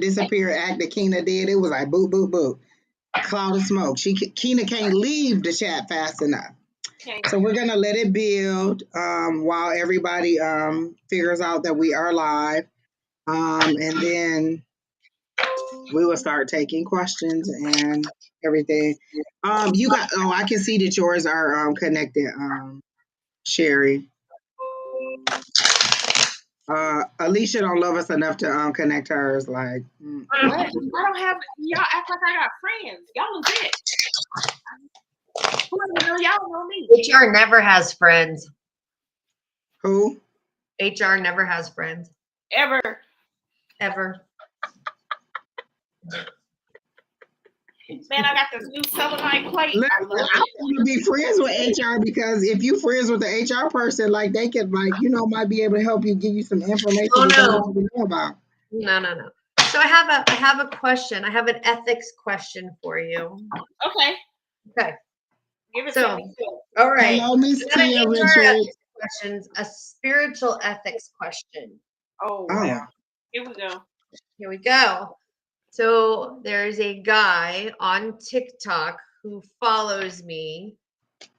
disappear act that Keena did, it was like boop, boop, boop. Cloud of smoke. Keena can't leave the chat fast enough. Okay. So we're gonna let it build while everybody figures out that we are live. And then we will start taking questions and everything. You got I can see that yours are connected, Sheri. Alycia don't love us enough to connect hers. Like, What? I don't have y'all act like I got friends. Y'all legit. Who doesn't know y'all know me? HR never has friends. who? HR never has friends. Ever. Ever. Man, I got this new selenite plate. Look, I love I it. want to be friends with HR because if you friends with the HR person, like they could, like might be able to help you, give you some information Oh, that no. you know about. No. So I have a question. I have an ethics question for you. Okay. Okay. Give it So, to me. all right. Hello, Miss Not an Tia HR Richard. ethics questions, a spiritual ethics question. Oh, wow. Here we go. Here we go. So there's a guy on TikTok who follows me,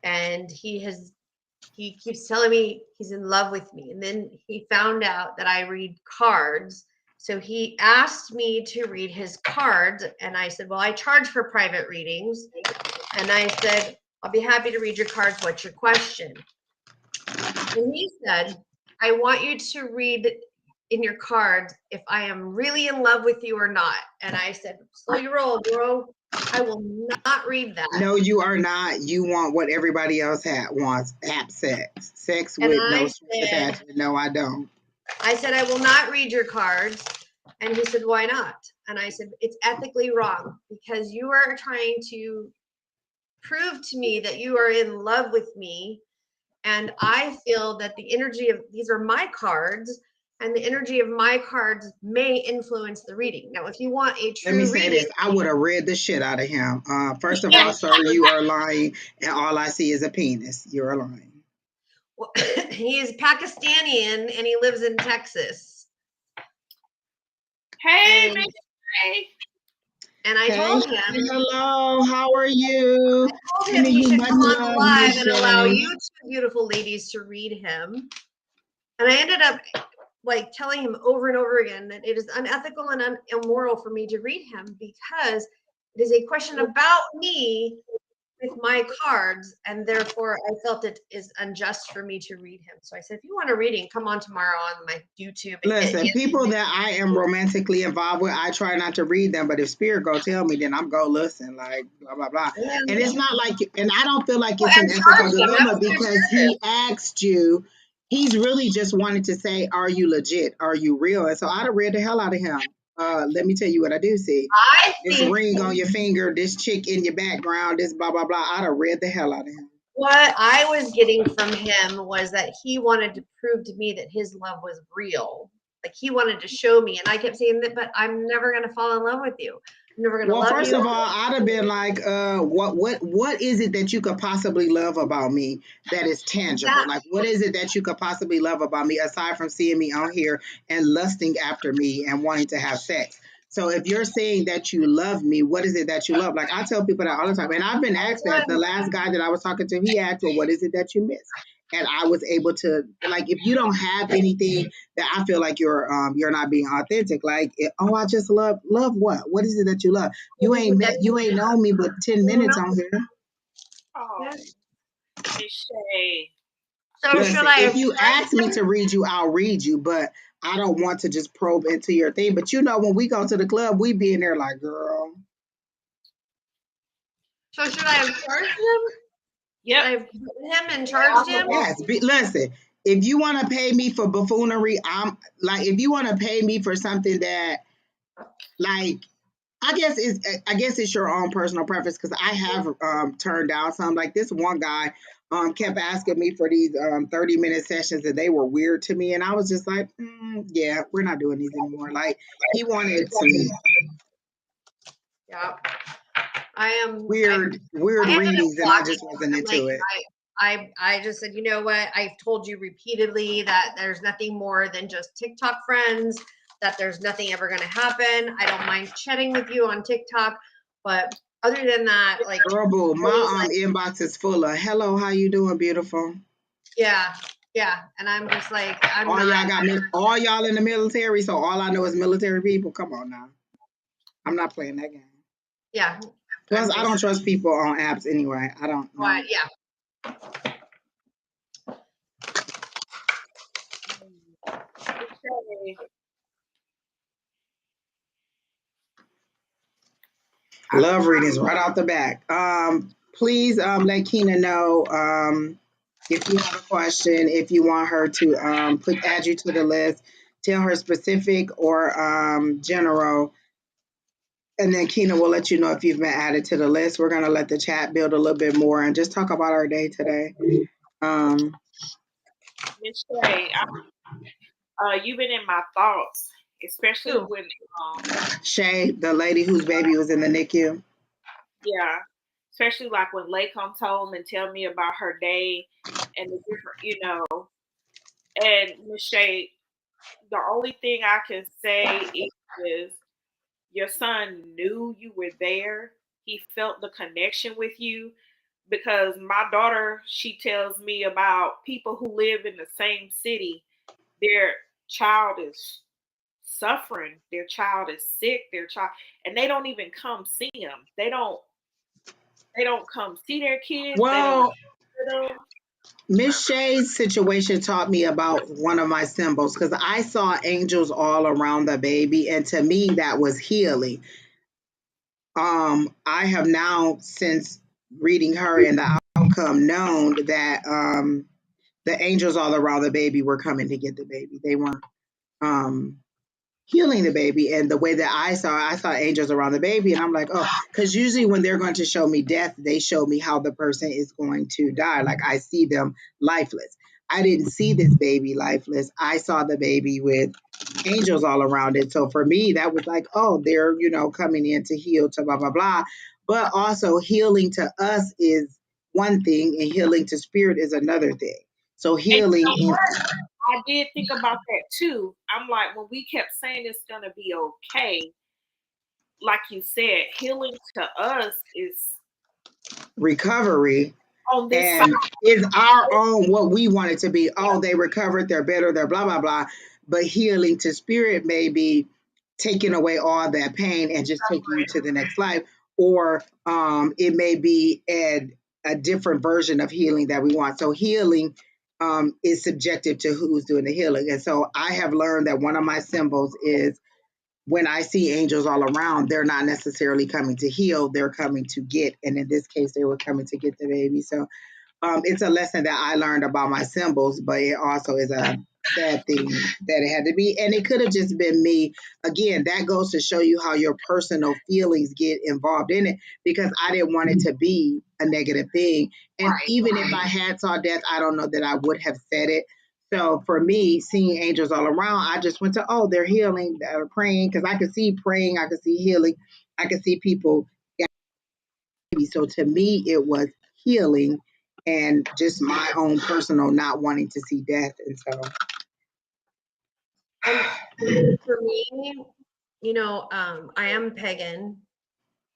and he keeps telling me he's in love with me. And then he found out that I read cards. So he asked me to read his cards, and I said, well, I charge for private readings. And I said, I'll be happy to read your cards. What's your question? And he said, I want you to read in your cards if I am really in love with you or not. And I said, slow your roll, bro. I will not read that. No, you are not. You want what everybody else wants. App sex. Sex And with I no said- attachment. No, I don't. I said, I will not read your cards. And he said, why not? And I said, it's ethically wrong because you are trying to prove to me that you are in love with me. And I feel that the energy of these are my cards, and the energy of my cards may influence the reading. Now, if you want a true Let me say reading, this. I would have read the shit out of him. First of all, sir, you are lying, and all I see is a penis. You're lying. well, he is Pakistani and he lives in Texas. Hey, And- Miss Ray. And I told him, hello, how are you? I told him he You should much come on the love, live Miss and allow Shay. you two beautiful ladies to read him. And I ended up like telling him over and over again that it is unethical and immoral for me to read him because it is a question about me with my cards, and therefore I felt it is unjust for me to read him. So I said, if you want a reading, come on tomorrow on my YouTube. And Listen, people that I am romantically involved with, I try not to read them, but if Spirit go tell me, then I'm go listen, like blah blah blah. And it's not like, and I don't feel like it's an ethical dilemma because he asked you. He's really just wanted to say, are you legit? Are you real? And so I'd have read the hell out of him. Let me tell you what I do see. I This think ring on your finger, this chick in your background, this blah blah blah. I'd have read the hell out of him. what I was getting from him was that he wanted to prove to me that his love was real. Like he wanted to show me, and I kept saying that, but I'm never gonna fall in love with you. I'm never gonna Well, love first you. of all, I'd have been like, what is it that you could possibly love about me that is tangible? Yeah. Like, what is it that you could possibly love about me aside from seeing me on here and lusting after me and wanting to have sex? So if you're saying that you love me, what is it that you love? Like I tell people that all the time, and I've been asked that. The last guy that I was talking to, he asked, well, what is it that you miss? And I was able to, like, if you don't have anything that I feel like you're not being authentic, like, I just love what? What is it that you love? You ain't known me but 10 minutes on here. Oh, Miss Shay. So Listen, should I? if you ask me to read you, I'll read you, but I don't want to just probe into your thing. But when we go to the club, we be in there like, girl. So should I have charged him? Yep. Should I have put him and charged him? Yes, listen. If you want to pay me for buffoonery, I'm like, if you want to pay me for something that, like, I guess it's your own personal preference because I have turned down some. Like this one guy kept asking me for these 30-minute sessions and they were weird to me, and I was just like, yeah, we're not doing these anymore. Like he wanted some Yeah. I am weird readings, and I just wasn't into it. I just said, you know what? I've told you repeatedly that there's nothing more than just TikTok friends. that there's nothing ever going to happen. I don't mind chatting with you on TikTok, but other than that, like, Girl, boo, my like, inbox is full of hello, how you doing, beautiful? yeah, and I'm just like, I'm All not. all y'all in the military, so all I know is military people. Come on now, I'm not playing that game. Yeah. Plus, I don't trust people on apps anyway. I don't know. Yeah. Love readings right out the back. Please let Keena know if you have a question, if you want her to add you to the list, tell her specific or general, and then Keena will let you know if you've been added to the list. We're gonna let the chat build a little bit more and just talk about our day today. Miss Shay, you've been in my thoughts, especially when Shay, the lady whose baby was in the NICU. Yeah, especially like when Lay comes home and tell me about her day and the different. And Miss Shay, the only thing I can say is your son knew you were there. He felt the connection with you because my daughter, she tells me about people who live in the same city. Their child is suffering. Their child is sick. And they don't even come see them. They don't come see their kids. Well, They don't. Miss Shay's situation taught me about one of my symbols because I saw angels all around the baby, and to me that was healing. I have now, since reading her and the outcome, known that the angels all around the baby were coming to get the baby. They weren't um, healing the baby. And the way that I saw angels around the baby, and I'm like, oh, because usually when they're going to show me death, they show me how the person is going to die. Like I see them lifeless. I didn't see this baby lifeless. I saw the baby with angels all around it. So for me, that was like, oh, they're, coming in to heal to blah, blah, blah. But also healing to us is one thing and healing to spirit is another thing. So And you healing know in what? I did think about that too. I'm like, when we kept saying it's gonna be okay, like you said, healing to us is recovery on this side. and is our own what we want it to be. Oh, they recovered, they're better, they're blah, blah, blah. But healing to spirit may be taking away all that pain and just taking you to the next life. Or it may be a different version of healing that we want. So healing is subjective to who's doing the healing. And so I have learned that one of my symbols is when I see angels all around, they're not necessarily coming to heal, they're coming to get. And in this case, they were coming to get the baby. So it's a lesson that I learned about my symbols, but it also is a sad thing that it had to be. And it could have just been me. Again, that goes to show you how your personal feelings get involved in it because I didn't want it to be a negative thing. And even if I had saw death, I don't know that I would have said it. So for me, seeing angels all around, I just went to, oh, they're healing, they're praying, because I could see praying, I could see healing, I could see people. So to me, it was healing and just my own personal not wanting to see death. And so For me, I am pagan,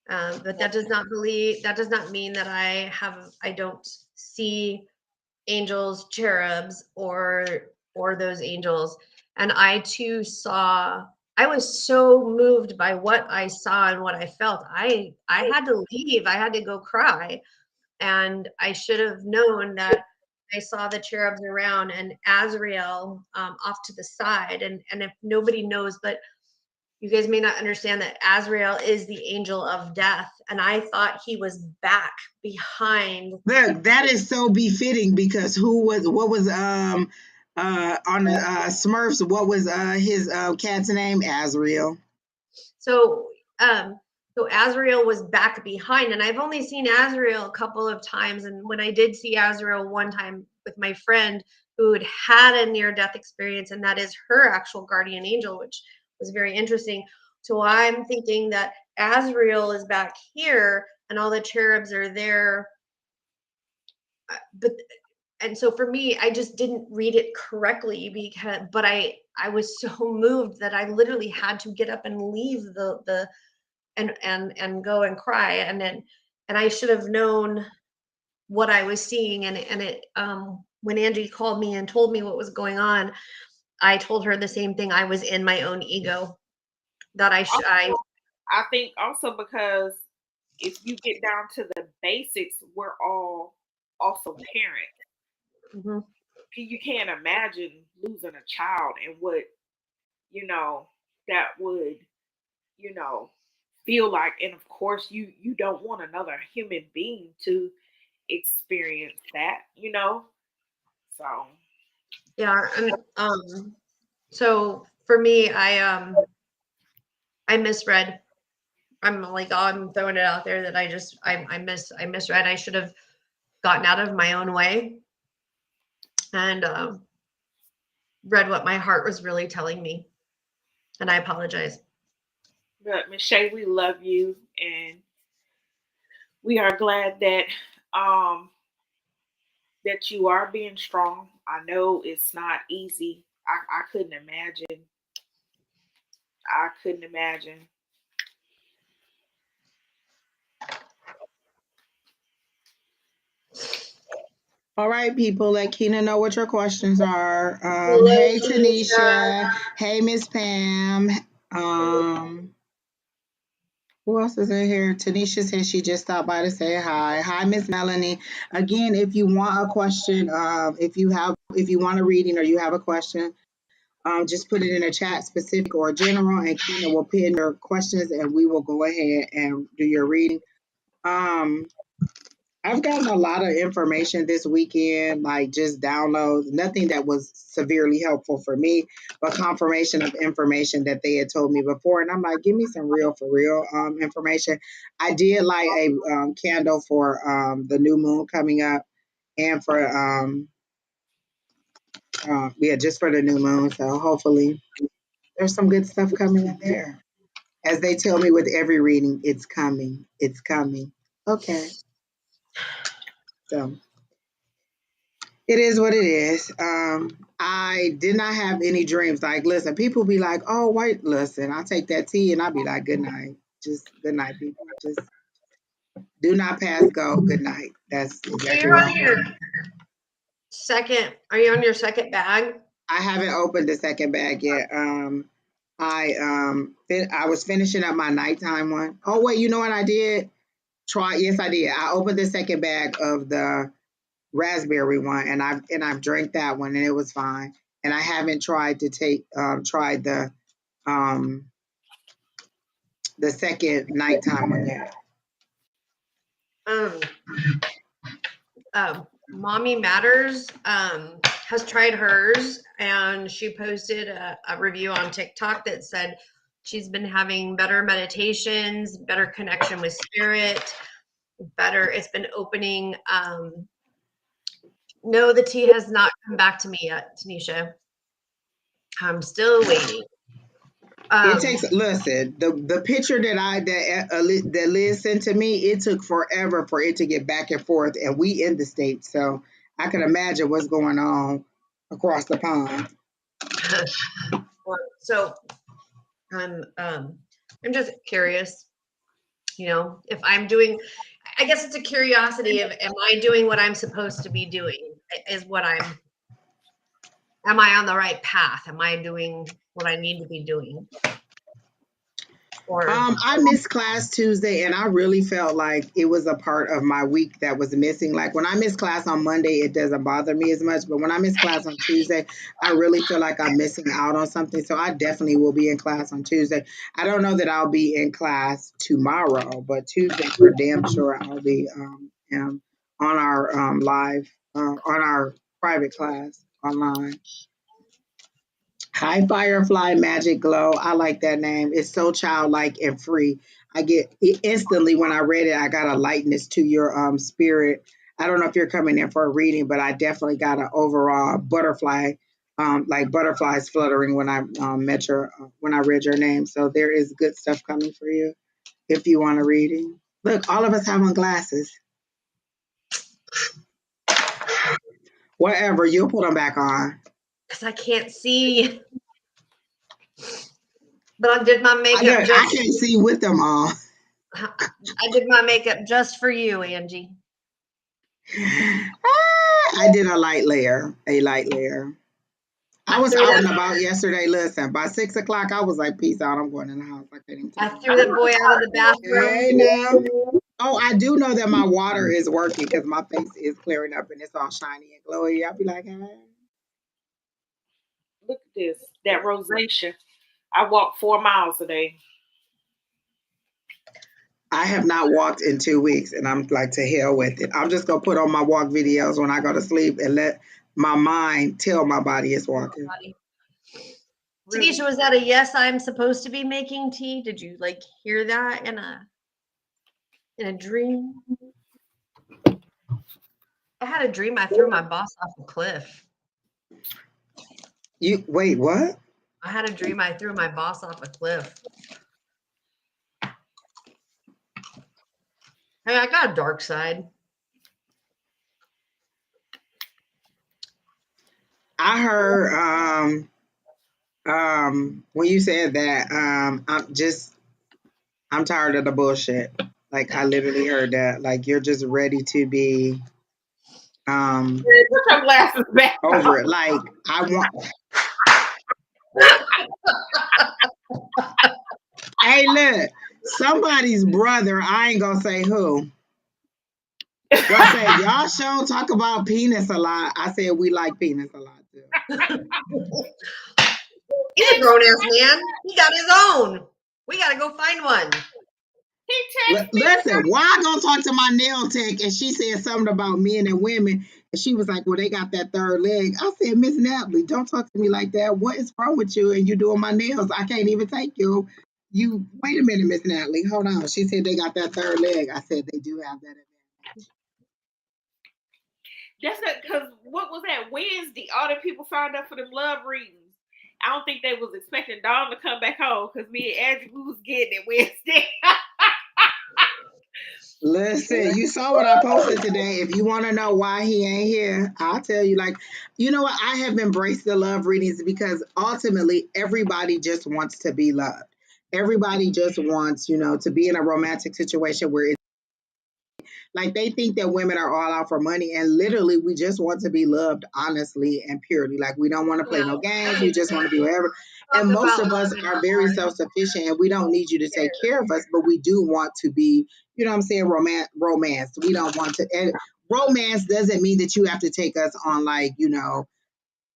but that does not mean that I don't see angels, cherubs, or those angels. And I too I was so moved by what I saw and what I felt. I had to leave. I had to go cry. And I should have known that I saw the cherubs around and Azrael off to the side. And if nobody knows, but you guys may not understand that Azrael is the angel of death. And I thought he was back behind. look, that is so befitting because what was on the Smurfs, what was his cat's name? Azrael. So Azrael was back behind, and I've only seen Azrael a couple of times. And when I did see Azrael one time with my friend who had had a near-death experience, and that is her actual guardian angel, which was very interesting. So I'm thinking that Azrael is back here, and all the cherubs are there. But and so for me, I just didn't read it correctly but I was so moved that I literally had to get up and leave the and go and cry. And I should have known what I was seeing. And it when Angie called me and told me what was going on, I told her the same thing. I was in my own ego, that I think also because if you get down to the basics, we're all also parents. Mhm. You can't imagine losing a child and what, you know, that would, you know, feel like. And of course you don't want another human being to experience that. So Yeah. And so for me, I misread. I'm like, oh, I'm throwing it out there that I misread. I should have gotten out of my own way and read what my heart was really telling me. And I apologize. but Michelle, we love you and we are glad um that you are being strong. I know it's not easy. I couldn't imagine. I couldn't imagine. All right, people, let Keena know what your questions are. Hello, Hey, Tanisha. Tanisha. Hey, Miss Pam. Um, who else is in here? Tanisha says she just stopped by to say hi. Hi, Miss Melanie. Again, if you want a question, if you want a reading or you have a question, just put it in a chat, specific or general, and Keena will pin your questions, and we will go ahead and do your reading. Um, I've gotten a lot of information this weekend, like just downloads, nothing that was severely helpful for me, but confirmation of information that they had told me before. And I'm like, give me some real for real information. I did light a candle for the new moon coming up and for, yeah, just for the new moon. So hopefully there's some good stuff coming in there. As they tell me with every reading, it's coming. It's coming. Okay. So it is what it is. I did not have any dreams. Like, listen, people be like, "Oh, wait, listen." I take that tea and I be like, "Good night." Just good night, people. Just do not pass go. Good night. That's So exactly you're what on I'm your doing. second. Are you on your second bag? I haven't opened the second bag yet. I was finishing up my nighttime one. Oh wait, you know what I did? Try. Yes, I did. I opened the second bag of the raspberry one, and I've drank that one, and it was fine. And I haven't tried to tried um the second nighttime one yet. Um, Mommy Matters has tried hers, and she posted a review on TikTok that said she's been having better meditations, better connection with spirit, better. It's been opening. No, the tea has not come back to me yet, Tanisha. I'm still waiting. It Um, takes listen the picture that Liz sent to me. It took forever for it to get back and forth, and we in the states, so I can imagine what's going on across the pond. so I'm just curious, if I'm doing. I guess it's a curiosity of, am I doing what I'm supposed to be doing? Is what am I on the right path? Am I doing what I need to be doing? Or I missed class Tuesday, and I really felt like it was a part of my week that was missing. Like when I miss class on Monday, it doesn't bother me as much, but when I miss class on Tuesday, I really feel like I'm missing out on something. So I definitely will be in class on Tuesday. I don't know that I'll be in class tomorrow, but Tuesday for damn sure I'll be on our live on our private class online. Hi, Firefly Magic Glow. I like that name. It's so childlike and free. I get it instantly when I read it. I got a lightness to your spirit. I don't know if you're coming in for a reading, but I definitely got an overall butterfly, like butterflies fluttering when I met your when I read your name. So there is good stuff coming for you if you want a reading. Look, all of us have on glasses. Whatever, you'll put them back on. Because I can't see. But I did my I makeup can't see with them on. I did my makeup just for you, Angie. I did a light layer. I was out and about yesterday. Listen, by 6 o'clock, I was like, peace out. I'm going in the house. I can't even I take threw that boy out of the bathroom. Hey, now. Oh, I do know that my water is working because my face is clearing up and it's all shiny and glowy. I'll be like, hey. Look at this. That rosacea. I walked 4 miles today. I have not walked in 2 weeks and I'm like, to hell with it. I'm just going to put on my walk videos when I go to sleep and let my mind tell my body it's walking. Tanisha, was that a yes? I'm supposed to be making tea. Did you like hear that in a dream? I had a dream I threw my boss off a cliff. You wait, what? I had a dream I threw my boss off a cliff. Hey, I got a dark side. I heard when you said that, I'm tired of the bullshit. Like I literally heard that. Like you're just ready to be Put your glasses back over it. Like I want Hey look, somebody's brother, I ain't gonna say who. Gonna say y'all sure talk about penis a lot. I said we like penis a lot too. He's a grown ass man. He got his own. We gotta go find one. Listen, why I gonna talk to my nail tech and she said something about men and women and she was like, well, they got that third leg. I said, Miss Natalie, don't talk to me like that. What is wrong with you? And you doing my nails? I can't even take you. You wait a minute, Miss Natalie. Hold on. She said they got that third leg. I said they do have that. That's because what was that Wednesday? All the people signed up for them love readings. I don't think they was expecting Dawn to come back home because me and Angie, we was getting it Wednesday. Listen, you saw what I posted today. If you want to know why he ain't here, I'll tell you. Like, you know what? I have embraced the love readings because ultimately everybody just wants to be loved. Everybody just wants, to be in a romantic situation where it's like they think that women are all out for money, and literally we just want to be loved honestly and purely. Like we don't want to play no games. We just want to be wherever. And most of us are very self-sufficient, and we don't need you to take care of us, but we do want to be, what I'm saying, romance. We don't want to. And romance doesn't mean that you have to take us on like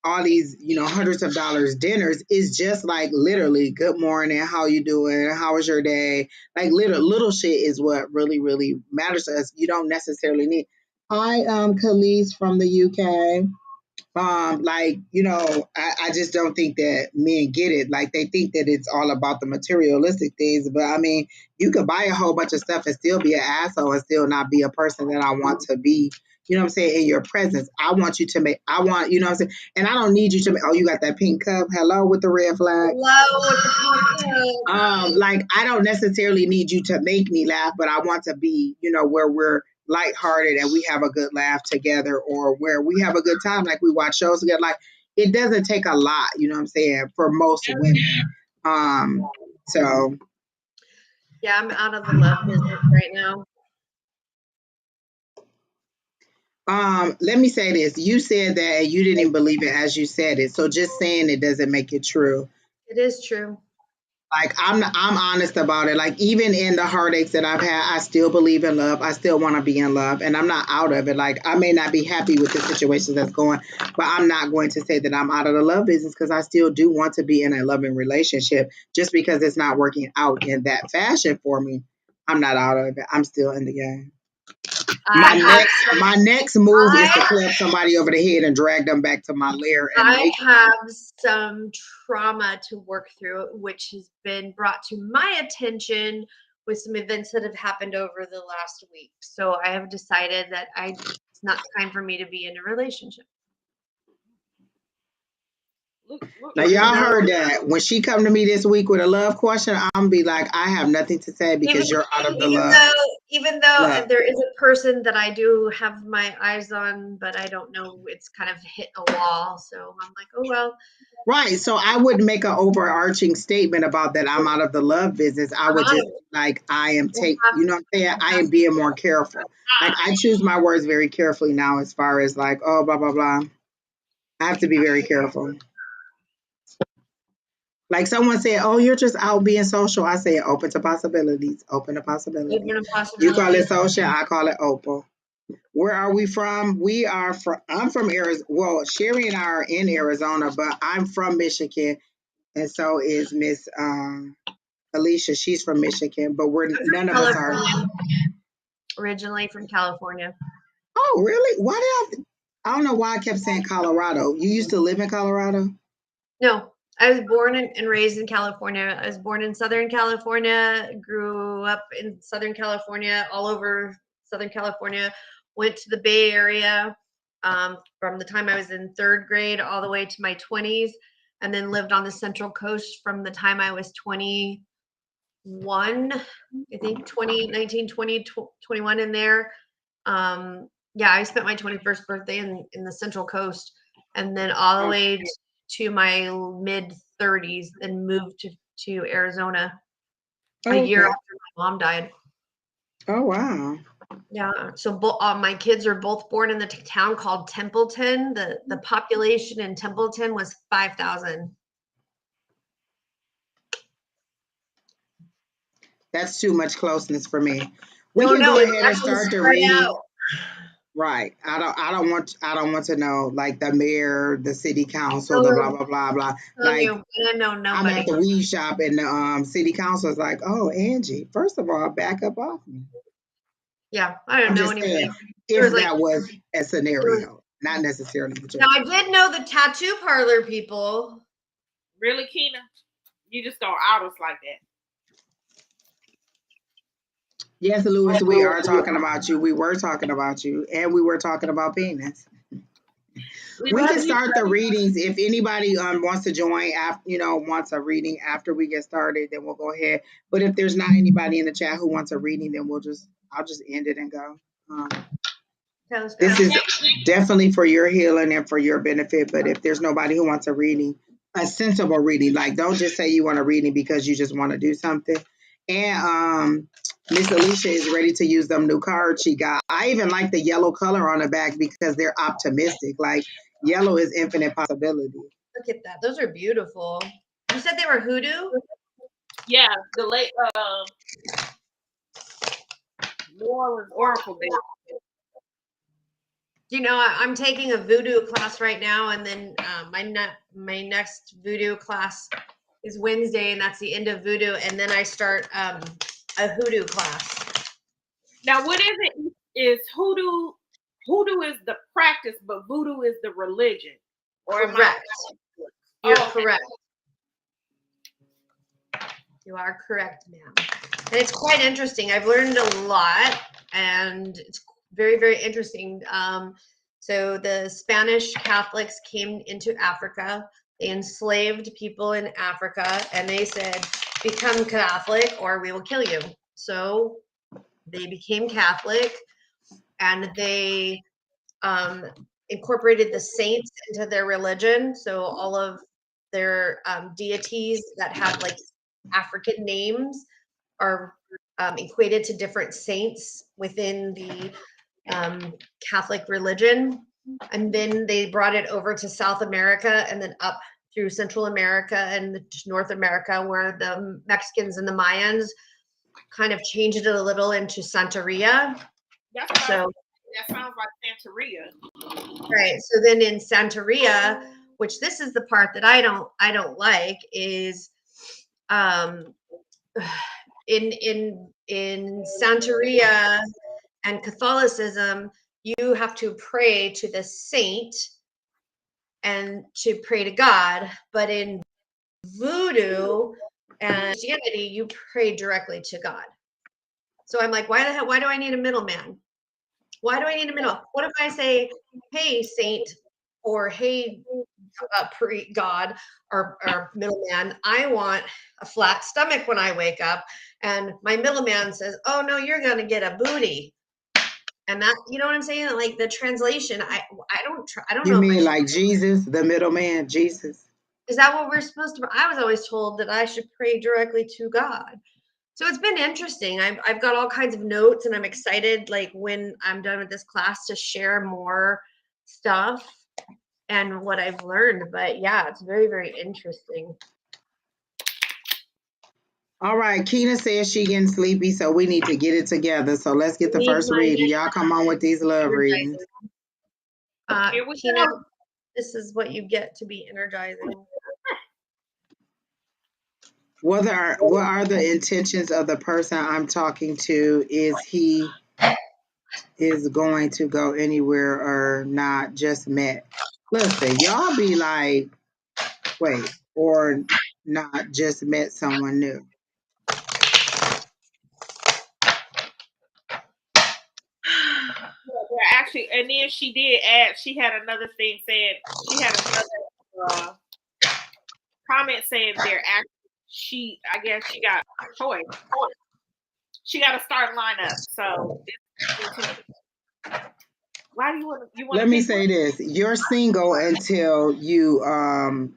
all these hundreds of dollars dinners. Is just like literally good morning, how you doing, how was your day, like little shit is what really really matters to us. You don't necessarily need hi Khalees from the UK. I just don't think that men get it. Like they think that it's all about the materialistic things. But I mean, you could buy a whole bunch of stuff and still be an asshole and still not be a person that I want to be. You know what I'm saying? In your presence, I want you to make. I want, what I'm saying, and I don't need you to make. Oh, you got that pink cup. Hello with the red flag. Hello with the pink cup. Like I don't necessarily need you to make me laugh, but I want to be, where we're lighthearted and we have a good laugh together, or where we have a good time, like we watch shows together. Like it doesn't take a lot, you know what I'm saying, for most women. So yeah, I'm out of the love business right now. Let me say this. You said that and you didn't even believe it as you said it. So just saying it doesn't make it true. It is true. Like I'm honest about it. Like even in the heartaches that I've had, I still believe in love. I still want to be in love, and I'm not out of it. Like I may not be happy with the situation that's going, but I'm not going to say that I'm out of the love business because I still do want to be in a loving relationship. Just because it's not working out in that fashion for me, I'm not out of it. I'm still in the game. My next move is to club somebody over the head and drag them back to my lair. And I have some trauma to work through, which has been brought to my attention with some events that have happened over the last week. So I have decided that it's not time for me to be in a relationship. Now Look. y'all heard that. When she come to me this week with a love question, I'm gonna be like, I have nothing to say Even because you're out of the even love. though even though Love. there is a person that I do have my eyes on, but I don't know, it's kind of hit a wall. So I'm like, oh well. Right. So I wouldn't make an overarching statement about that I'm out of the love business. I would just like I am you know what I'm saying? I am being more careful. Like I choose my words very carefully now as far as like, oh blah blah blah. I have to be very careful. Like someone said, "Oh, you're just out being social." I say, "Open to possibilities. Open to possibilities." Even a You call possibility. it social. I call it opal. Where are we from? We are from. I'm from Arizona. Well, Sheri and I are in Arizona, but I'm from Michigan, and so is Miss Alycia. She's from Michigan, but we're I'm none of from us are. California, originally from California. Oh, really? Why did I don't know why I kept saying Colorado. You used to live in Colorado? No, I was born and raised in California. I was born in Southern California, grew up in Southern California, all over Southern California, went to the Bay Area from the time I was in third grade all the way to my 20s, and then lived on the Central Coast from the time I was 21, I think 20, 19, 20, 21 in there. Yeah, I spent my 21st birthday in the Central Coast, and then all the way to my mid 30s, then moved to Arizona a year Okay. after my mom died. Oh wow. Yeah, so my kids are both born in the town called Templeton. The population in Templeton was 5,000. That's too much closeness for me. We No, can no, go it's ahead and actually start the spread reading. out. Right. I don't want to know like the mayor, the city council, the blah So, blah blah blah. telling Like you, I know I'm at nobody. the weed shop and the city council is like, oh Angie, first of all, back up off me. Yeah, I don't I'm know just saying anybody. There was if like that was a there was. scenario, not necessarily but Now I did know the tattoo parlor people. Really, Keena? You just don't out us like that. yes, Louis, we are talking about you. We were talking about you, and we were talking about penis. We We love can you. start the readings if anybody wants to join after wants a reading after we get started, then we'll go ahead. But if there's not anybody in the chat who wants a reading, then I'll just end it and go. This is definitely for your healing and for your benefit. But if there's nobody who wants a reading, a sensible reading, like don't just say you want a reading because you just want to do something. And Miss Alycia is ready to use them new cards she got. I even like the yellow color on the back because they're optimistic. Like yellow is infinite possibility. Look at that. Those are beautiful. You said they were hoodoo? Yeah, the late New Orleans Oracle Day. You know, I'm taking a voodoo class right now, and then my next voodoo class is Wednesday, and that's the end of voodoo, and then I start a hoodoo class. Now, what is it? Is hoodoo? Hoodoo is the practice, but voodoo is the religion. Or am I? Correct. You're Oh, okay. correct. You are correct, ma'am. And it's quite interesting. I've learned a lot, and it's very, very interesting. So the Spanish Catholics came into Africa. They enslaved people in Africa, and they said, become Catholic or we will kill you. So they became Catholic, and they incorporated the saints into their religion. So all of their deities that have like African names are equated to different saints within the Catholic religion. And then they brought it over to South America and then up through Central America and North America, where the Mexicans and the Mayans kind of changed it a little into Santeria. So that sounds like Santeria. Right. So then in Santeria, which this is the part that I don't like, is in Santeria and Catholicism, you have to pray to the saint and to pray to God. But in voodoo and Christianity, you pray directly to God. So I'm like, why the hell? Why do I need a middleman? Why do I need a middle? What if I say, hey, saint, or hey, God or middleman. I want a flat stomach when I wake up, and my middleman says, "Oh no, you're gonna get a booty." And that, you know what I'm saying? Like the translation, I don't You know if mean like Jesus, the middleman, Jesus? is that what we're supposed to? I was always told that I should pray directly to God. So it's been interesting. I've got all kinds of notes, and I'm excited, like when I'm done with this class, to share more stuff and what I've learned. But yeah, it's very, very interesting. All right, Keena says she getting sleepy, so we need to get it together. So let's get the Need first my reading. Y'all come on with these love readings. Here we Tina, go. this is what you get to be energizing. What are the intentions of the person I'm talking to? Is he is going to go anywhere or not? Just met. Listen, y'all be like, wait, or not just met someone new. Yeah, actually, and then she did add. She had another thing saying she had another comment saying there. Actually, I guess she got a choice. She got a start lineup. So, why do you want Let to me pick one? say this. You're single until you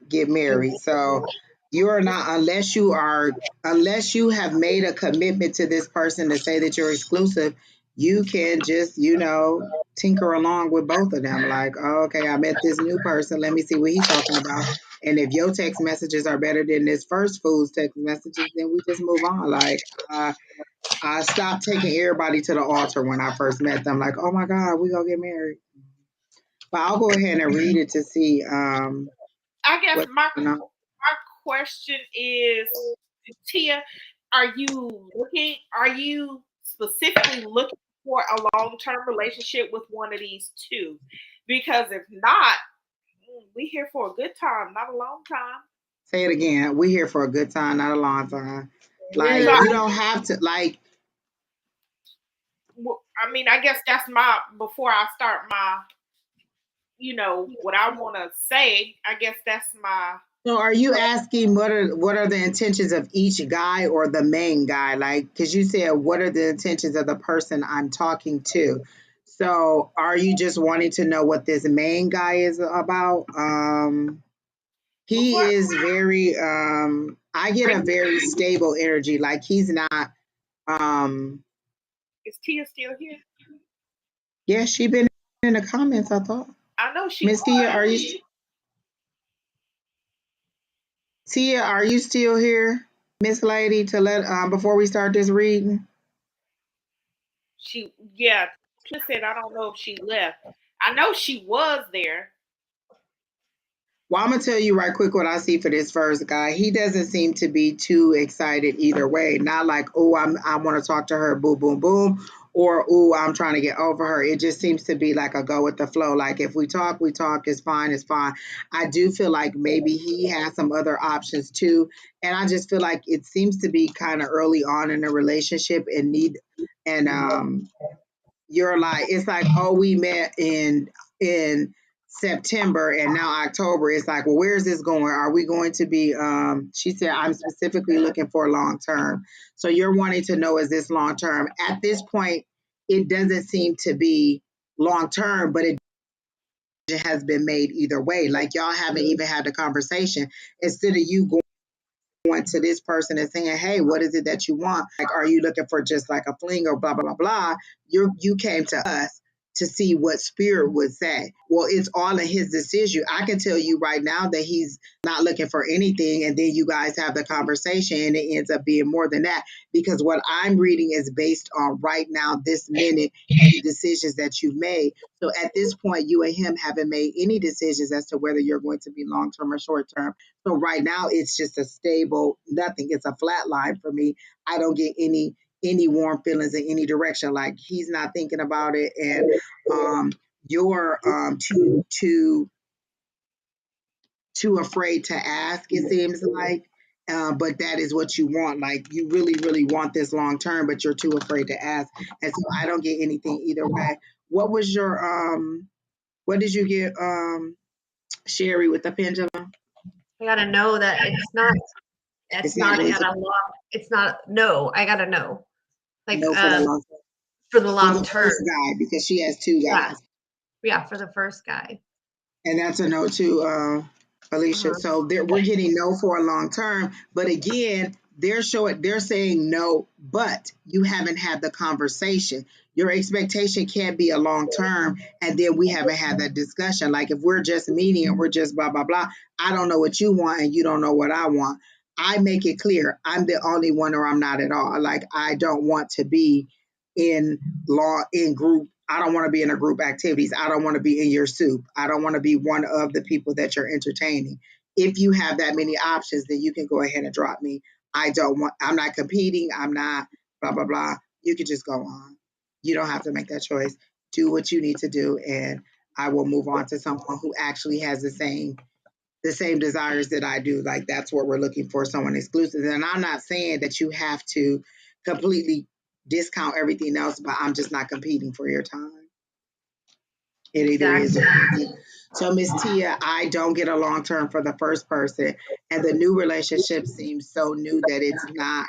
get married. So you're not unless you have made a commitment to this person to say that you're exclusive, you can just, tinker along with both of them. Like, oh, okay, I met this new person. Let me see what he's talking about. And if your text messages are better than this first fool's text messages, then we just move on. Like, I stopped taking everybody to the altar when I first met them. Like, oh my God, we gonna get married. But I'll go ahead and read it to see I guess what's going on. my question is, Tia, are you specifically looking for a long-term relationship with one of these two? Because if not, we here for a good time, not a long time. Say it again. We're here for a good time, not a long time. Like So Amen. you don't have to like. I mean, I guess that's my before I start my, what I want to say. I guess that's my. So are you asking what are the intentions of each guy or the main guy? Like, because you said what are the intentions of the person I'm talking to? So are you just wanting to know what this main guy is about? He Before is very. I get are a you, very stable energy. Like he's not. Um, is Tia still here? yeah, she been in the comments. I thought. I know she Miss Tia, was. Are you still here, Miss Lady? To let before we start this reading. Yeah. Tia said I don't know if she left. I know she was there. Well, I'm gonna tell you right quick what I see for this first guy. He doesn't seem to be too excited either way. Not like, oh, I want to talk to her, boom, boom, boom, or oh, I'm trying to get over her. It just seems to be like a go with the flow. Like if we talk, we talk. It's fine, it's fine. I do feel like maybe he has some other options too, and I just feel like it seems to be kind of early on in a relationship and you're like it's like oh we met in September and now October. It's like, well, where's this going? Are we going to be she said I'm specifically looking for long term. So you're wanting to know is this long term? At this point, it doesn't seem to be long term, but it has been made either way. Like y'all haven't even had the conversation. Instead of you going to this person and saying, "Hey, what is it that you want? Like, are you looking for just like a fling or blah blah blah blah?" You came to us to see what spirit would say. Well, it's all in his decision. I can tell you right now that he's not looking for anything, and then you guys have the conversation, and it ends up being more than that because what I'm reading is based on right now, this minute, and the decisions that you've made. So at this point, you and him haven't made any decisions as to whether you're going to be long term or short term. So right now it's just a stable nothing. It's a flat line for me. I don't get any warm feelings in any direction. Like he's not thinking about it, and you're too afraid to ask. It seems like. But that is what you want. Like you really, really want this long term, but you're too afraid to ask. And so I don't get anything either way. What was your what did you get? Sheri with the pendulum. I gotta know that it's not. It's It's not not going at to a long. It's not. No, I gotta know. Like no for the long for the for long the term. first guy because she has two Yeah, guys. yeah, for the first guy. And that's a no to Alycia. Uh-huh. So we're getting no for a long term. But again, they're saying no, but you haven't had the conversation. Your expectation can't be a long term, and then we haven't had that discussion. Like if we're just meeting and we're just blah blah blah, I don't know what you want and you don't know what I want. I make it clear I'm the only one or I'm not at all. Like I don't want to be in in group. I don't want to be in a group activities. I don't want to be in your soup. I don't want to be one of the people that you're entertaining. If you have that many options, then you can go ahead and drop me. I'm not competing. I'm not blah blah blah. You can just go on. You don't have to make that choice. Do what you need to do and I will move on to someone who actually has the same desires that I do. Like that's what we're looking for, someone exclusive. And I'm not saying that you have to completely discount everything else, but I'm just not competing for your time. It either is Exactly. or isn't. So Miss Tia, I don't get a long term for the first person. And the new relationship seems so new that it's not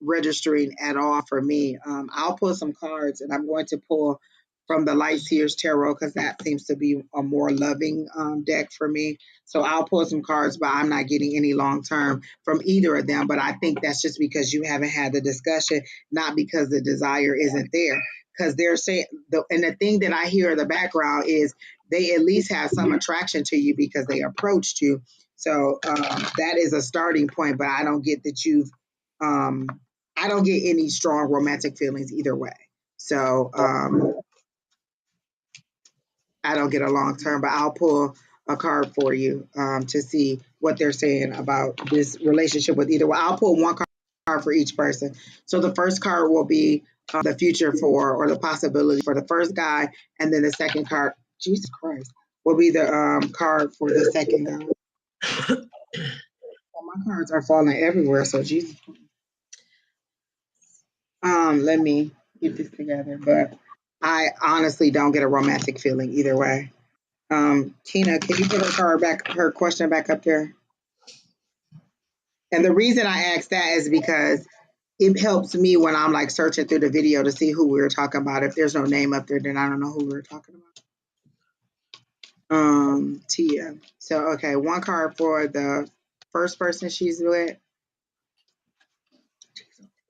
registering at all for me. I'll pull some cards and I'm going to pull from the Light Seers Tarot because that seems to be a more loving deck for me. So I'll pull some cards, but I'm not getting any long term from either of them. But I think that's just because you haven't had the discussion, not because the desire isn't there. Because they're saying, and the thing that I hear in the background is they at least have some attraction to you because they approached you. So that is a starting point, but I don't get that um, I don't get any strong romantic feelings either way. So I don't get a long term, but I'll pull a card for you to see what they're saying about this relationship with either one. I'll pull one card for each person. So the first card will be the future for or the possibility for the first guy, and then the second card, Jesus Christ, will be the card for the second guy. Well, my cards are falling everywhere, so Jesus. Let me get this together, but I honestly don't get a romantic feeling either way. Tina, can you put her question back up there? And the reason I asked that is because it helps me when I'm like searching through the video to see who we were talking about. If there's no name up there, then I don't know who we were talking about. Tia. So okay, one card for the first person she's with.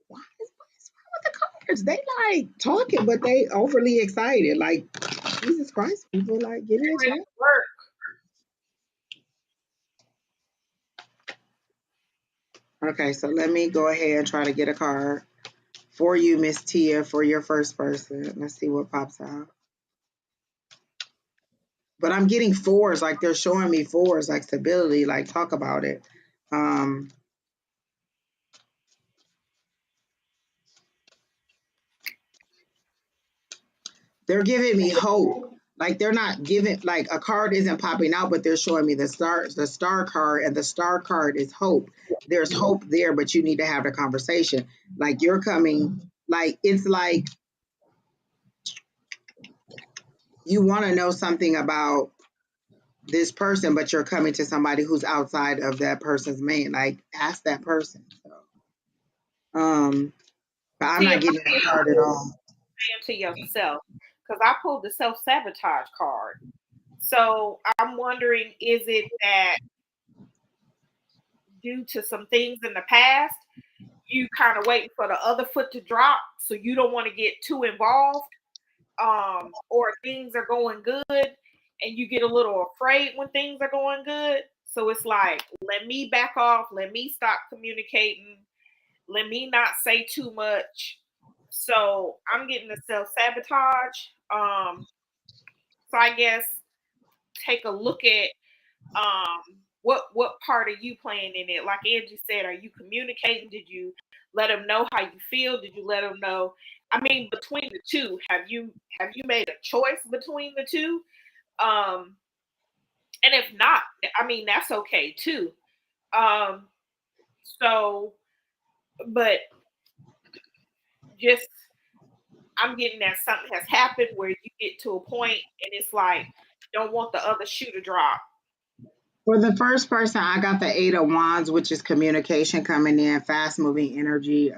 Why is with the cards? They like talking, but they overly excited. Like Jesus Christ, people like give me a chance. Work. Okay, so let me go ahead and try to get a card for you, Miss Tia, for your first person. Let's see what pops out. But I'm getting fours, like they're showing me fours, like stability, like talk about it. Um, they're giving me hope. Like they're not giving like a card isn't popping out, but they're showing me the star card, and the star card is hope. There's hope there, but you need to have the conversation. Like you're coming, like it's like you want to know something about this person, but you're coming to somebody who's outside of that person's main. Like ask that person. So, but I'm See, not if getting that card at all. to yourself, because I pulled the self-sabotage card. So I'm wondering, is it that due to some things in the past, you kind of waiting for the other foot to drop, so you don't want to get too involved, or things are going good and you get a little afraid when things are going good. So it's like, let me back off, let me stop communicating, let me not say too much. So I'm getting the self-sabotage. So I guess take a look at what part are you playing in it? Like Angie said, are you communicating? Did you let them know how you feel? Did you let them know? I mean, between the two, have you made a choice between the two? Um, and if not, I mean that's okay too. Um, so, but just I'm getting that something has happened where you get to a point and it's like don't want the other shoe to drop. For the first person, I got the Eight of Wands, which is communication coming in, fast moving energy,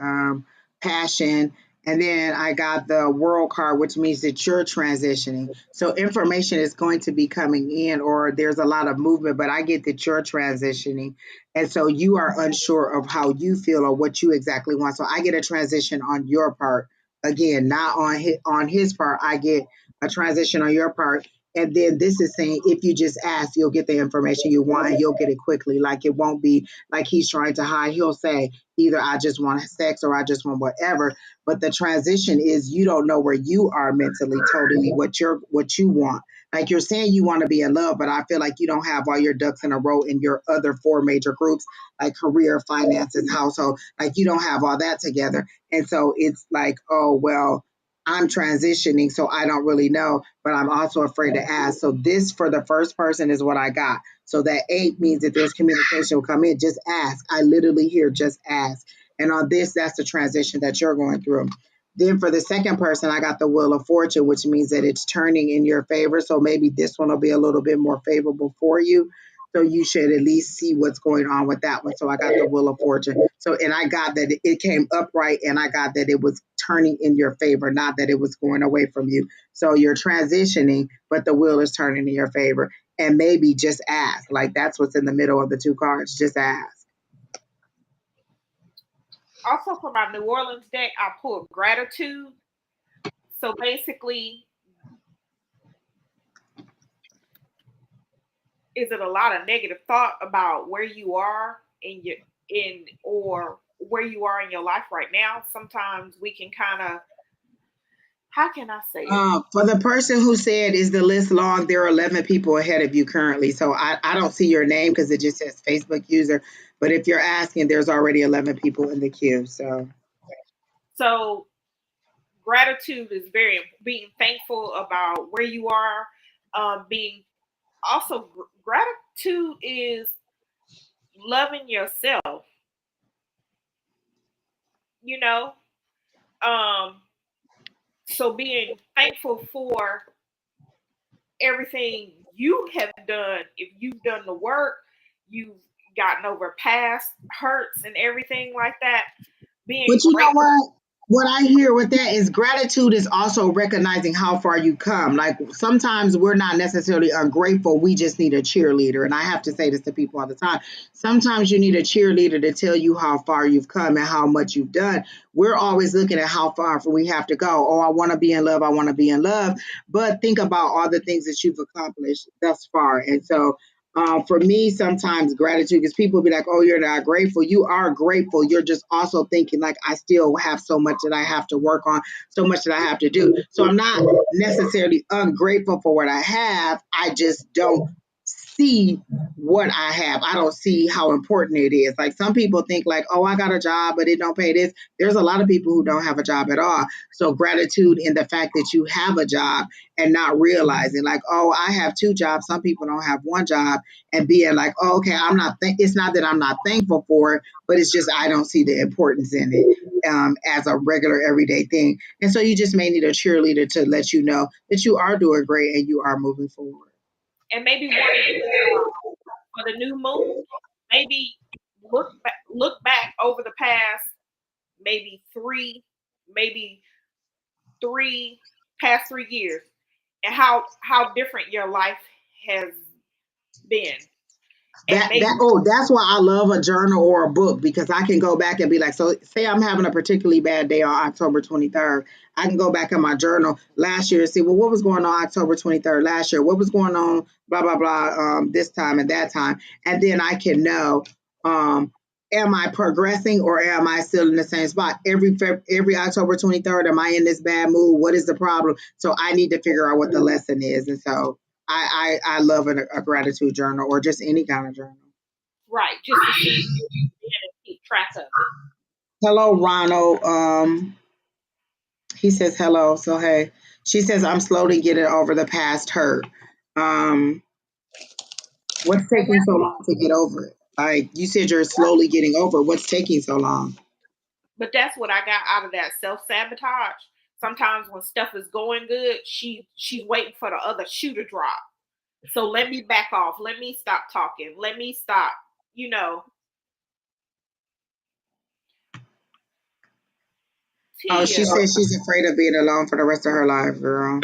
passion. And then I got the World card, which means that you're transitioning. So information is going to be coming in, or there's a lot of movement, but I get that you're transitioning. And so you are unsure of how you feel or what you exactly want. So I get a transition on your part. Again, not on his part. I get a transition on your part, and then this is saying if you just ask, you'll get the information you want and you'll get it quickly. Like it won't be like he's trying to hide. He'll say either I just want sex or I just want whatever. But the transition is you don't know where you are mentally, totally what you want. Like you're saying you want to be in love, but I feel like you don't have all your ducks in a row in your other four major groups, like career, finances, household. Like you don't have all that together. And so it's like, oh well, I'm transitioning, so I don't really know, but I'm also afraid to ask. So this for the first person is what I got. So that eight means that there's communication will come in. Just ask. I literally hear just ask. And on this, that's the transition that you're going through. Then for the second person, I got the Wheel of Fortune, which means that it's turning in your favor. So maybe this one will be a little bit more favorable for you. So you should at least see what's going on with that one. So I got the Wheel of Fortune. So and I got that it came upright, and I got that it was turning in your favor, not that it was going away from you. So you're transitioning, but the wheel is turning in your favor. And maybe just ask. Like that's what's in the middle of the two cards. Just ask. Also, for my New Orleans deck, I pulled gratitude. So basically, is it a lot of negative thought about where you are in or where you are in your life right now? Sometimes we can kind of, how can I say it? For the person who said, is the list long? There are 11 people ahead of you currently. So I don't see your name because it just says Facebook user. But if you're asking, there's already 11 people in the queue. So So gratitude is very being thankful about where you are. Being also gratitude is loving yourself. You know, um, so being thankful for everything you have done. If you've done the work, you've gotten over past hurts and everything like that. Being but you know grateful. what? What I hear with that is gratitude is also recognizing how far you come. Like sometimes we're not necessarily ungrateful. We just need a cheerleader. And I have to say this to people all the time. Sometimes you need a cheerleader to tell you how far you've come and how much you've done. We're always looking at how far we have to go. Oh, I want to be in love. I want to be in love. But think about all the things that you've accomplished thus far. And so for me, sometimes gratitude because people be like, "Oh, you're not grateful." You are grateful. You're just also thinking like, "I still have so much that I have to work on, so much that I have to do." So I'm not necessarily ungrateful for what I have. I just don't see what I have. I don't see how important it is. Like some people think like, "Oh, I got a job, but it don't pay this." There's a lot of people who don't have a job at all. So gratitude in the fact that you have a job and not realizing like, "Oh, I have two jobs. Some people don't have one job." And being like, oh, okay, I'm not. It's not that I'm not thankful for it, but it's just I don't see the importance in it as a regular everyday thing. And so you just may need a cheerleader to let you know that you are doing great and you are moving forward. And maybe one of you for the new moon, maybe look back over the past maybe maybe three past 3 years and how different your life has been. And maybe That's why I love a journal or a book because I can go back and be like, so say I'm having a particularly bad day on October 23rd. I can go back in my journal last year and see, well, what was going on October 23rd last year? What was going on, blah, blah, blah, this time and that time. And then I can know, um, am I progressing or am I still in the same spot? Every October 23rd, am I in this bad mood? What is the problem? So I need to figure out what the lesson is. And so I love a gratitude journal or just any kind of journal. right, just to see and keep track of it. Hello, Ronald. He says hello. So hey, she says I'm slowly getting over the past hurt. Um, what's And taking so long to get over it? Like you said, you're slowly getting over. What's taking so long? but that's what I got out of that self sabotage. Sometimes when stuff is going good, she's waiting for the other shoe to drop. So let me back off. Let me stop talking. Let me stop, you know, Oh, she Tia. said she's afraid of being alone for the rest of her life, girl.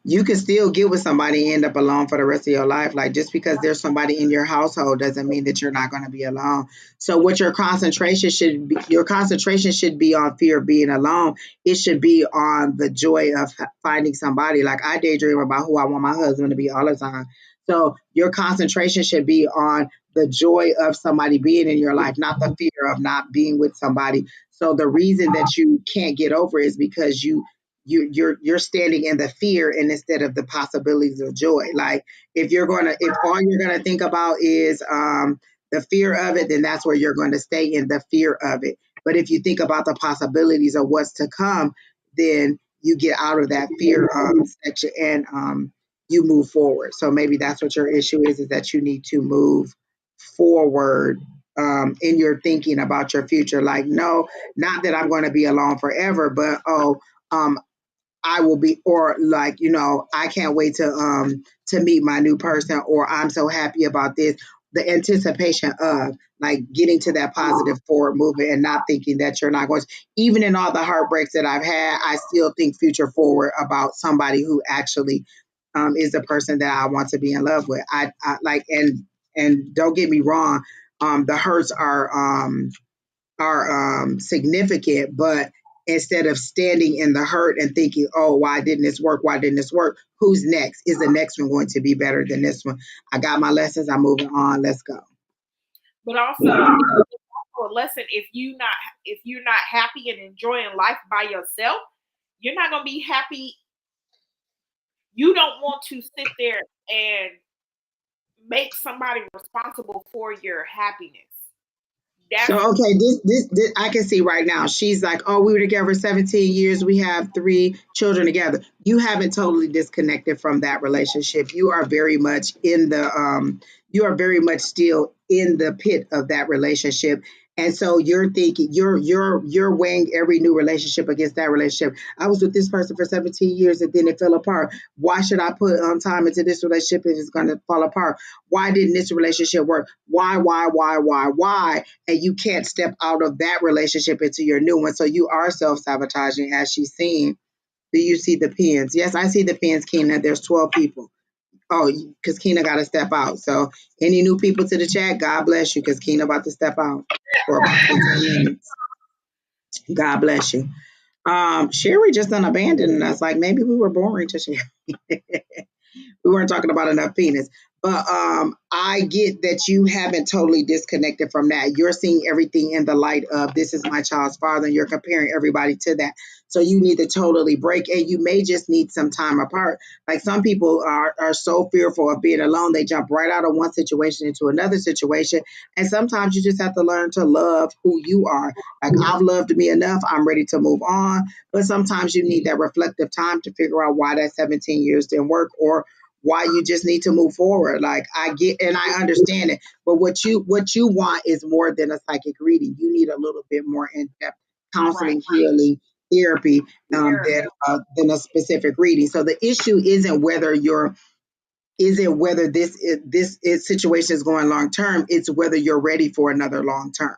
You can still get with somebody and end up alone for the rest of your life. Like just because there's somebody in your household doesn't mean that you're not going to be alone. So what your concentration should be on fear of being alone. It should be on the joy of finding somebody. Like I daydream about who I want my husband to be all the time. So your concentration should be on the joy of somebody being in your life, not the fear of not being with somebody. So the reason that you can't get over is because you're standing in the fear and instead of the possibilities of joy. Like if all you're gonna think about is the fear of it, then that's where you're going to stay in the fear of it. But if you think about the possibilities of what's to come, then you get out of that fear section and you move forward. So maybe that's what your issue is that you need to move forward in your thinking about your future. Like, no, not that I'm going to be alone forever, but um, I will be, or like, I can't wait to meet my new person, or I'm so happy about this. The anticipation of like getting to that positive forward movement and not thinking that you're not going to, even in all the heartbreaks that I've had, I still think future forward about somebody who actually is the person that I want to be in love with. I like, and don't get me wrong, the hurts are significant, but instead of standing in the hurt and thinking, oh, why didn't this work? Why didn't this work? Who's next? Is the next one going to be better than this one? I got my lessons. I'm moving on. Let's go. But also, it's also a lesson if you're not happy and enjoying life by yourself, you're not gonna be happy. You don't want to sit there and make somebody responsible for your happiness. So That's okay, this I can see right now. She's like, "Oh, we were together 17 years. We have 3 children together." You haven't totally disconnected from that relationship. You are very much in the you are very much still in the pit of that relationship. And so you're thinking you're weighing every new relationship against that relationship. I was with this person for 17 years and then it fell apart. Why should I put time into this relationship if it's going to fall apart? Why didn't this relationship work? Why? And you can't step out of that relationship into your new one. So you are self sabotaging, as she's saying. Do you see the pins? Yes, I see the pins, Keena. There's 12 people. Oh, because Keena got to step out. So any new people to the chat, God bless you, because Keena about to step out for about 15 minutes. God bless you. Sherry just done abandoning us. Like maybe we were boring to Sherry. We weren't talking about enough penis. But I get that you haven't totally disconnected from that. You're seeing everything in the light of this is my child's father, and you're comparing everybody to that. So you need to totally break, and you may just need some time apart. Like some people are so fearful of being alone, they jump right out of one situation into another situation. And sometimes you just have to learn to love who you are. Like I've loved me enough, I'm ready to move on. But sometimes you need that reflective time to figure out why that 17 years didn't work, or why you just need to move forward. Like I get and I understand it, but what you want is more than a psychic reading. You need a little bit more in depth right. counseling, healing, therapy There. than a specific reading. So the issue isn't whether this situation is going long term. It's whether you're ready for another long term,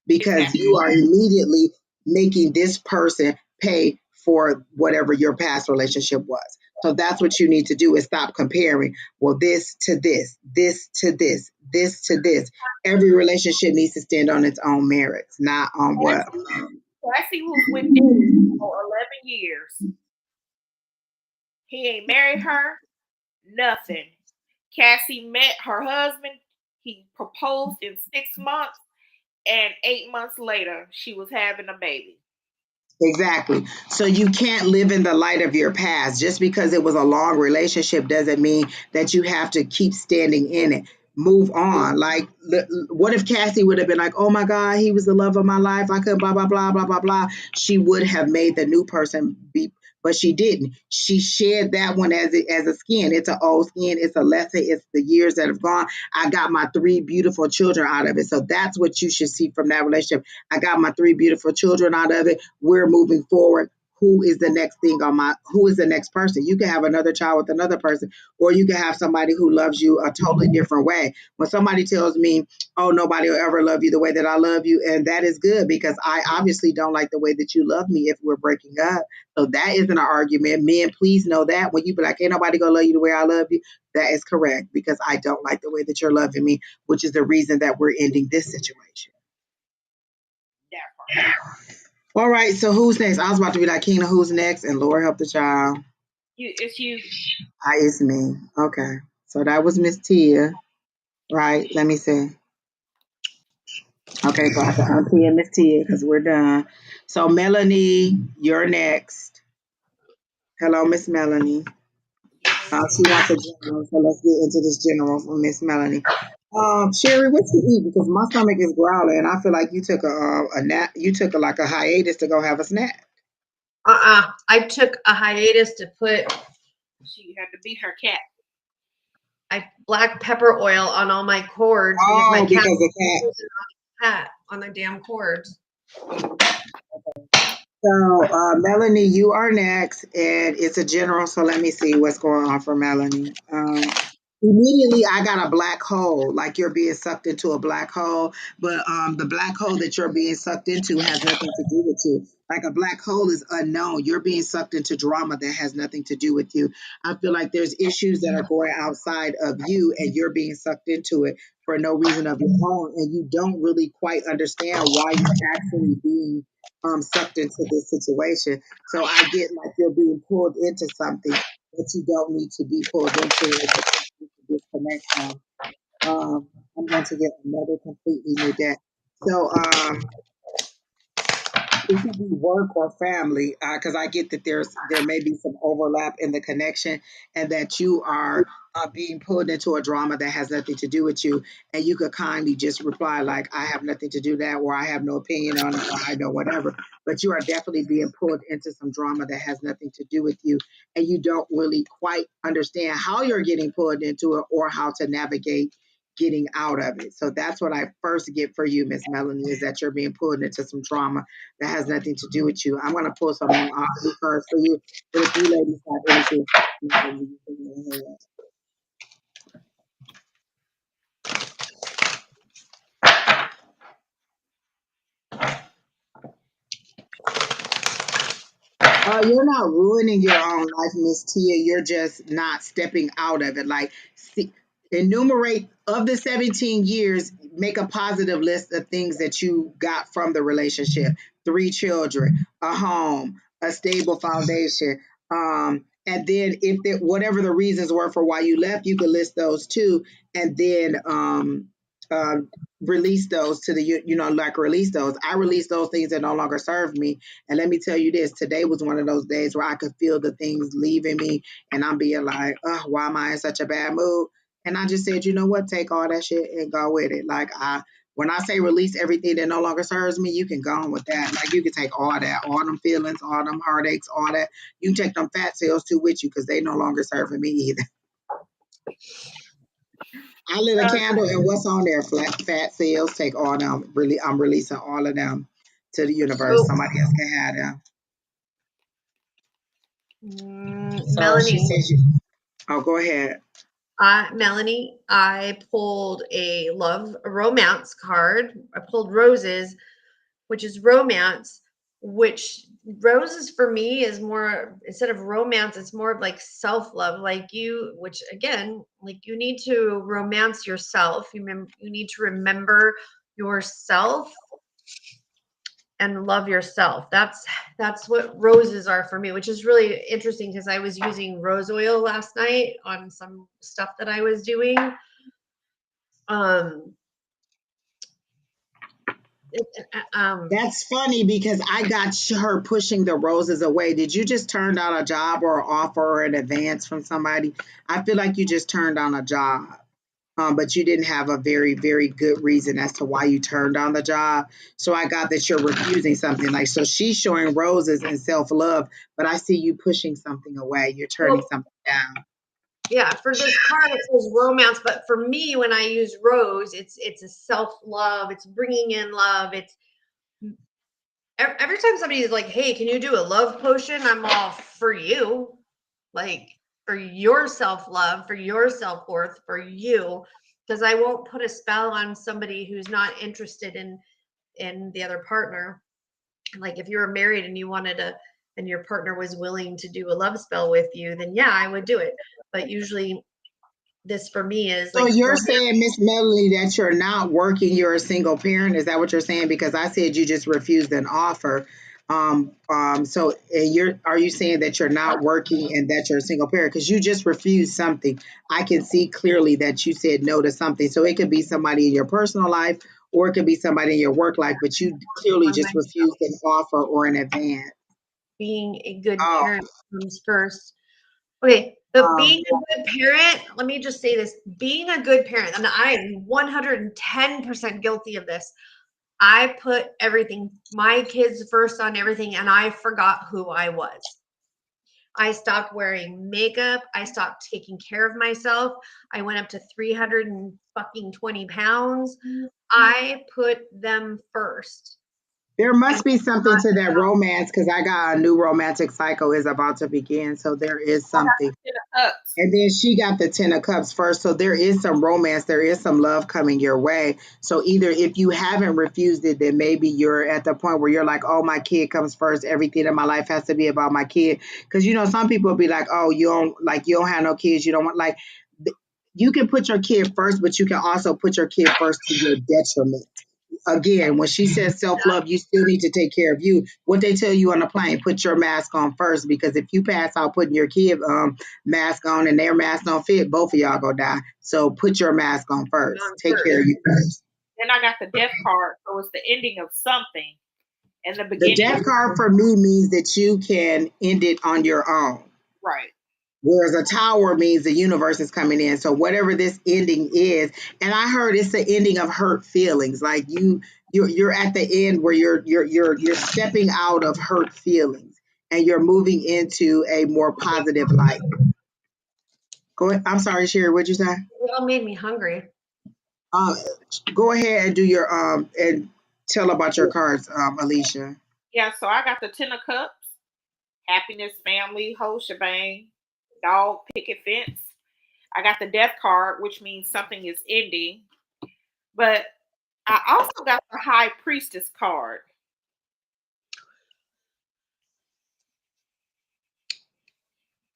because Exactly. you are immediately making this person pay for whatever your past relationship was. So that's what you need to do is stop comparing. Well, this to this to this to this. Every relationship needs to stand on its own merits, not on what. Cassie was with Dick for 11 years. He ain't married her, nothing. Cassie met her husband. He proposed in 6 months, and 8 months later, she was having a baby. Exactly. So you can't live in the light of your past. Just because it was a long relationship doesn't mean that you have to keep standing in it. Move on. Like, what if Cassie would have been like, oh my God, he was the love of my life. I could blah, blah, blah, blah, blah, blah. She would have made the new person be, but she didn't. She shed that one as a skin. It's an old skin. It's a lesson. It's the years that have gone. I got my 3 beautiful children out of it. So that's what you should see from that relationship. I got my 3 beautiful children out of it. We're moving forward. who is the next thing on my who is the next person. You can have another child with another person, or you can have somebody who loves you a totally different way. When somebody tells me, oh, nobody will ever love you the way that I love you, and that is good because I obviously don't like the way that you love me if we're breaking up. So that isn't an argument. Men, please know that when you be like, ain't nobody gonna love you the way I love you, that is correct because I don't like the way that you're loving me, which is the reason that we're ending this situation. That part. All right, so who's next? I was about to be like, Kina, who's next? And Lord help the child. It's you. Hi, it's me. Okay. So that was Miss Tia, right? Let me see. Okay, so I can unkey Miss Tia because we're done. So Melanie, you're next. Hello, Miss Melanie. She wants a general, so let's get into this general from Miss Melanie. Sherry, what you eat? Because my stomach is growling, and I feel like you took a nap. You took like a hiatus to go have a snack. I took a hiatus to put She had to beat her cat. black pepper oil on all my cords because my Oh, cat because the cat. was on the damn cords. So, Melanie, you are next, and it's a general. So let me see what's going on for Melanie. Immediately, I got a black hole, like you're being sucked into a black hole, but the black hole that you're being sucked into has nothing to do with you. Like a black hole is unknown. You're being sucked into drama that has nothing to do with you. I feel like there's issues that are going outside of you, and you're being sucked into it for no reason of your own, and you don't really quite understand why you're actually being sucked into this situation. So I get like you're being pulled into something that you don't need to be pulled into. It's a disconnect from. I'm going to get another completely new deck. So it could be work or family because I get that there may be some overlap in the connection and that you are being pulled into a drama that has nothing to do with you, and you could kindly just reply like I have nothing to do that, or I have no opinion on it, or I know whatever. But you are definitely being pulled into some drama that has nothing to do with you, and you don't really quite understand how you're getting pulled into it or how to navigate getting out of it. So that's what I first get for you, Miss Melanie, is that you're being pulled into some drama that has nothing to do with you. I'm going to pull some new cards for you. But if you ladies have anything, you're not ruining your own life, Miss Tia. You're just not stepping out of it. Like, see, enumerate of the 17 years, make a positive list of things that you got from the relationship: 3 children, a home, a stable foundation. And then, if there, whatever the reasons were for why you left, you could list those too. And then, uh, release those to the, like release those. I release those things that no longer serve me, and let me tell you this, today was one of those days where I could feel the things leaving me and I'm being like, why am I in such a bad mood? And I just said, you know what, take all that shit and go with it. Like when I say release everything that no longer serves me, you can go on with that. Like you can take all that, all them feelings, all them heartaches, all that. You can take them fat cells too with you because they no longer serving me either. I lit a candle and what's on there? Fat cells. Take all them. Really, I'm releasing all of them to the universe. So, Somebody else can have them. So she Melanie, says, "Oh, go ahead." Melanie, I pulled a romance card. I pulled roses, which is romance, which roses for me is more, instead of romance, it's more of like self-love, like you, which again, like you need to romance yourself. You need to remember yourself and love yourself. That's what roses are for me, which is really interesting because I was using rose oil last night on some stuff that I was doing. Um, That's funny because I got her pushing the roses away. Did you just turn down a job or an offer or an advance from somebody? I feel like you just turned down a job. But you didn't have a very, very good reason as to why you turned down the job. So I got that you're refusing something. Like, so she's showing roses and self love, but I see you pushing something away. You're turning well, something down. yeah, for this card it says romance, but for me, when I use rose, it's a self love. It's bringing in love. every time somebody is like, hey, can you do a love potion? I'm all for you. Like, for your self-love, for your self-worth, for you. Because I won't put a spell on somebody who's not interested in the other partner. Like if you were married and you wanted to, and your partner was willing to do a love spell with you, then yeah, I would do it. But usually this for me is So like you're romance. saying, Miss Melanie, that you're not working, you're a single parent. Is that what you're saying? Because I said you just refused an offer. So are you saying that you're not working and that you're a single parent? Because you just refused something. I can see clearly that you said no to something. So it could be somebody in your personal life or it could be somebody in your work life, but you clearly On just myself. refused an offer or an advance. Being a good Oh, parent comes first. Okay, but being um, a good parent, let me just say this, being a good parent, and I am 110% guilty of this. I put everything, my kids first on everything, and I forgot who I was. I stopped wearing makeup. I stopped taking care of myself. I went up to 320 pounds. I put them first. there And must be something to that romance because I got a new romantic cycle is about to begin. So there is I got something. the 10 of Cups. And then she got the 10 of Cups first. So there is some romance, there is some love coming your way. So either if you haven't refused it, then maybe you're at the point where you're like, oh, my kid comes first. Everything in my life has to be about my kid. Because some people be like, oh, you don't have no kids, you don't want you can put your kid first, but you can also put your kid first to your detriment. Again, when she says self love, you still need to take care of you. What they tell you on the plane, put your mask on first, because if you pass out putting your kid mask on and their mask don't fit, both of y'all go die. So put your mask on first. on Take care first. of you first. Then I got the Death card, so it's the ending of something and the The beginning of death card for me means that you can end it on your own. right. Whereas a tower means the universe is coming in. So whatever this ending is, and I heard it's the ending of hurt feelings. Like you're at the end where you're stepping out of hurt feelings and you're moving into a more positive light. Go ahead. I'm sorry, Sherry. What'd you say? It all made me hungry. Um, Go ahead and do your and tell about your cards, Alicia. Yeah, so I got the 10 of Cups, happiness, family, whole shebang, dog, picket fence. I got the Death card, which means something is ending. But I also got the High Priestess card.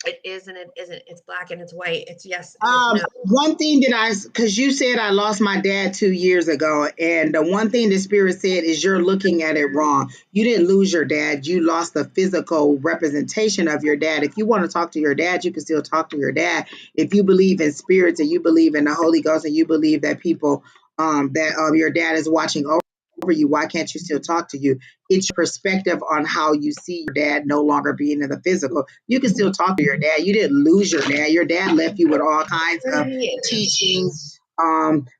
It is and it isn't. It's black and it's white. It's yes and it's no. One thing that because you said I lost my dad 2 years ago, and the one thing the spirit said is you're looking at it wrong. You didn't lose your dad, you lost the physical representation of your dad. If you want to talk to your dad, you can still talk to your dad. If you believe in spirits and you believe in the Holy Ghost and you believe that people, that your dad is watching over you, why can't you still talk to you? It's your perspective on how you see your dad no longer being in the physical. You can still talk to your dad. You didn't lose your dad. Your dad left you with all kinds There of he is. teachings,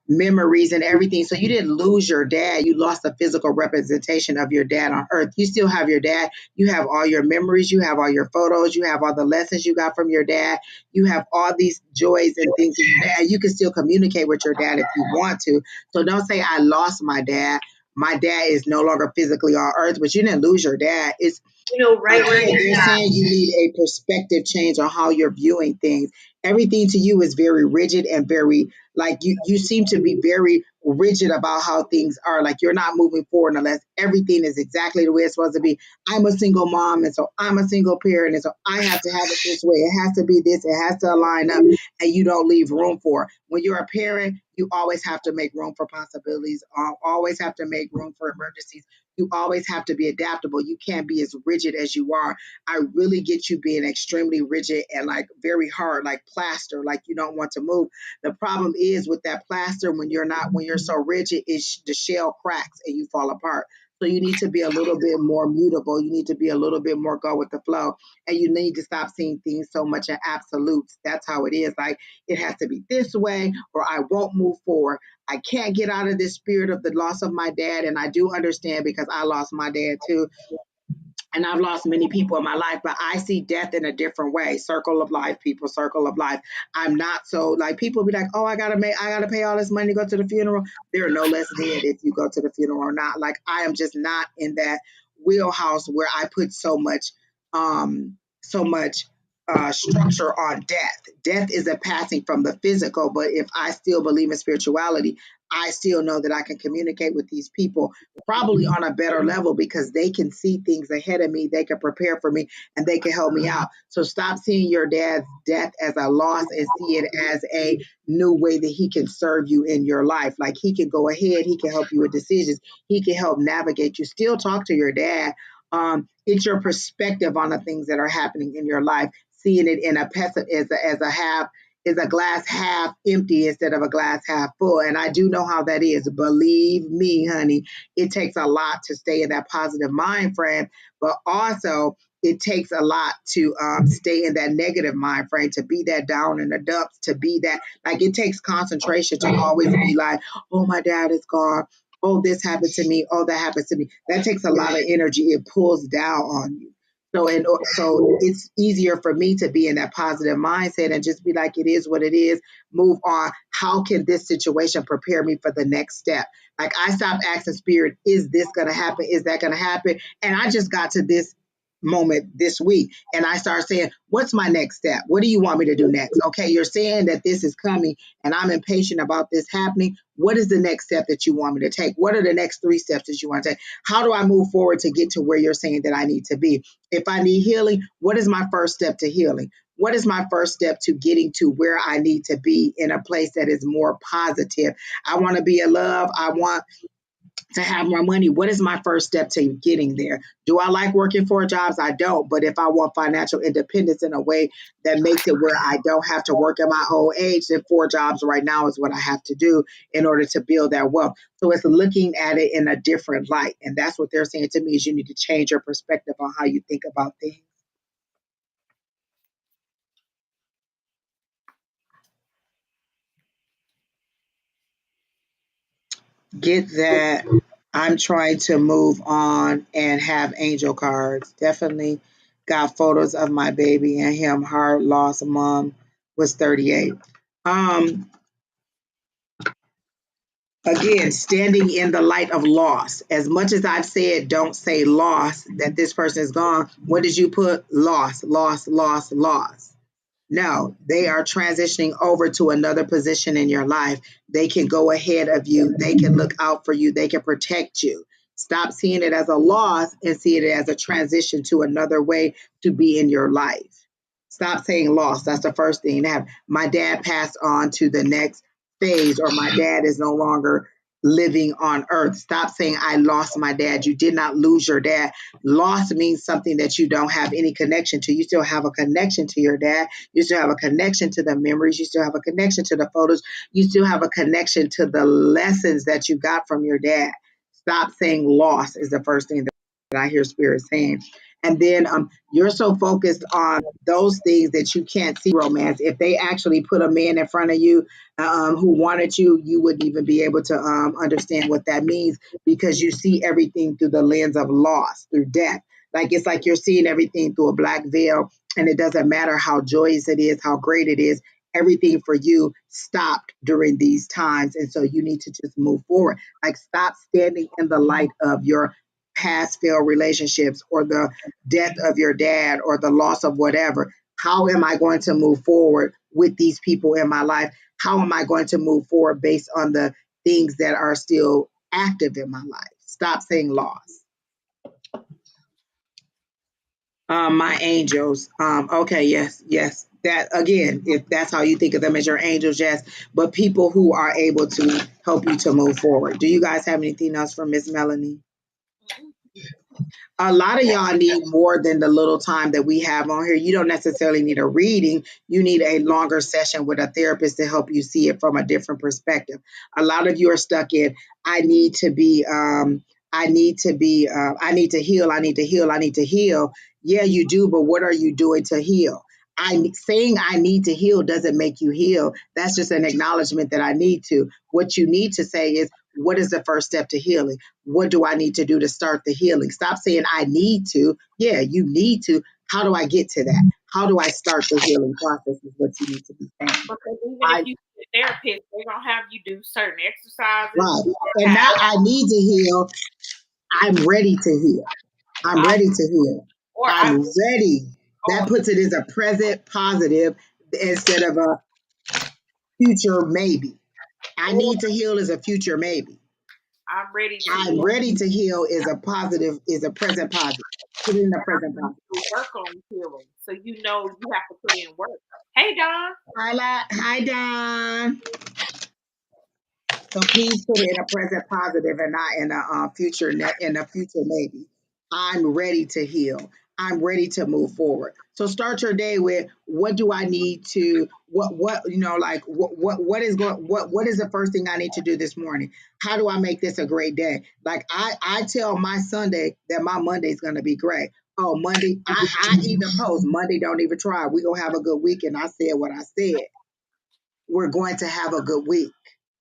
memories, and everything. So you didn't lose your dad. You lost the physical representation of your dad on earth. You still have your dad. You have all your memories. You have all your photos. You have all the lessons you got from your dad. You have all these joys and things of your dad. You can still communicate with your dad if you want to. So don't say, I lost my dad. My dad is no longer physically on earth, but you didn't lose your dad. It's You know right where again, he's they're at. saying you need a perspective change on how you're viewing things. Everything to you is very rigid and very like you seem to be very rigid about how things are. Like you're not moving forward unless everything is exactly the way it's supposed to be. I'm a single mom, and so I'm a single parent, and so I have to have it this way. It has to be this, it has to align up, and you don't leave room for it. When you're a parent, you always have to make room for possibilities, always have to make room for emergencies. You always have to be adaptable. You can't be as rigid as you are. I really get you being extremely rigid and like very hard, like plaster, like you don't want to move. The problem is with that plaster when you're so rigid, is the shell cracks and you fall apart. So you need to be a little bit more mutable. You need to be a little bit more go with the flow. And you need to stop seeing things so much in absolutes. That's how it is. Like it has to be this way or I won't move forward. I can't get out of this spirit of the loss of my dad. And I do understand because I lost my dad too. And I've lost many people in my life, but I see death in a different way. Circle of life, people, circle of life. I'm not so like people be like, oh, I gotta pay all this money to go to the funeral. There are no less dead if you go to the funeral or not. Like I am just not in that wheelhouse where I put so much structure on death. Death is a passing from the physical, but if I still believe in spirituality, I still know that I can communicate with these people probably on a better level because they can see things ahead of me, they can prepare for me, and they can help me out. So stop seeing your dad's death as a loss and see it as a new way that he can serve you in your life. Like he can go ahead, he can help you with decisions, he can help navigate you. Still talk to your dad. It's your perspective on the things that are happening in your life, seeing it in a as a half is a glass half empty instead of a glass half full. And I do know how that is. Believe me, honey, it takes a lot to stay in that positive mind frame, but also it takes a lot to stay in that negative mind frame, to be that down in the dumps, to be that, like, it takes concentration to always be like, oh, my dad is gone. Oh, this happened to me. Oh, that happened to me. That takes a lot of energy. It pulls down on you. So it's easier for me to be in that positive mindset and just be like, it is what it is. Move on. How can this situation prepare me for the next step? Like I stopped asking spirit, is this going to happen? Is that going to happen? And I just got to this moment this week and I started saying, what's my next step? What do you want me to do next? Okay, you're saying that this is coming and I'm impatient about this happening. What is the next step that you want me to take? What are the next 3 steps that you want to take? How do I move forward to get to where you're saying that I need to be? If I need healing, what is my first step to healing? What is my first step to getting to where I need to be in a place that is more positive? I want to be in love. I want to have more money. What is my first step to getting there? Do I like working 4 jobs? I don't. But if I want financial independence in a way that makes it where I don't have to work at my old age, then 4 jobs right now is what I have to do in order to build that wealth. So it's looking at it in a different light. And that's what they're saying to me is you need to change your perspective on how you think about things. Get that. I'm trying to move on and have angel cards. Definitely got photos of my baby and him. Hard loss. Mom was 38. Um, Again, standing in the light of loss. As much as I've said, don't say loss, that this person is gone. What did you put? Loss, loss, loss, loss. No, they are transitioning over to another position in your life. They can go ahead of you. They can look out for you. They can protect you. Stop seeing it as a loss and see it as a transition to another way to be in your life. Stop saying loss. That's the first thing. Have my dad passed on to the next phase, or my dad is no longer living on earth. Stop saying I lost my dad. You did not lose your dad. Loss means something that you don't have any connection to. You still have a connection to your dad. You still have a connection to the memories. You still have a connection to the photos. You still have a connection to the lessons that you got from your dad. Stop saying loss is the first thing that I hear Spirit saying. And then you're so focused on those things that you can't see romance. If they actually put a man in front of you who wanted you, you wouldn't even be able to understand what that means because you see everything through the lens of loss, through death. Like it's like you're seeing everything through a black veil, and it doesn't matter how joyous it is, how great it is. Everything for you stopped during these times. And so you need to just move forward. Like stop standing in the light of your past failed relationships or the death of your dad or the loss of whatever. How am I going to move forward with these people in my life? How am I going to move forward based on the things that are still active in my life? Stop saying loss. My angels. Okay, yes, yes. That again, if that's how you think of them as your angels, yes. But people who are able to help you to move forward. Do you guys have anything else for Miss Melanie? A lot of y'all need more than the little time that we have on here. You don't necessarily need a reading. You need a longer session with a therapist to help you see it from a different perspective. A lot of you are stuck in, I need to be, I need to be, I need to heal. I need to heal. I need to heal. Yeah, you do. But what are you doing to heal? Saying I need to heal doesn't make you heal. That's just an acknowledgement that I need to. What you need to say is, what is the first step to healing? What do I need to do to start the healing? Stop saying I need to. Yeah, you need to. How do I get to that? How do I start the healing process is what you need to be saying. Because even I if you see a therapist, they're gonna have you do certain exercises. right. And not I need to heal. I'm ready to heal. I'm I ready to heal. or I'm I ready. That or puts it as a present positive instead of a future maybe. I or need to heal is a future maybe. I'm ready I'm to ready to heal is a positive, is a present positive. Put it in the present positive. work on healing. So you know you have to put in work. Hey Don. Hi, Don. So please put it in a present positive and not in a future in a future maybe. I'm ready to heal. I'm ready to move forward. So start your day with what do I need to what like what is going what is the first thing I need to do this morning? How do I make this a great day? Like I tell my Sunday that my Monday is going to be great. Oh, Monday, I even post Monday, don't even try. We're going to have a good week. And I said what I said. We're going to have a good week.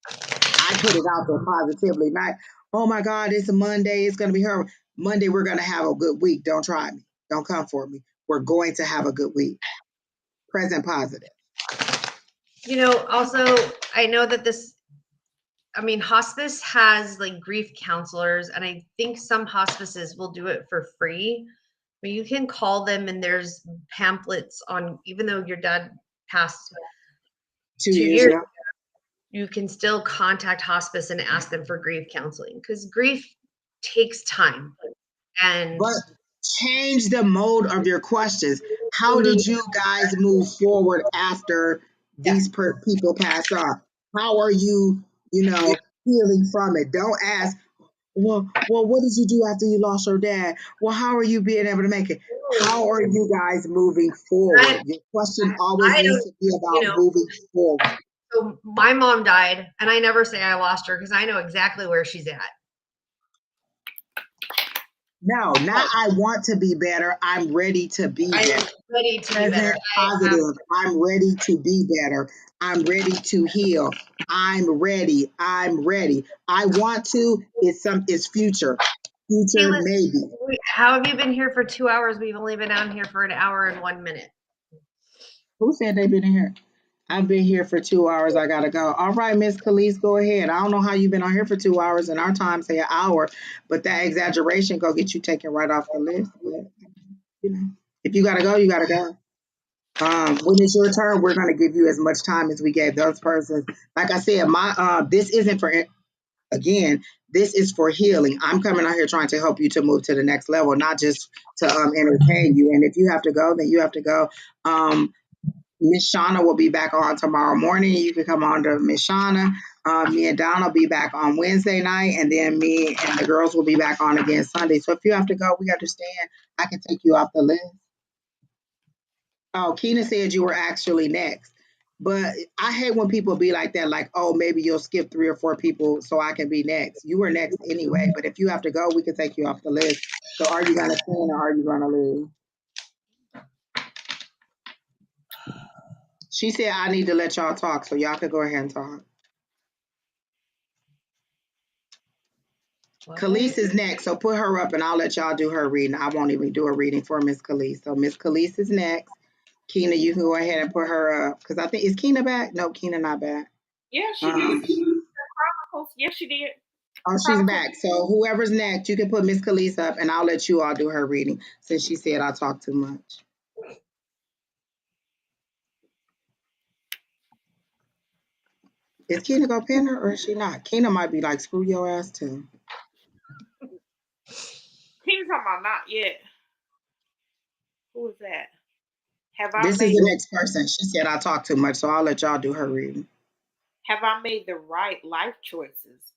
I put it out there positively, not, oh my God, it's a Monday, it's going to be her. Monday, we're going to have a good week. Don't try me. Don't come for me. We're going to have a good week. Present positive. Also, I know that hospice has like grief counselors, and I think some hospices will do it for free. But you can call them, and there's pamphlets on, even though your dad passed 2 years, years, yeah. you can still contact hospice and ask them for grief counseling, because grief takes time. And But change the mode of your questions. How did you guys move forward after yeah, these people passed off? How are you, healing from it? Don't ask, well, what did you do after you lost your dad? Well, how are you being able to make it? How are you guys moving I, forward? Your question always I needs don't, to be you about know, moving forward. so my mom died, and I never say I lost her, because I know exactly where she's at. No, not I want to be better. I'm ready to be I'm better. ready to be better. Present positive. I'm ready to be better. I'm ready to heal. I'm ready. I'm ready. I want to is future. Hey, Future listen, maybe. how have you been here for 2 hours? We've only been on here for an hour and 1 minute. Who said they've been in here? I've been here for 2 hours. I gotta go. All right, Miss Khalees, go ahead. I don't know how you've been on here for 2 hours, and our time say an hour, but that exaggeration go get you taken right off the list. But if you gotta go, you gotta go. When it's your turn, we're gonna give you as much time as we gave those persons. Like I said, my this isn't for again. This is for healing. I'm coming out here trying to help you to move to the next level, not just to entertain you. And if you have to go, then you have to go. Miss Shauna will be back on tomorrow morning. You can come on to Miss Shauna. Me and Don will be back on Wednesday night, and then me and the girls will be back on again Sunday. So if you have to go, we understand. I can take you off the list. Oh, Keena said you were actually next. But I hate when people be like that, like, oh, maybe you'll skip 3 or 4 people so I can be next. You were next anyway. But if you have to go, we can take you off the list. So are you going to stay or are you going to leave? She said I need to let y'all talk, so y'all can go ahead and talk. Khalees is next, so put her up and I'll let y'all do her reading. I won't even do a reading for Miss Khalees. So Miss Khalees is next. Keena, you can go ahead and put her up. Because I think, is Keena back? No, Keena not back. Yeah, she did. Chronicles. Yes, she did. Oh, she's Chronicles. back. So whoever's next, you can put Miss Khalees up and I'll let you all do her reading since she said I talk too much. Is Keena gonna pin her or is she not? Keena might be like, screw your ass too. He was talking about not yet. Who is that? Have I This is made the next person. She said I talk too much, so I'll let y'all do her reading. have I made the right life choices?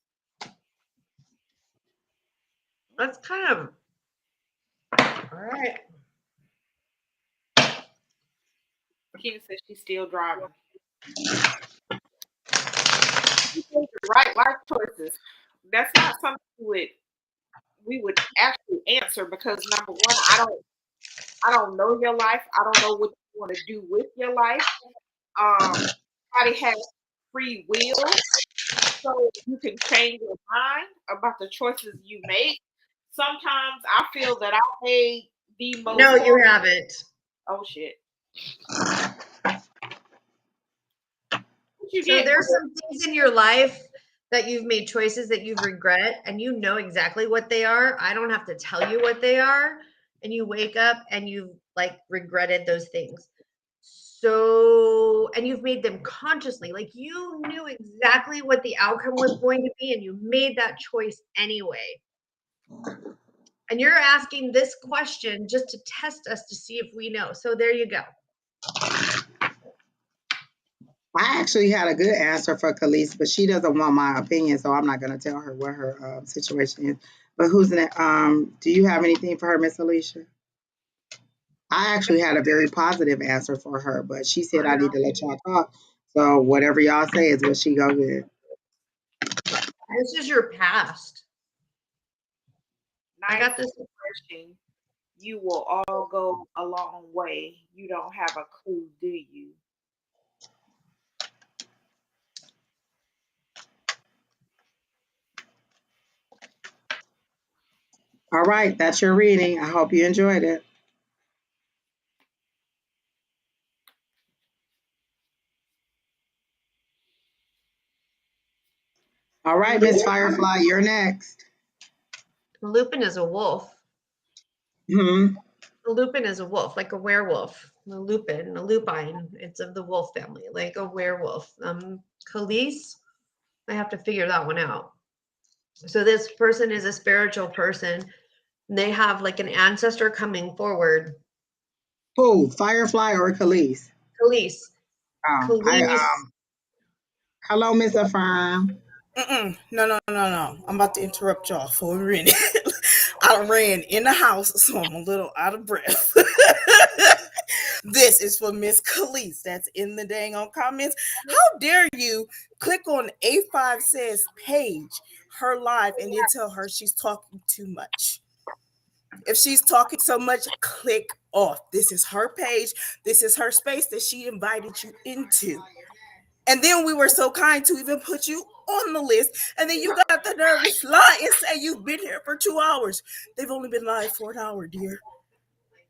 That's kind of all right. Keena says she's still driving. You made the right life choices. That's not something we would actually answer because number one, I don't know your life. I don't know what you want to do with your life. Everybody has free will, so you can change your mind about the choices you make. Sometimes I feel that I made the most. No, you haven't. Oh shit! So there's some things in your life that you've made choices that you regret and you know exactly what they are. I don't have to tell you what they are. And you wake up and you've like regretted those things. So, and you've made them consciously, like you knew exactly what the outcome was going to be and you made that choice anyway. And you're asking this question just to test us to see if we know. So there you go. I actually had a good answer for Khalees, but she doesn't want my opinion, so I'm not going to tell her what her situation is. But who's next? Do you have anything for her, Miss Alicia? I actually had a very positive answer for her, but she said I need to let y'all talk. So whatever y'all say is what she go with. This is your past. I got this. Question. You will all go a long way. You don't have a clue, do you? All right, that's your reading. I hope you enjoyed it. All right, Miss Firefly, you're next. Lupin is a wolf. Hmm. A lupin is a wolf, like a werewolf. A lupin, a lupine. It's of the wolf family, like a werewolf. Khalees, I have to figure that one out. So this person is a spiritual person. They have like an ancestor coming forward. Who, Firefly or Khalees? Khalees. Oh, Khalees. hello, Miss Affirm. No, no, no, no. I'm about to interrupt y'all for a minute. I ran in the house, so I'm a little out of breath. This is for Miss Khalees. That's in the dang on comments. How dare you click on A5say's page, her live, and then tell her she's talking too much? If she's talking so much, click off. This is her page. This is her space that she invited you into. And then we were so kind to even put you on the list. And then you got the nerve to lie and say you've been here for 2 hours. They've only been live for an hour, dear.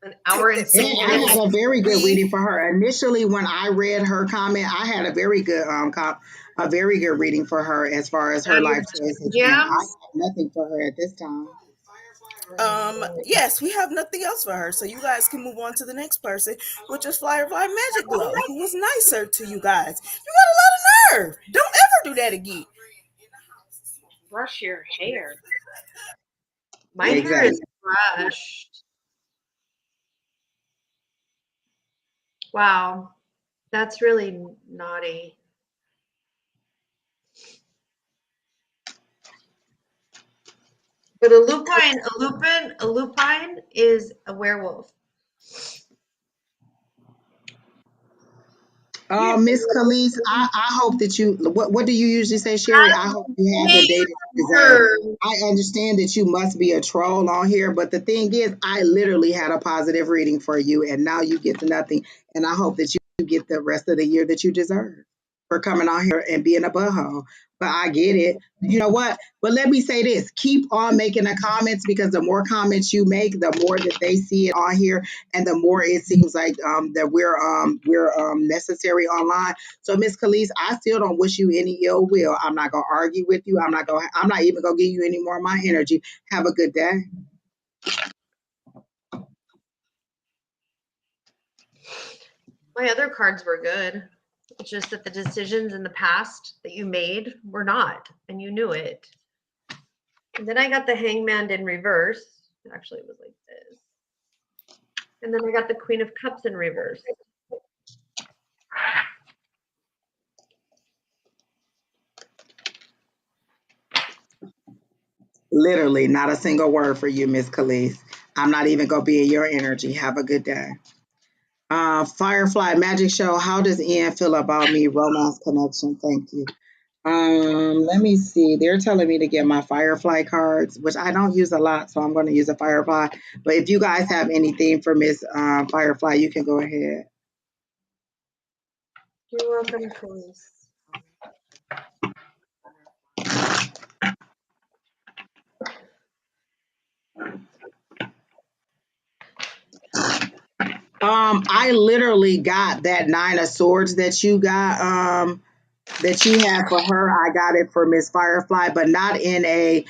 An hour and And 6 I minutes. had a very good We reading for her. Initially, when I read her comment, I had a very good a very good reading for her as far as her life choices, and I Gems. have nothing for her at this time. yes, we have nothing else for her. So you guys can move on to the next person, which is Firefly Magic Glow, who was nicer to you guys. You got a lot of nerve. Don't ever do that again. Brush your hair. My hair Exactly. is brushed. Wow. That's really naughty. But a lupine is a werewolf. Miss Khalees, I hope that you, what do you usually say, Sherry? I hope you have the Hey, day that you deserve. her. I understand that you must be a troll on here, but the thing is, I literally had a positive reading for you, and now you get to nothing. And I hope that you get the rest of the year that you deserve for coming on here and being a butthole. But I get it. You know what? But let me say this: keep on making the comments, because the more comments you make, the more that they see it on here, and the more it seems like that we're necessary online. So, Miss Khalees, I still don't wish you any ill will. I'm not gonna argue with you. I'm not even gonna give you any more of my energy. Have a good day. My other cards were good. It's just that the decisions in the past that you made were not, and you knew it. And then I got the Hangman in reverse. Actually, it was like this. And then I got the Queen of Cups in reverse. Literally, not a single word for you, Miss Khalees. I'm not even gonna be in your energy. Have a good day. Firefly Magic Show. How does Ian feel about me? Romance connection. Thank you. Let me see. They're telling me to get my Firefly cards, which I don't use a lot, so I'm going to use a Firefly. But if you guys have anything for Miss Firefly, you can go ahead. You're welcome, Khalees. I literally got that Nine of Swords that you got, that you have for her, I got it for Miss Firefly, but not in a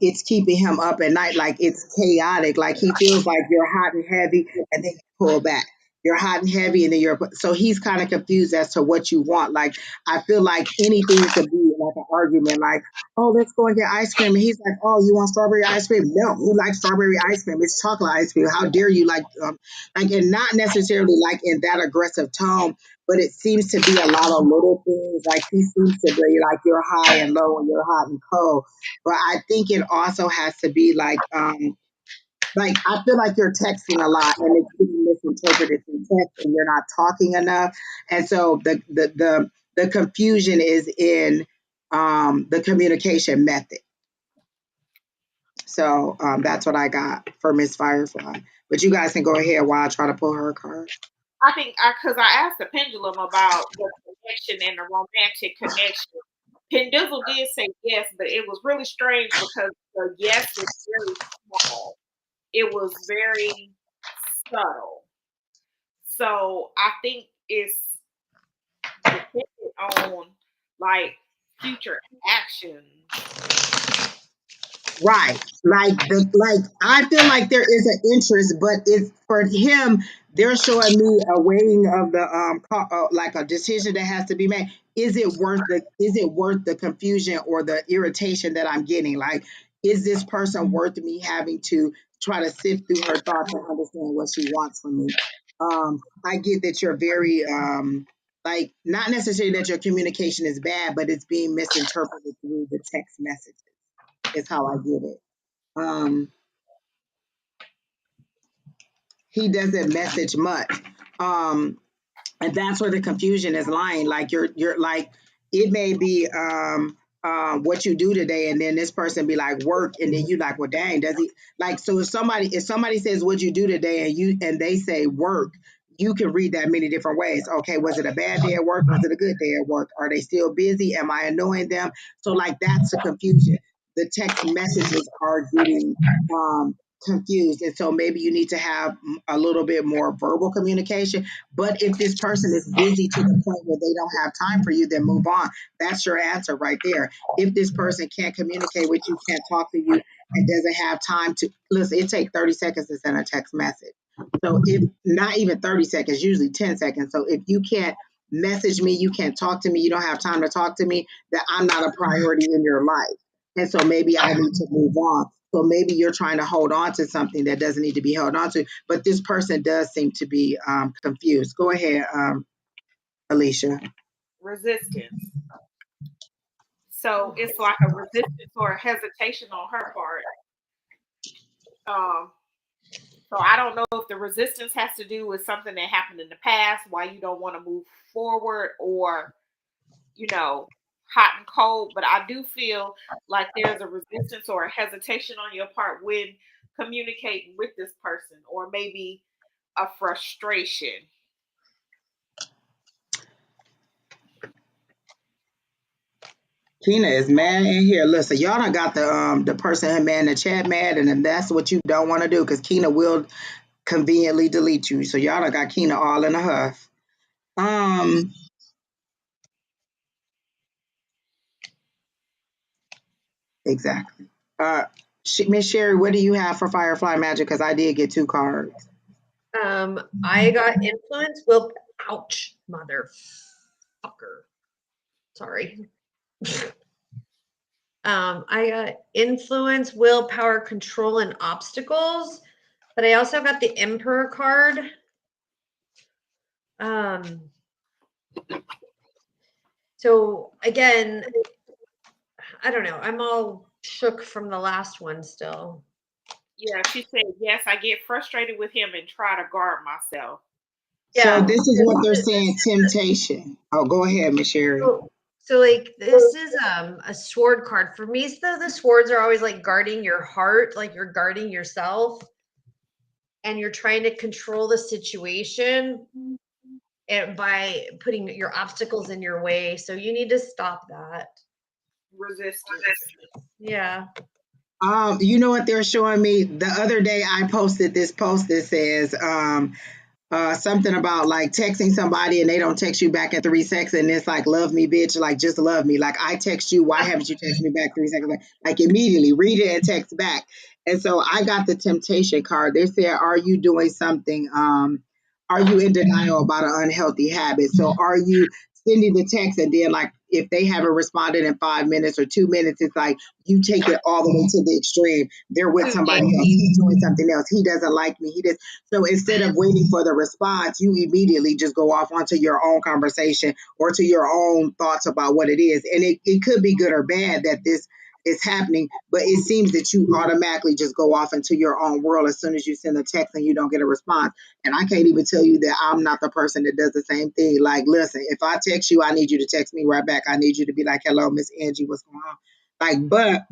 it's keeping him up at night, like it's chaotic. Like he feels like you're hot and heavy and then you pull back. You're hot and heavy and then you're so he's kind of confused as to what you want. Like I feel like anything could be like an argument, like, oh, let's go and get ice cream. And he's like, oh, you want strawberry ice cream? No, who likes strawberry ice cream? It's chocolate ice cream. How dare you like and not necessarily like in that aggressive tone, but it seems to be a lot of little things. Like he seems to be like you're high and low and you're hot and cold. But I think it also has to be like I feel like you're texting a lot and it's being misinterpreted through text and you're not talking enough. And so the confusion is in the communication method. So that's what I got for Miss Firefly. But you guys can go ahead while I try to pull her card. I think because I asked the pendulum about the connection and the romantic connection. Pendizzle did say yes, but it was really strange because the yes was very small. It was very subtle. So I think it's dependent on like future actions. Right. Like I feel like there is an interest, but it's for him, they're showing me a weighing of the like a decision that has to be made. Is it worth the confusion or the irritation that I'm getting? Like, is this person worth me having to try to sift through her thoughts and understand what she wants from me? I get that you're very like not necessarily that your communication is bad, but it's being misinterpreted through the text message is how I get it. Um, he doesn't message much. Um, and that's where the confusion is lying. Like you're like it may be what you do today, and then this person be like work, and then you like, well, dang, does he like? So if somebody says what you do today, and they say work, you can read that many different ways. Okay, was it a bad day at work? Was it a good day at work? Are they still busy? Am I annoying them? So like that's the confusion. The text messages are getting confused, and so maybe you need to have a little bit more verbal communication. But if this person is busy to the point where they don't have time for you, then move on. That's your answer right there. If this person can't communicate with you, can't talk to you, and doesn't have time to listen, it takes 30 seconds to send a text message. So if not even 30 seconds, usually 10 seconds. So if you can't message me, you can't talk to me, you don't have time to talk to me, that I'm not a priority in your life. And so maybe I need to move on. So maybe you're trying to hold on to something that doesn't need to be held on to. But this person does seem to be confused. Go ahead, Alicia. Resistance. So it's like a resistance or a hesitation on her part. Um, so I don't know if the resistance has to do with something that happened in the past, why you don't want to move forward, or you know, hot and cold. But I do feel like there's a resistance or a hesitation on your part when communicating with this person, or maybe a frustration. Kina is mad in here. Listen, y'all done got the person mad in the chat mad, and then that's what you don't want to do because Kina will conveniently delete you. So y'all done got Kina all in a huff. Um, exactly. Miss Sherry, what do you have for Firefly Magic? Because I did get two cards. I got influence. Will, ouch, motherfucker. Sorry. I got influence, willpower, control, and obstacles. But I also got the Emperor card. So again, I don't know. I'm all shook from the last one still. Yeah, she said, yes, I get frustrated with him and try to guard myself. So this is what they're saying, temptation. Oh, go ahead, Miss Sherry. So like this is a sword card. For me, so the swords are always like guarding your heart, like you're guarding yourself and you're trying to control the situation and by putting your obstacles in your way. So you need to stop that. Resistance. Yeah. You know what they're showing me? The other day I posted this post that says, something about like texting somebody and they don't text you back in 3 seconds, and it's like, love me, bitch, like just love me. Like I text you, why haven't you texted me back 3 seconds? Like immediately read it and text back. And so I got the temptation card. They said, are you doing something? Are you in denial about an unhealthy habit? So are you sending the text and then like if they haven't responded in 5 minutes or 2 minutes, it's like you take it all the way to the extreme. They're with somebody else. He's doing something else. He doesn't like me. He does. So instead of waiting for the response, you immediately just go off onto your own conversation or to your own thoughts about what it is. And it could be good or bad that this is happening, but it seems that you automatically just go off into your own world as soon as you send a text and you don't get a response. And I can't even tell you that I'm not the person that does the same thing. Like, listen, if I text you, I need you to text me right back. I need you to be like, hello, Miss Angie, what's going on? Like, but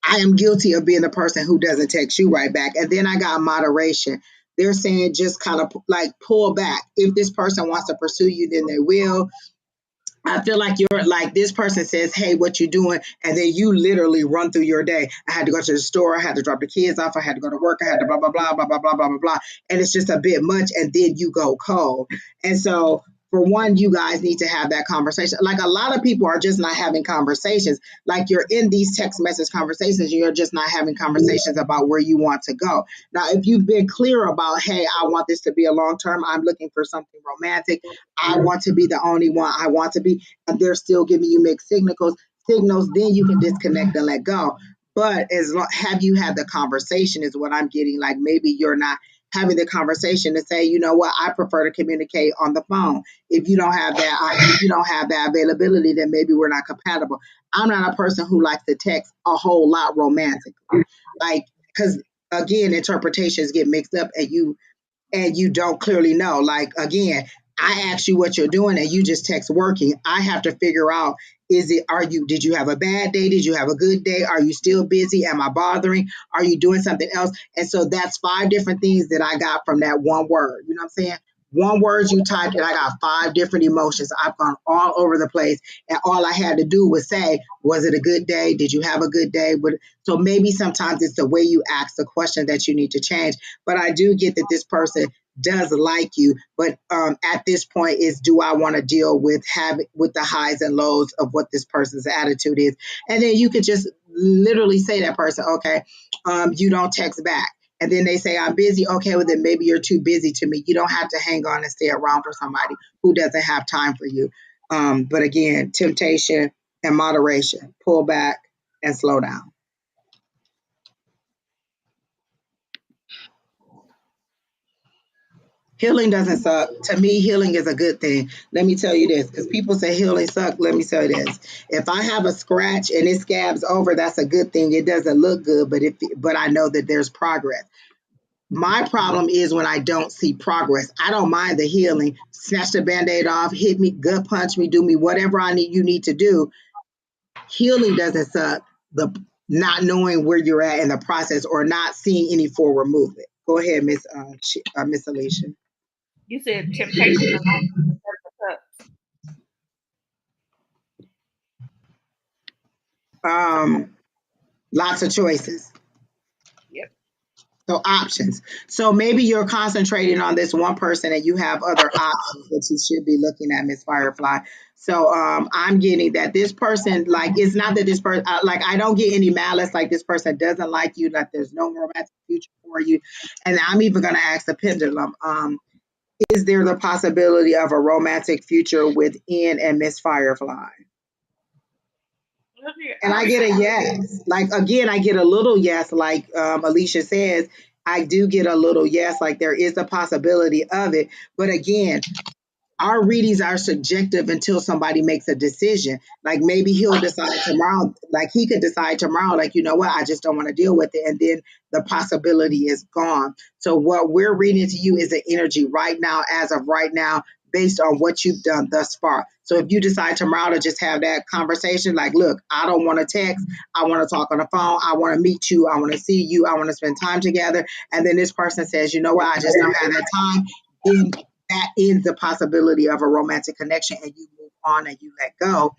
I am guilty of being the person who doesn't text you right back. And then I got moderation. They're saying just kind of like pull back. If this person wants to pursue you, then they will. I feel like you're like this person says, hey, what you doing? And then you literally run through your day. I had to go to the store. I had to drop the kids off. I had to go to work. I had to blah, blah, blah, blah, blah, blah, blah, blah, blah. And it's just a bit much. And then you go cold. And so for one, you guys need to have that conversation. Like a lot of people are just not having conversations. Like you're in these text message conversations, you're just not having conversations about where you want to go. Now, if you've been clear about, hey, I want this to be a long term, I'm looking for something romantic, I want to be the only one, I want to be, and they're still giving you mixed signals, then you can disconnect and let go. But have you had the conversation is what I'm getting. Like maybe you're not having the conversation to say, you know what, I prefer to communicate on the phone. If you don't have that availability, then maybe we're not compatible. I'm not a person who likes to text a whole lot romantically, like because again, interpretations get mixed up, and you don't clearly know. Like again, I ask you what you're doing and you just text working. I have to figure out, did you have a bad day? Did you have a good day? Are you still busy? Am I bothering? Are you doing something else? And so that's 5 different things that I got from that one word. You know what I'm saying? One word you typed and I got 5 different emotions. I've gone all over the place. And all I had to do was say, was it a good day? Did you have a good day? So maybe sometimes it's the way you ask the question that you need to change. But I do get that this person does like you, but at this point is, do I want to deal with the highs and lows of what this person's attitude is? And then you could just literally say to that person, okay, you don't text back. And then they say, I'm busy. Okay, well then maybe you're too busy to me. You don't have to hang on and stay around for somebody who doesn't have time for you. But again, temptation and moderation, pull back and slow down. Healing doesn't suck. To me, healing is a good thing. Let me tell you this, because people say healing suck. Let me tell you this. If I have a scratch and it scabs over, that's a good thing. It doesn't look good, but I know that there's progress. My problem is when I don't see progress. I don't mind the healing. Snatch the Band-Aid off, hit me, gut punch me, do me whatever you need to do. Healing doesn't suck. The not knowing where you're at in the process or not seeing any forward movement. Go ahead, Miss Alycia. You said temptation and Lots of choices. yep. So options. So maybe you're concentrating on this one person and you have other options that you should be looking at, Miss Firefly. So I'm getting that this person, like, it's not that this person, like, I don't get any malice, like this person doesn't like you, like there's no romantic future for you. And I'm even going to ask the pendulum, is there the possibility of a romantic future within and Miss Firefly? And I get a yes. Like again, I get a little yes. Like Alicia says, I do get a little yes. Like there is a possibility of it. But again, our readings are subjective until somebody makes a decision. Like maybe he'll decide tomorrow, like he could decide tomorrow, like, you know what, I just don't want to deal with it. And then the possibility is gone. So what we're reading to you is an energy right now, as of right now, based on what you've done thus far. So if you decide tomorrow to just have that conversation, like, look, I don't want to text. I want to talk on the phone. I want to meet you. I want to see you. I want to spend time together. And then this person says, you know what, I just don't have that time. Then that ends the possibility of a romantic connection and you move on and you let go.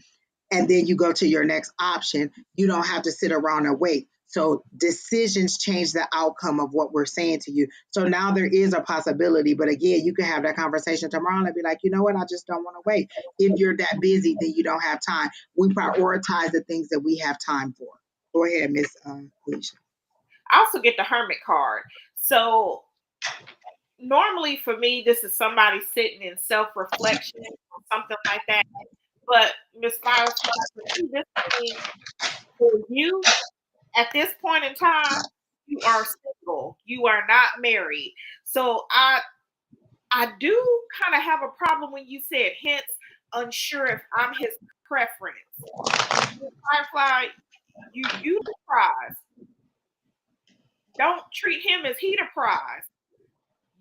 And then you go to your next option. You don't have to sit around and wait. So decisions change the outcome of what we're saying to you. So now there is a possibility, but again, you can have that conversation tomorrow and be like, you know what, I just don't want to wait. If you're that busy, then you don't have time. We prioritize the things that we have time for. Go ahead, Miss Alycia. I also get the hermit card. So normally for me, this is somebody sitting in self-reflection or something like that. But Miss Firefly, for me, this means for you at this point in time, you are single. You are not married. So I do kind of have a problem when you said hence unsure if I'm his preference. Miss Firefly, you the prize. Don't treat him as he the prize.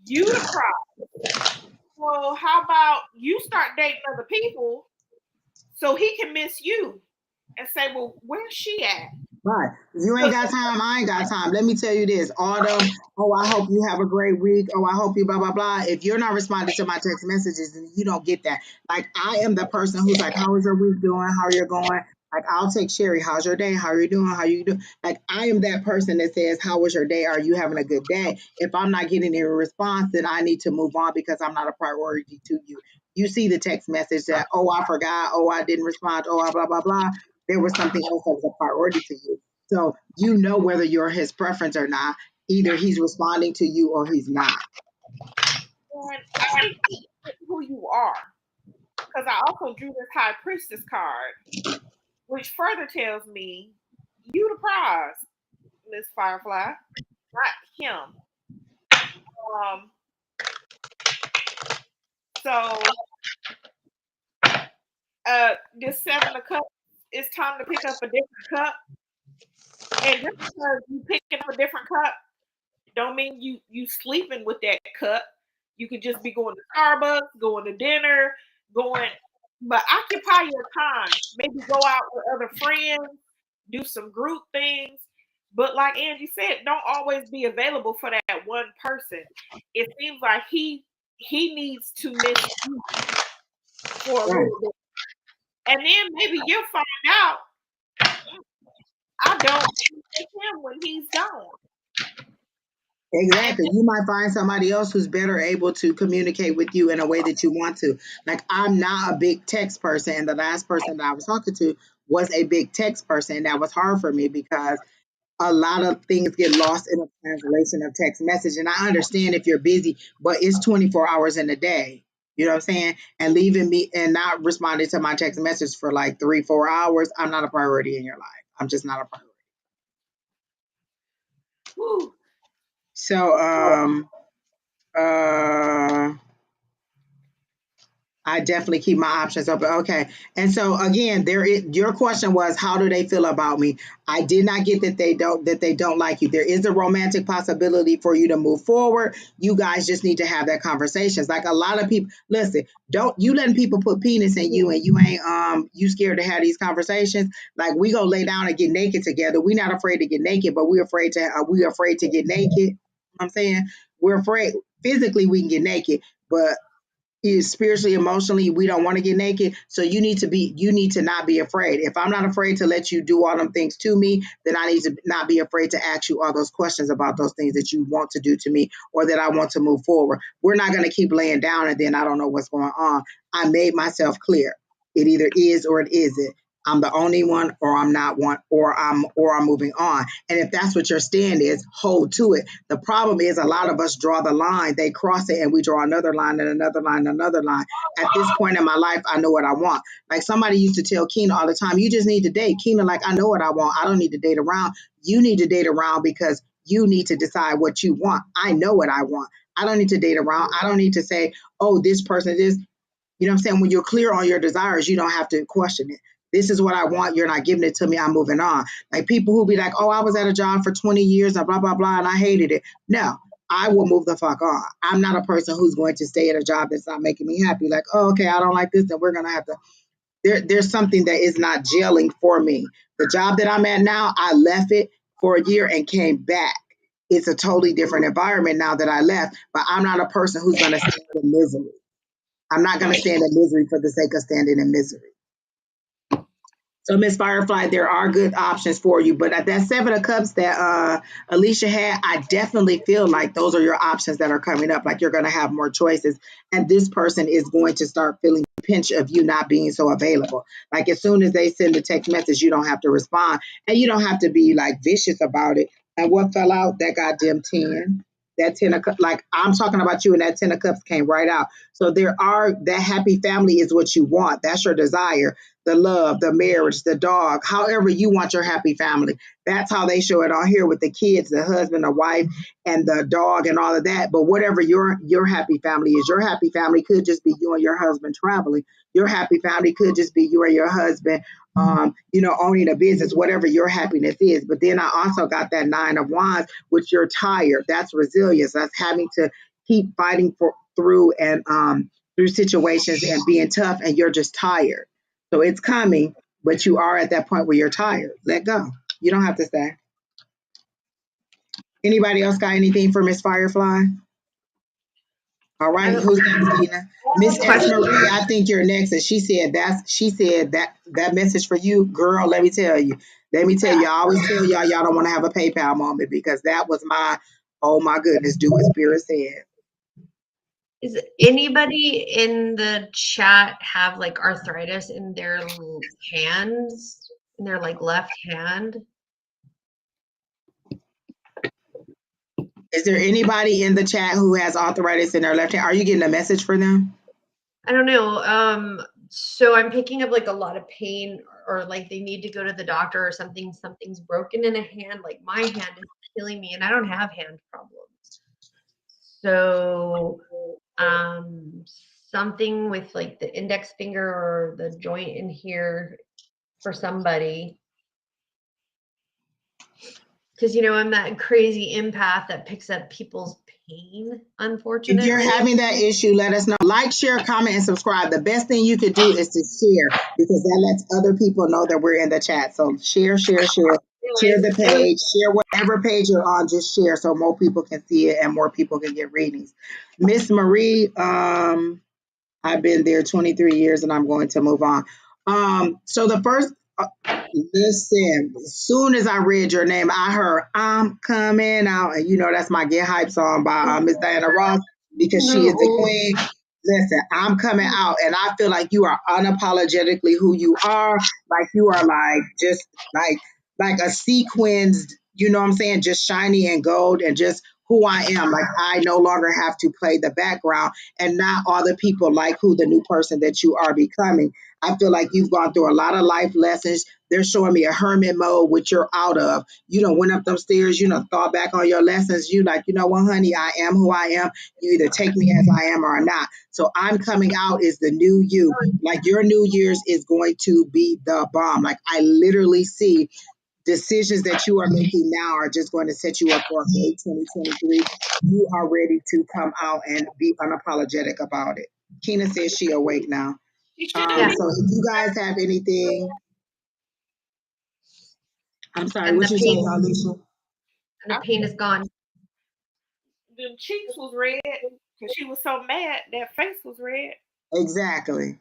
You the prize. Well, how about you start dating other people so he can miss you and say, well, where's she at? Right. You ain't got time. I ain't got time. Let me tell you this. Autumn, oh, I hope you have a great week. Oh, I hope you blah, blah, blah. If you're not responding to my text messages, then you don't get that. Like, I am the person who's like, how is your week doing? How are you going? Like, I'll take Sheri. How's your day? How are you doing? How you doing? Like, I am that person that says, how was your day? Are you having a good day? If I'm not getting any response, then I need to move on because I'm not a priority to you. You see the text message that, oh, I forgot. Oh, I didn't respond. Oh, blah, blah, blah. There was something else that was a priority to you. So you know whether you're his preference or not. Either he's responding to you or he's not. And I think who you are. Because I also drew this High Priestess card, which further tells me you the prize, Miss Firefly, not him. Um, so this Seven of Cups, it's time to pick up a different cup. And just because you picking up a different cup, don't mean you sleeping with that cup. You could just be going to Starbucks, going to dinner, going, but occupy your time. Maybe go out with other friends, do some group things. But like Angie said, don't always be available for that one person. It seems like he needs to miss you for a Right. little bit, and then maybe you'll find out I don't miss him when he's gone. And Exactly. You might find somebody else who's better able to communicate with you in a way that you want to. Like, I'm not a big text person, and the last person that I was talking to was a big text person. That was hard for me because a lot of things get lost in the translation of text message. And I understand if you're busy, but it's 24 hours in a day. You know what I'm saying? And leaving me and not responding to my text message for like 3-4 hours, I'm not a priority in your life. I'm just not a priority. whew, So, uh, I definitely keep my options open. Okay. And so again, your question was, how do they feel about me? I did not get that they don't like you. There is a romantic possibility for you to move forward. You guys just need to have that conversations. Like, a lot of people, listen, don't you letting people put penis in you and you ain't you scared to have these conversations. Like, we go lay down and get naked together. We're not afraid to get naked, but we're afraid to get naked. You know what I'm saying? We're afraid physically we can get naked, but is spiritually, emotionally, we don't want to get naked. So you need to not be afraid. If I'm not afraid to let you do all them things to me, then I need to not be afraid to ask you all those questions about those things that you want to do to me or that I want to move forward. We're not going to keep laying down and then I don't know what's going on. I made myself clear. It either is or it isn't. I'm the only one or I'm not one or I'm moving on. And if that's what your stand is, hold to it. The problem is a lot of us draw the line, they cross it, and we draw another line and another line and another line. At this point in my life, I know what I want. Like, somebody used to tell Keena all the time, you just need to date. Keena, like, I know what I want. I don't need to date around. You need to date around because you need to decide what you want. I know what I want. I don't need to date around. I don't need to say, oh, this person is. You know what I'm saying? When you're clear on your desires, you don't have to question it. This is what I want. You're not giving it to me. I'm moving on. Like, people who be like, oh, I was at a job for 20 years and blah, blah, blah, and I hated it. No, I will move the fuck on. I'm not a person who's going to stay at a job that's not making me happy. Like, oh, okay, I don't like this, then we're going to have to. There's something that is not gelling for me. The job that I'm at now, I left it for a year and came back. It's a totally different environment now that I left, but I'm not a person who's going to stay in misery. I'm not going to stand in misery for the sake of standing in misery. So, Miss Firefly, there are good options for you, but at that 7 of Cups that Alicia had, I definitely feel like those are your options that are coming up. Like you're going to have more choices, and this person is going to start feeling the pinch of you not being so available. Like as soon as they send a text message, you don't have to respond, and you don't have to be like vicious about it. And what fell out? That goddamn 10. That 10 of Cups, like I'm talking about you, and that 10 of Cups came right out. So there are that happy family is what you want. That's your desire, the love, the marriage, the dog, however you want your happy family. That's how they show it on here with the kids, the husband, the wife, and the dog and all of that. But whatever your happy family is, your happy family could just be you and your husband traveling. Your happy family could just be you and your husband owning a business, whatever your happiness is. But then I also got that 9 of Wands, which you're tired. That's resilience. That's having to keep fighting through and through situations and being tough, and you're just tired. So it's coming, but you are at that point where you're tired. Let go. You don't have to stay. Anybody else got anything for Miss Firefly? All I right, have who's next, Tina? Miss a S. question. Marie, I think you're next. And she said that message for you, girl, let me tell you. Let me tell you, I always tell y'all don't want to have a PayPal moment because that was my, oh my goodness, do what Spirit said. Is anybody in the chat have like arthritis in their hands, in their like left hand? Is there anybody in the chat who has arthritis in their left hand? Are you getting a message for them? I don't know. So I'm picking up like a lot of pain, or like they need to go to the doctor or something. Something's broken in a hand. Like my hand is killing me, and I don't have hand problems. So something with like the index finger or the joint in here for somebody. Because I'm that crazy empath that picks up people's pain, If unfortunately. you're having that issue, let us know. Like, share, comment, and subscribe. The best thing you could do is to share because that lets other people know that we're in the chat. So share, share, share. Share the page, share whatever page you're on, just share so more people can see it and more people can get readings. Miss Marie, I've been there 23 years and I'm going to move on. So the first, listen, as soon as I read your name, I heard I'm coming out. And that's my Get Hype song by Miss Diana Ross because she is the No. queen. Listen, I'm coming out and I feel like you are unapologetically who you are. Like you are like just like a sequenced, you know what I'm saying, just shiny and gold and just who I am. Like I no longer have to play the background and not all the people like who the new person that you are becoming. I feel like you've gone through a lot of life lessons. They're showing me a hermit mode, which you're out of. You don't went up them stairs, thought back on your lessons. You like, what, honey, I am who I am. You either take me as I am or not. So I'm coming out is the new you. Like your New Year's is going to be the bomb. Like I literally see decisions that you are making now are just going to set you up for a great 2023. You are ready to come out and be unapologetic about it. Keena says she awake now. You should Yeah. So if you guys have anything, I'm sorry, And what the you pain saying, Alicia? and the pain is gone. Them cheeks was red because she was so mad. That face was red. Exactly.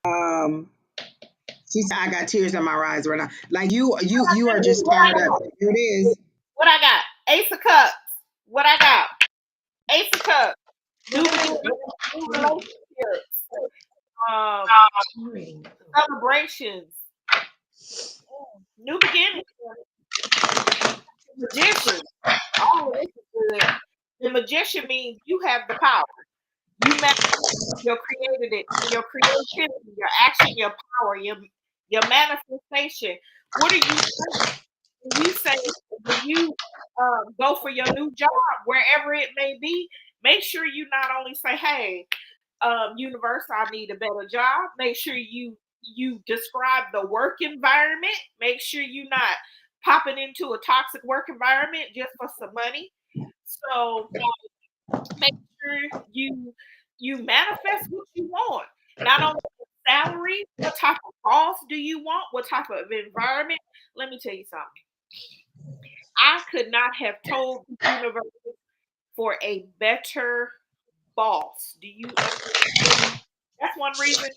Um, she said I got tears in my eyes right now. Like you are just fired up. Here it is. What I got? Ace of Cups. What I got? Ace of Cups. New beginnings. New relationships. Um, celebrations. New beginnings. Magician. Oh, this is good. The magician means you have the power. You your created it, your creativity, your action, your power, your manifestation. What are you saying? When you say when you go for your new job, wherever it may be, make sure you not only say, "Hey, universe, I need a better job." Make sure you describe the work environment. Make sure you're not popping into a toxic work environment just for some money. So make sure you manifest what you want. Not only salary, what type of boss do you want? What type of environment? Let me tell you something. I could not have told the universe for a better boss. Do you understand? That's one reason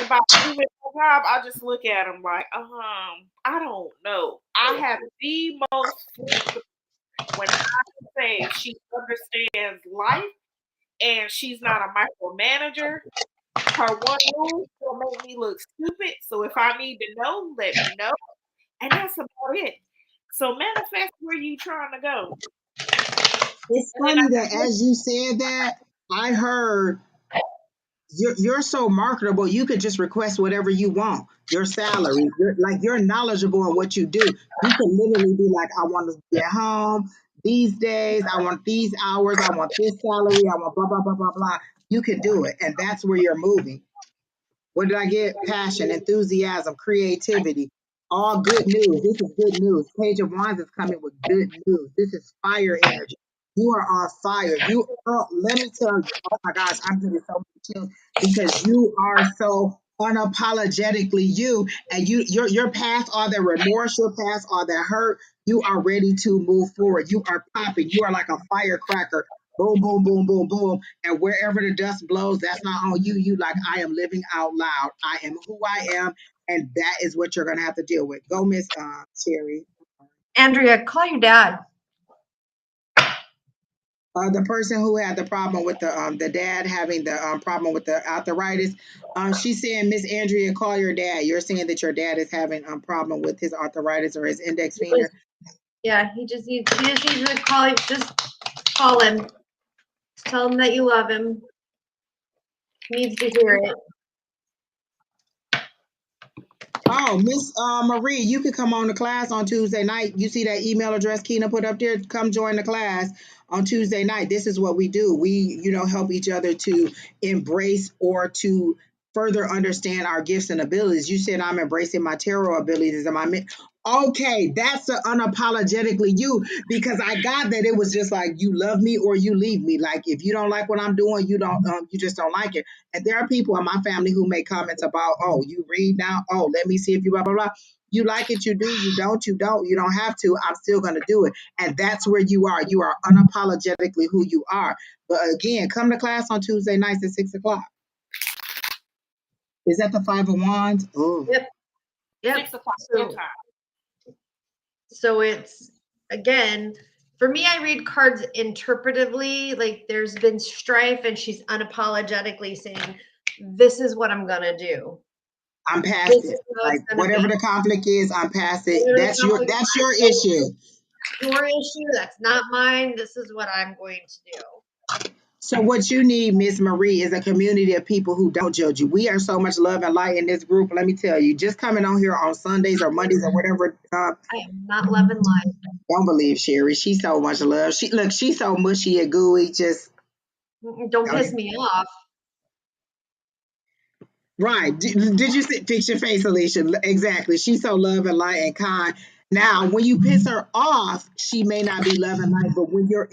about leaving my job, I just look at him like, I don't know. I have the most flexible when I can say she understands life and she's not a micromanager. Her one rule will make me look stupid. So if I need to know, let me know. And that's about it. So manifest where you trying to go. It's funny that as you said that, I heard you're so marketable. You could just request whatever you want. Your salary, you're knowledgeable in what you do. You can literally be like, I want to be at home these days. I want these hours. I want this salary. I want blah blah blah blah blah. You can do it, and that's where you're moving. What did I get? Passion, enthusiasm, creativity. All good news. This is good news. Page of Wands is coming with good news. This is fire energy. You are on fire. Let me tell you, oh my gosh, I'm getting so many chills because you are so unapologetically you, and you're past all the remorse, you're past all the hurt. You are ready to move forward. You are popping. You are like a firecracker. Boom, boom, boom, boom, boom. And wherever the dust blows, that's not on you. You like, I am living out loud. I am who I am. And that is what you're going to have to deal with. Go, Miss Sheri. Andrea, call your dad. The person who had the problem with the dad having the problem with the arthritis, she's saying, Miss Andrea, call your dad. You're saying that your dad is having a problem with his arthritis or his index finger. Yeah, he just needs to call him. Just call him. Tell him that you love him. He needs to hear it. Oh, Miss Marie, you can come on the class on Tuesday night. You see that email address Keena put up there? Come join the class on Tuesday night. This is what we do. We, help each other to embrace or to further understand our gifts and abilities. You said I'm embracing my tarot abilities. Okay, that's the unapologetically you, because I got that it was just like you love me or you leave me. Like if you don't like what I'm doing, you just don't like it. And there are people in my family who make comments about, oh, you read now, oh, let me see if you blah blah blah. You like it, you do. You don't, you don't. You don't have to. I'm still gonna do it. And that's where you are. You are unapologetically who you are. But again, come to class on Tuesday nights at 6:00. Is that the 5 of Wands? Oh. Yep. 6 o'clock your time. So it's, again, for me, I read cards interpretively. Like there's been strife and she's unapologetically saying, this is what I'm going to do. I'm past it. Like whatever the conflict is, I'm past it. That's your issue. Your issue. That's not mine. This is what I'm going to do. So what you need, Miss Marie, is a community of people who don't judge you. We are so much love and light in this group. Let me tell you, just coming on here on Sundays or Mondays or whatever. I am not love and light. Don't believe Sheri. She's so much love. She's so mushy and gooey. Just don't piss me off. Right. Did you fix your face, Alycia? Exactly. She's so love and light and kind. Now, when you piss her off, she may not be love and light, but when you're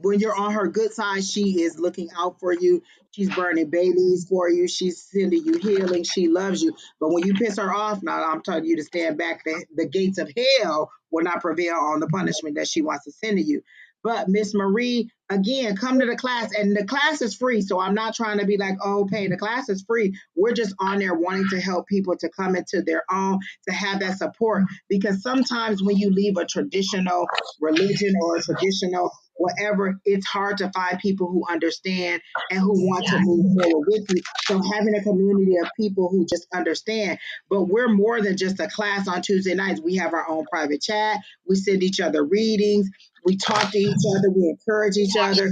when you're on her good side, she is looking out for you. She's burning babies for you. She's sending you healing. She loves you. But when you piss her off, now I'm telling you to stand back. The gates of hell will not prevail on the punishment that she wants to send to you. But Miss Marie, again, come to the class, and the class is free. So I'm not trying to be like, oh, pay. The class is free. We're just on there wanting to help people to come into their own, to have that support. Because sometimes when you leave a traditional religion or a traditional whatever, it's hard to find people who understand and who want to move forward with you. So having a community of people who just understand. But we're more than just a class on Tuesday nights. We have our own private chat. We send each other readings. We talk to each other. We encourage each other.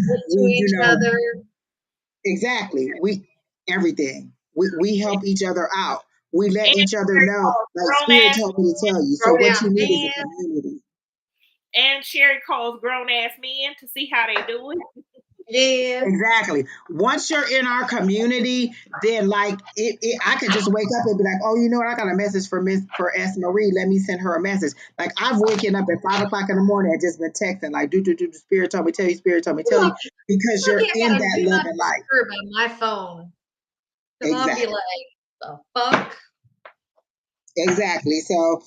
Exactly. Everything. We help each other out. We let each other know. Like Spirit told me to tell you. So what you need is a community. And Sheri calls grown ass men to see how they do it. Yeah. Exactly. Once you're in our community, then like I could just wake up and be like, oh, you know what? I got a message for S. Marie. Let me send her a message. Like I've waken up at 5:00 in the morning and just been texting, like, do Spirit told me tell you, Spirit told me tell you, because you're in that love and light. On my phone. Exactly. I'll be like, the fuck? Exactly. So,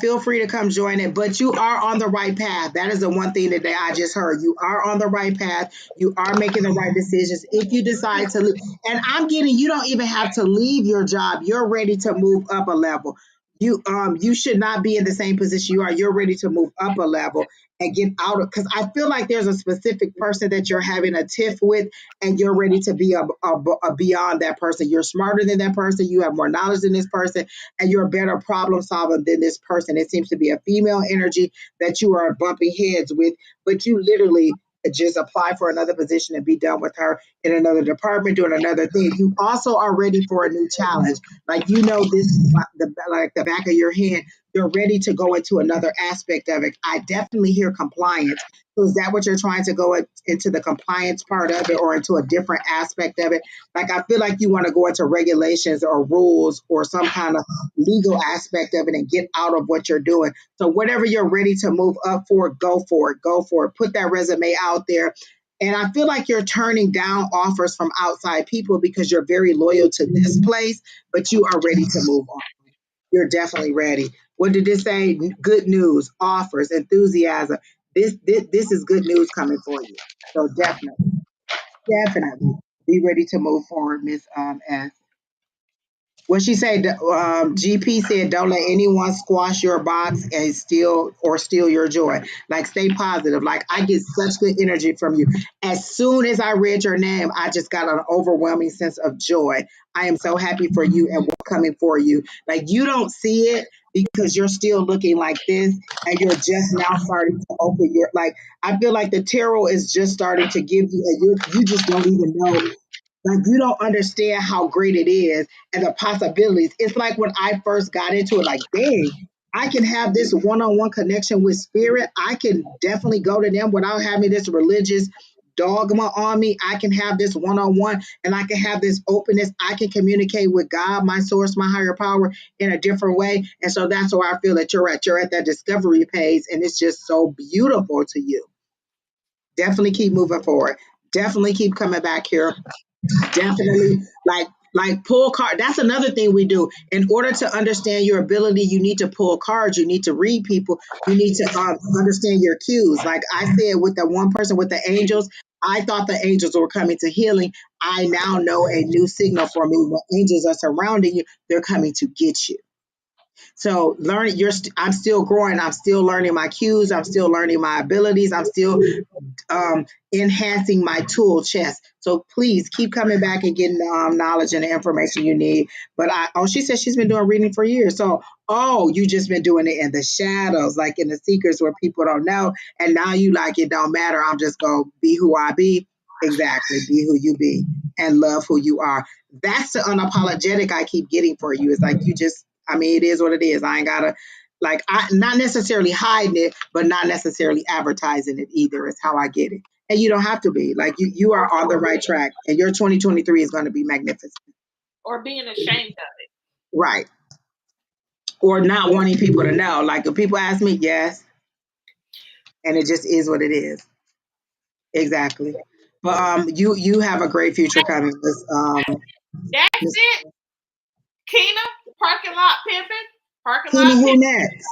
feel free to come join it, but you are on the right path. That is the one thing that I just heard. You are on the right path. You are making the right decisions. If you decide to leave, and I'm getting, you don't even have to leave your job. You're ready to move up a level. You should not be in the same position you are. You're ready to move up a level and get out of, because I feel like there's a specific person that you're having a tiff with, and you're ready to be a beyond that person. You're smarter than that person. You have more knowledge than this person, and you're a better problem solver than this person. It seems to be a female energy that you are bumping heads with, but you literally just apply for another position and be done with her in another department doing another thing. You also are ready for a new challenge. Like this, like the back of your hand. You're ready to go into another aspect of it. I definitely hear compliance. So is that what you're trying to go into, the compliance part of it, or into a different aspect of it? Like, I feel like you want to go into regulations or rules or some kind of legal aspect of it and get out of what you're doing. So whatever you're ready to move up for, go for it. Go for it. Put that resume out there. And I feel like you're turning down offers from outside people because you're very loyal to this place, but you are ready to move on. You're definitely ready. What did it say? Good news, offers, enthusiasm. This is good news coming for you. So definitely be ready to move forward, Miss S. What she said, GP said, don't let anyone squash your box and steal your joy. Like, stay positive. Like, I get such good energy from you. As soon as I read your name, I just got an overwhelming sense of joy. I am so happy for you and what's coming for you. Like, you don't see it because you're still looking like this, and you're just now starting to open your, like, I feel like the tarot is just starting to give you, and you just don't even know, like, you don't understand how great it is and the possibilities. It's like when I first got into it, like, dang, I can have this one-on-one connection with spirit. I can definitely go to them without having this religious dogma on me. I can have this one-on-one, and I can have this openness. I can communicate with God, my source, my higher power, in a different way. And so that's where I feel that you're at. You're at that discovery phase, and it's just so beautiful to you. Definitely keep moving forward. Definitely keep coming back here. Definitely, like pull card. That's another thing we do. In order to understand your ability, you need to pull cards. You need to read people. You need to understand your cues. Like I said, with the one person with the angels, I thought the angels were coming to healing. I now know a new signal for me. When angels are surrounding you, they're coming to get you. So I'm still growing. I'm still learning my cues. I'm still learning my abilities. I'm still enhancing my tool chest. So please keep coming back and getting the knowledge and the information you need. But she said she's been doing reading for years. So, you just been doing it in the shadows, like in the secrets where people don't know. And now you like, it don't matter. I'm just going to be who I be. Exactly. Be who you be and love who you are. That's the unapologetic I keep getting for you. It's like, it is what it is. I ain't gotta, like, I not necessarily hiding it, but not necessarily advertising it either. Is how I get it. And you don't have to be. Like, you are on the right track, and your 2023 is going to be magnificent. Or being ashamed of it. Right. Or not wanting people to know. Like, if people ask me, yes, and it just is what it is. Exactly. But you have a great future coming. That's it. Kina, parking lot pimping. Parking Tina, lot who pimping. next?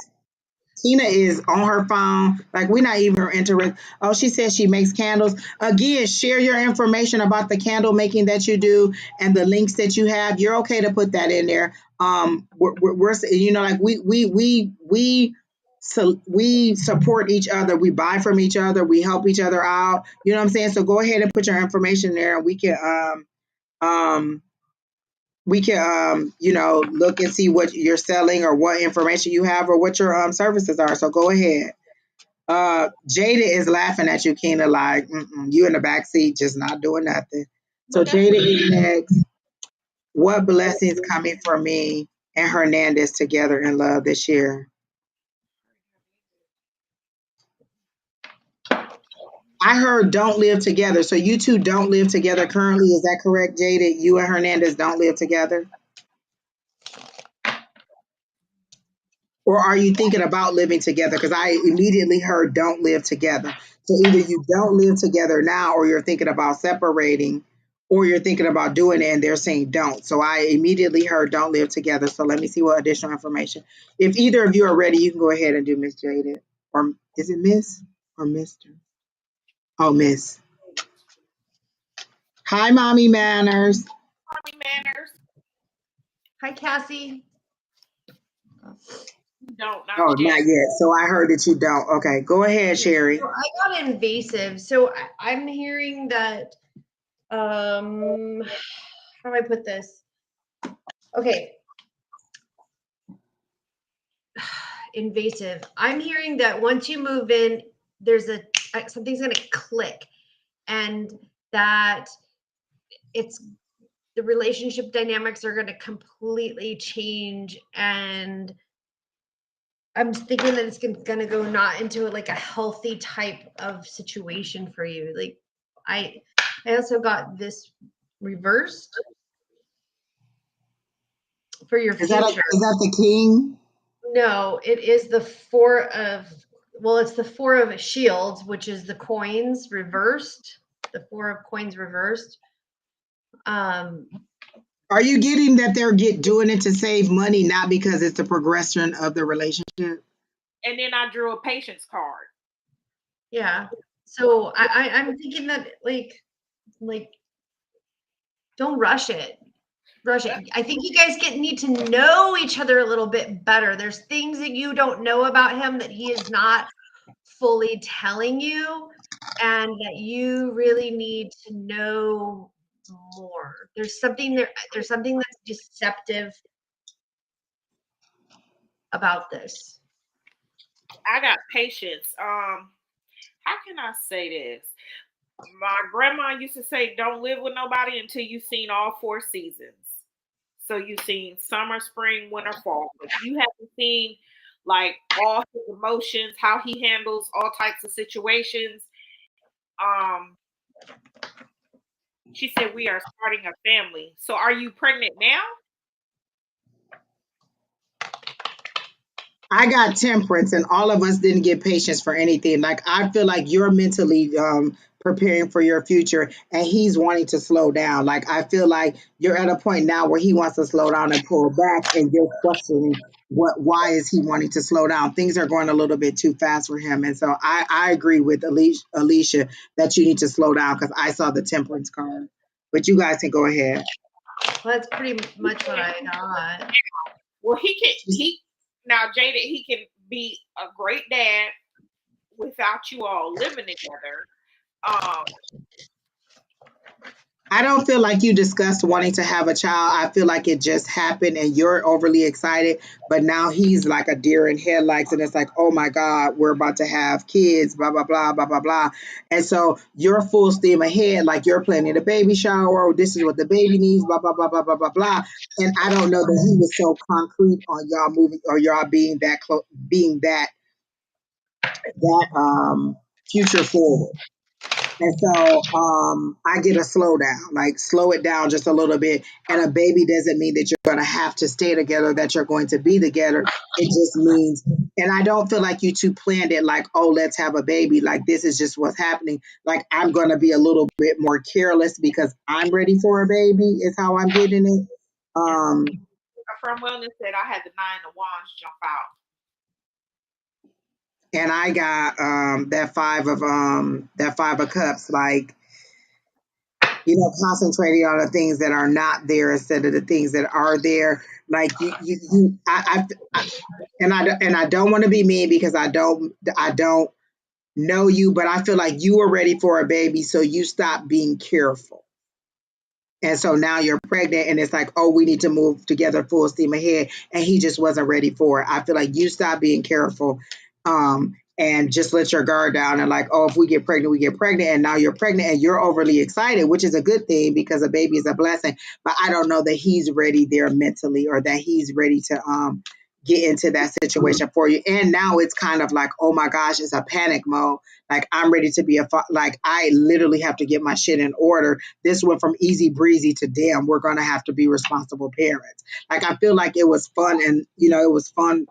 Tina is on her phone. Like, we're not even interested. Oh, she says she makes candles. Again, share your information about the candle making that you do and the links that you have. You're okay to put that in there. We're like we support each other. We buy from each other. We help each other out. You know what I'm saying? So go ahead and put your information there, and we can look and see what you're selling or what information you have or what your services are. So go ahead. Jada is laughing at you, Kina, like, you in the back seat just not doing nothing. So Jada is next. What blessings coming for me and Hernandez together in love this year? I heard don't live together. So you two don't live together currently. Is that correct, Jada? You and Hernandez don't live together? Or are you thinking about living together? Because I immediately heard don't live together. So either you don't live together now, or you're thinking about separating, or you're thinking about doing it and they're saying don't. So I immediately heard don't live together. So let me see what additional information. If either of you are ready, you can go ahead and do Miss Jada. Or is it Miss or Mr.? Oh, Miss. Hi, Mommy Manners. Mommy manners. Hi, Cassie. Don't, not Oh, yet. not yet. So I heard that you don't. Okay, go ahead, Sheri. So I got invasive. So I'm hearing that. How do I put this? Okay. Invasive. I'm hearing that once you move in, there's something's going to click, and that it's the relationship dynamics are going to completely change. And I'm thinking that it's going to go not into like a healthy type of situation for you. Like I also got this reversed for your Is that future. is that the king? No, it is the it's the four of shields, which is the coins reversed, the four of coins reversed. Are you getting that they're doing it to save money, not because it's a progression of the relationship? And then I drew a patience card. Yeah. So I'm thinking that like don't rush it. I think you guys need to know each other a little bit better. There's things that you don't know about him that he is not fully telling you, and that you really need to know more. There's something there's something that's deceptive about this. I got patience. How can I say this? My grandma used to say, "Don't live with nobody until you've seen all four seasons." So you've seen summer, spring, winter, fall, but you haven't seen like all his emotions, how he handles all types of situations. Um, she said we are starting a family. So are you pregnant now? I got temperance, and all of us didn't get patience for anything. Like I feel like you're mentally preparing for your future, and he's wanting to slow down. Like I feel like you're at a point now where he wants to slow down and pull back, and you're questioning why is he wanting to slow down? Things are going a little bit too fast for him, and so I agree with Alicia that you need to slow down because I saw the temperance card. But you guys can go ahead. Well, that's pretty much what I got. Well, he now Jada, he can be a great dad without you all living together. Um, I don't feel like you discussed wanting to have a child. I feel like it just happened and you're overly excited, but now he's like a deer in headlights and it's like, oh my God, we're about to have kids, blah, blah, blah, blah, blah, blah. And so you're full steam ahead, like you're planning a baby shower, this is what the baby needs, blah, blah, blah, blah, blah, blah, blah. And I don't know that he was so concrete on y'all moving or y'all being that close, being that future forward. And so I get a slow down, like slow it down just a little bit. And a baby doesn't mean that you're going to have to stay together, that you're going to be together. It just means, and I don't feel like you two planned it like, oh, let's have a baby. Like this is just what's happening. Like I'm going to be a little bit more careless because I'm ready for a baby is how I'm getting it. from wellness said I had the 9 of Wands jump out. And I got that 5 of Cups, like concentrating on the things that are not there instead of the things that are there. Like and I don't want to be mean because I don't know you, but I feel like you were ready for a baby, so you stopped being careful. And so now you're pregnant, and it's like, oh, we need to move together full steam ahead. And he just wasn't ready for it. I feel like you stopped being careful and just let your guard down. And like, oh, if we get pregnant, we get pregnant. And now you're pregnant and you're overly excited, which is a good thing because a baby is a blessing. But I don't know that he's ready there mentally or that he's ready to get into that situation for you. And now it's kind of like, oh my gosh, it's a panic mode. Like I'm ready to be like I literally have to get my shit in order. This went from easy breezy to damn, we're gonna have to be responsible parents. Like I feel like it was fun and it was fun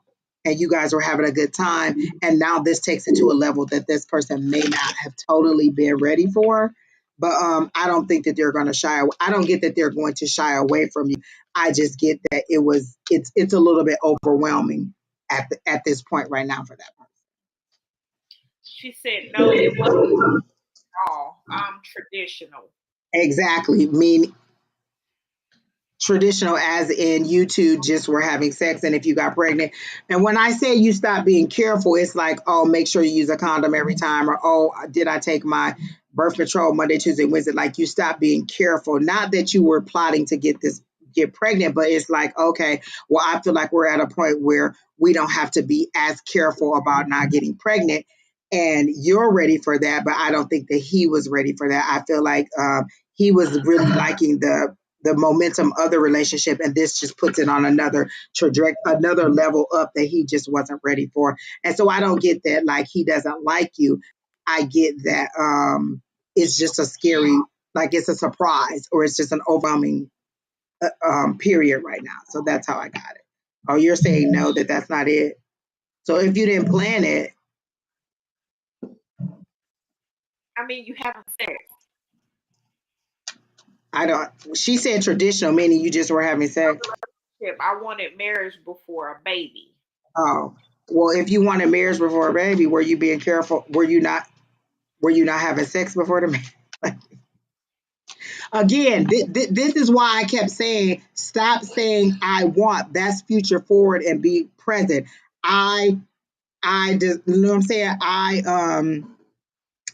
and you guys were having a good time. And now this takes it to a level that this person may not have totally been ready for. But I don't think that they're going to shy. I don't get that they're going to shy away from you. I just get that it's a little bit overwhelming at this point right now for that person. She said no, it wasn't all. I'm traditional. Exactly. Mean traditional as in you two just were having sex and if you got pregnant. And when I say you stop being careful, it's like, oh, make sure you use a condom every time, or oh, did I take my birth control Monday, Tuesday, Wednesday? Like you stop being careful. Not that you were plotting to get pregnant, but it's like, okay, well, I feel like we're at a point where we don't have to be as careful about not getting pregnant. And you're ready for that, but I don't think that he was ready for that. I feel like he was really liking the momentum of the relationship, and this just puts it on another trajectory, another level up that he just wasn't ready for. And so I don't get that like he doesn't like you. I get that it's just a scary, like it's a surprise, or it's just an overwhelming period right now. So that's how I got it. Oh, you're saying no, that's not it. So if you didn't plan it, I mean, you haven't sex. I don't. She said traditional, meaning you just were having sex. I wanted marriage before a baby. Oh, well, if you wanted marriage before a baby, were you being careful? Were you not? Were you not having sex before the marriage? Again, this is why I kept saying, stop saying I want. That's future forward and be present. I just, you know what I'm saying?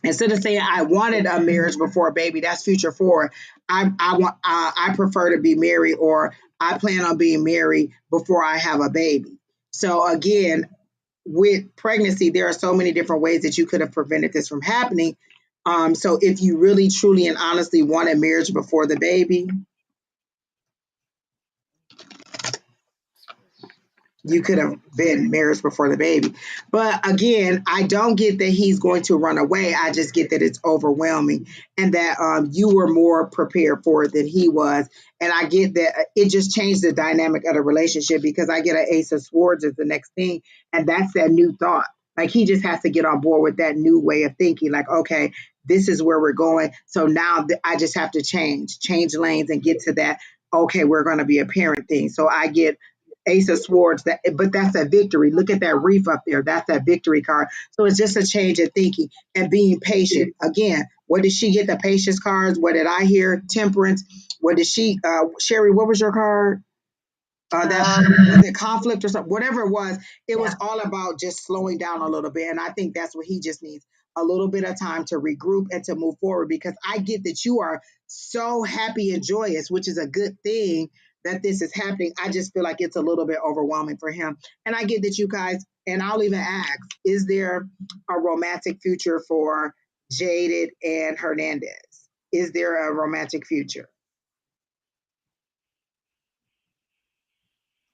Instead of saying I wanted a marriage before a baby, that's future forward. I prefer to be married, or I plan on being married before I have a baby. So again, with pregnancy, there are so many different ways that you could have prevented this from happening. So if you really, truly, and honestly wanted marriage before the baby, you could have been marriage before the baby. But again, I don't get that he's going to run away. I just get that it's overwhelming, and that you were more prepared for it than he was. And I get that it just changed the dynamic of the relationship, because I get an Ace of Swords as the next thing, and that's that new thought. Like he just has to get on board with that new way of thinking. Like, okay, this is where we're going. So now I just have to change lanes and get to that. Okay, we're going to be a parent thing. So I get Ace of Swords, but that's a victory. Look at that reef up there. That's that victory card. So it's just a change of thinking and being patient. Again, what did she get? The patience cards. What did I hear? Temperance. What did she? Sheri, what was your card? That was it, conflict or something, whatever it was. It was all about just slowing down a little bit, and I think that's what he just needs, a little bit of time to regroup and to move forward. Because I get that you are so happy and joyous, which is a good thing that this is happening. I just feel like it's a little bit overwhelming for him, and I get that you guys. And I'll even ask: is there a romantic future for Jaded and Hernandez? Is there a romantic future?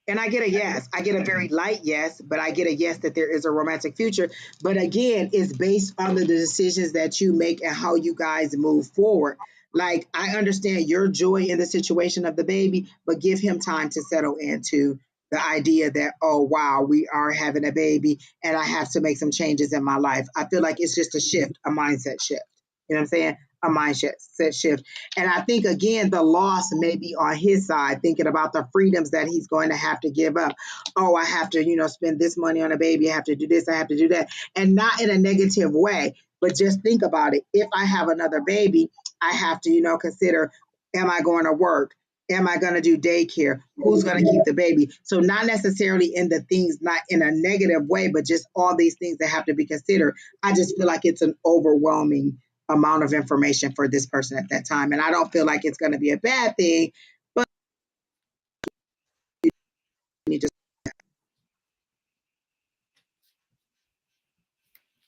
And I get a yes. I get a very light yes, but I get a yes that there is a romantic future. But again, it's based on the decisions that you make and how you guys move forward. Like, I understand your joy in the situation of the baby, but give him time to settle into the idea that, oh, wow, we are having a baby and I have to make some changes in my life. I feel like it's just a shift, a mindset shift. You know what I'm saying? A mindset shift. And I think, again, the loss may be on his side, thinking about the freedoms that he's going to have to give up. Oh, I have to, spend this money on a baby. I have to do this. I have to do that. And not in a negative way, but just think about it. If I have another baby, I have to, consider, am I going to work? Am I going to do daycare? Who's going to keep the baby? So not necessarily in the things, not in a negative way, but just all these things that have to be considered. I just feel like it's an overwhelming amount of information for this person at that time. And I don't feel like it's going to be a bad thing, but you just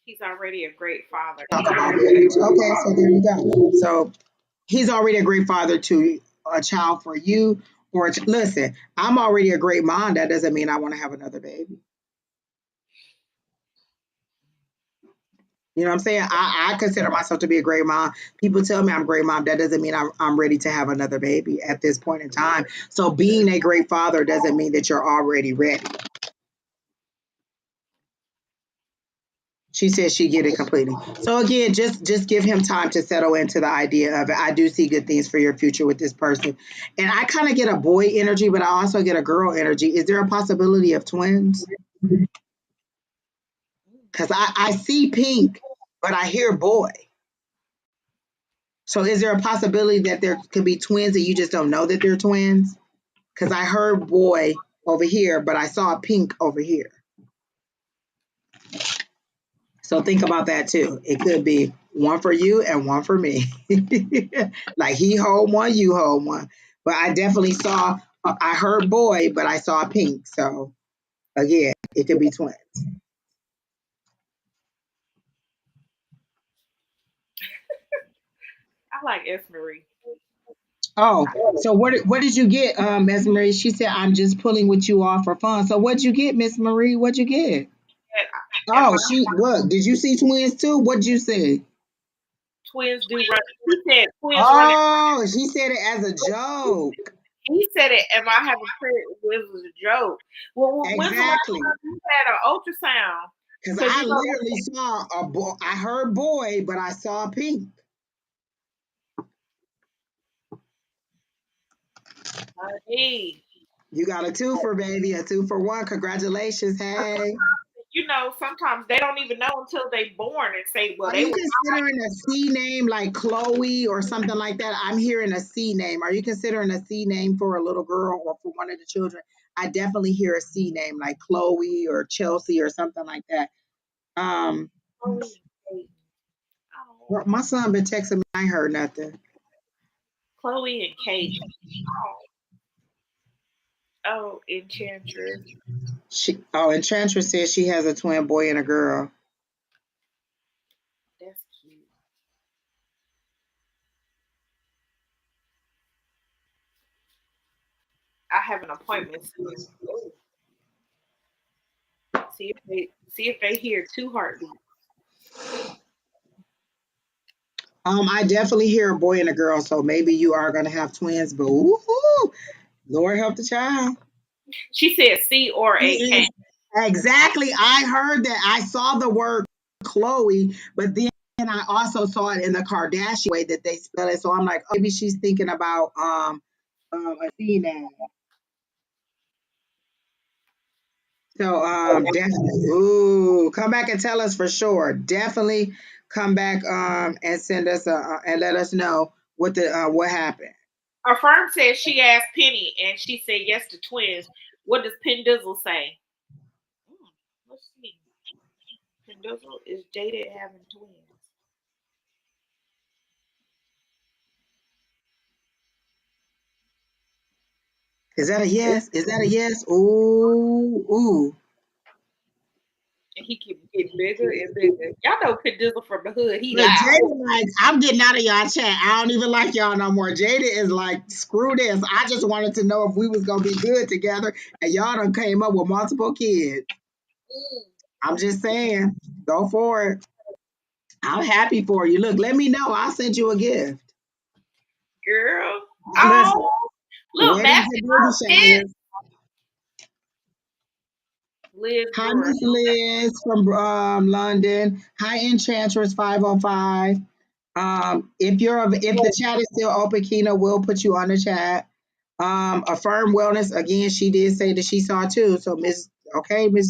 He's already a great father. talk about marriage. Okay, so there you go. So he's already a great father to a child for you. Listen, I'm already a great mom. That doesn't mean I want to have another baby. You know what I'm saying? I consider myself to be a great mom. People tell me I'm a great mom. That doesn't mean I'm ready to have another baby at this point in time. So being a great father doesn't mean that you're already ready. She said she get it completely. So again, just give him time to settle into the idea of it. I do see good things for your future with this person. And I kind of get a boy energy, but I also get a girl energy. Is there a possibility of twins? Because I see pink, but I hear boy. So is there a possibility that there could be twins and you just don't know that they're twins? Because I heard boy over here, but I saw pink over here. So think about that too. It could be one for you and one for me. Like he hold one, you hold one. But I definitely saw, I heard boy, but I saw pink. So again, it could be twins. I like S. Marie. Oh, so what did you get, Miss Marie? She said, I'm just pulling with you off for fun. So what'd you get, Miss Marie? What'd you get? And Oh, my she look, did you see twins too? What'd you see? twins do run. He said twins running. Oh, she said it as a joke. He said it. Am I having prayer? It was a joke. Well, when's the last Exactly. time you had an ultrasound? Because Because I literally saw a boy. I heard boy, but I saw pink. hey, You got a two for baby, a 2 for 1. Congratulations. Hey. sometimes they don't even know until they born and say, well, Are they you was considering a C name like Chloe or something like that? I'm hearing a C name. Are you considering a C name for a little girl or for one of the children? I definitely hear a C name like Chloe or Chelsea or something like that. Chloe and Kate. Well, Oh, my son been texting me. I ain't heard nothing. Chloe and Kate. Oh, Enchantress. Enchantress says she has a twin boy and a girl. That's cute. I have an appointment soon. See if they hear two heartbeats. I definitely hear a boy and a girl, so maybe you are gonna have twins, but woohoo, Lord help the child. She said C or A K. Exactly. I heard that. I saw the word Chloe, but then I also saw it in the Kardashian way that they spell it. So I'm like, oh, maybe she's thinking about a C name. So definitely, ooh, come back and tell us for sure. Definitely come back and send us and let us know what happened. Our firm said she asked Penny and she said yes to twins. What does Pendizzle say? Hmm, let's see. Pendizzle is Jada having twins. Is that a yes? Is that a yes? Ooh, ooh. And he keep getting bigger and bigger. Y'all know Pendizzle from the hood. He Look, loud. Jada, like, I'm getting out of y'all chat. I don't even like y'all no more. Jada is like, screw this. I just wanted to know if we was gonna be good together, and y'all done came up with multiple kids. Mm, I'm just saying, go for it. I'm happy for you. Look, let me know. I'll send you a gift. girl. Listen, Oh, look, weddings Basket and baby Kids. showers. Liz Hi, Brewer. Miss Liz from London. Hi, Enchantress 505. If the chat is still open, Kina will put you on the chat. Affirm Wellness again. She did say that she saw too. So Miss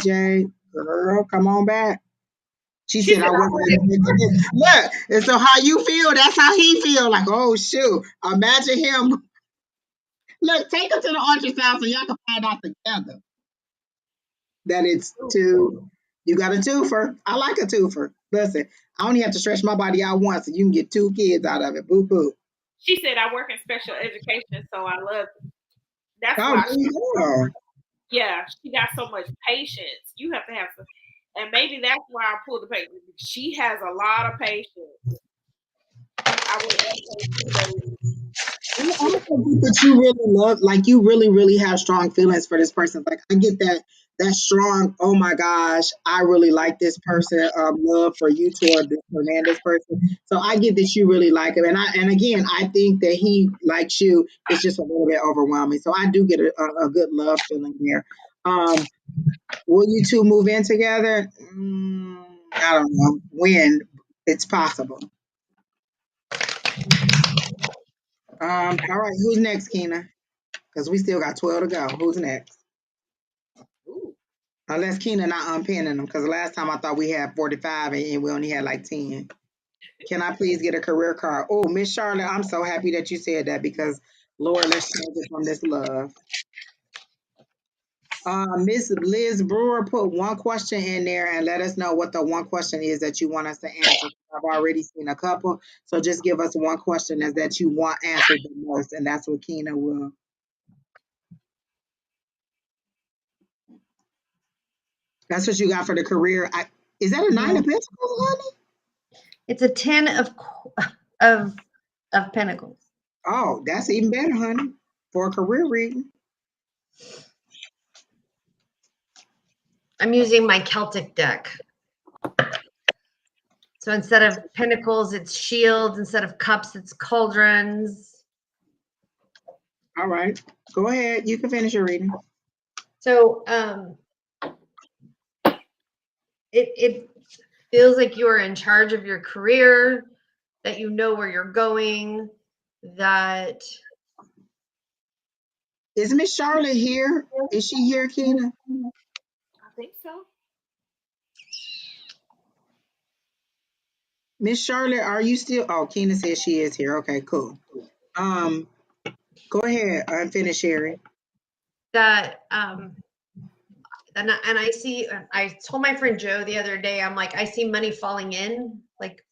J, girl, come on back. She She said said, I I wasn't work gonna make it. Look, and so how you feel? That's how he feel. Like, oh shoot, imagine him. Look, take him to the ultrasound so y'all can find out together that it's two. You got a twofer. I like a twofer. Listen, I only have to stretch my body out once, and you can get 2 kids out of it. Boop boop. she said I work in special education, so I love that's Oh, why there you go. yeah, she got so much patience. You have to have some and maybe that's why I pulled the patience. She has a lot of patience. I would have say I also think that you really love, like you really, really have strong feelings for this person. Like I get that strong. Oh my gosh, I really like this person. Love for you toward this Hernandez person. So I get that you really like him, and again, I think that he likes you. It's just a little bit overwhelming. So I do get a good love feeling there. Will you two move in together? I don't know when it's possible. All right, who's next, Keena? Because we still got 12 to go. Who's next? Ooh. Unless Keena not unpinning them, because last time I thought we had 45 and we only had like 10. Can I please get a career card? Oh, Miss Charlotte, I'm so happy that you said that because Lord, let's change it from this love. Miss Liz Brewer put one question in there and let us know what the one question is that you want us to answer. I've already seen a couple, so just give us one question as that you want answered the most, and that's what Keena will. That's what you got for the career. Is that a 9 of Pentacles, honey? It's a 10 of Pentacles. Oh, that's even better, honey, for a career reading. I'm using my Celtic deck. So instead of pentacles, it's shields. Instead of cups, it's cauldrons. All right. Go ahead. You can finish your reading. So it feels like you are in charge of your career, that you know where you're going, that... Is Miss Charlotte here? Is she here, Keena? I think so. Miss Charlotte, are you still? Oh, Keena says she is here. Okay, cool. Go ahead and finish, Sheri. That and I see, I told my friend Joe the other day, I'm like, I see money falling in, like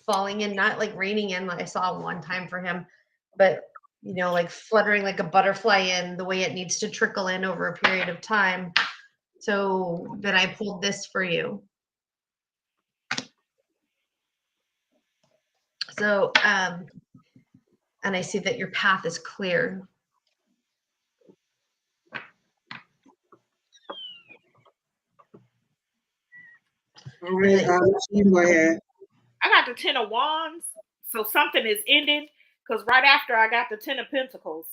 falling in, not like raining in, like I saw one time for him, but you know, like fluttering like a butterfly in the way it needs to trickle in over a period of time. So then I pulled this for you. So and I see that your path is clear. All right, you go ahead. I got the 10 of Wands, so something is ending, because right after I got the 10 of Pentacles.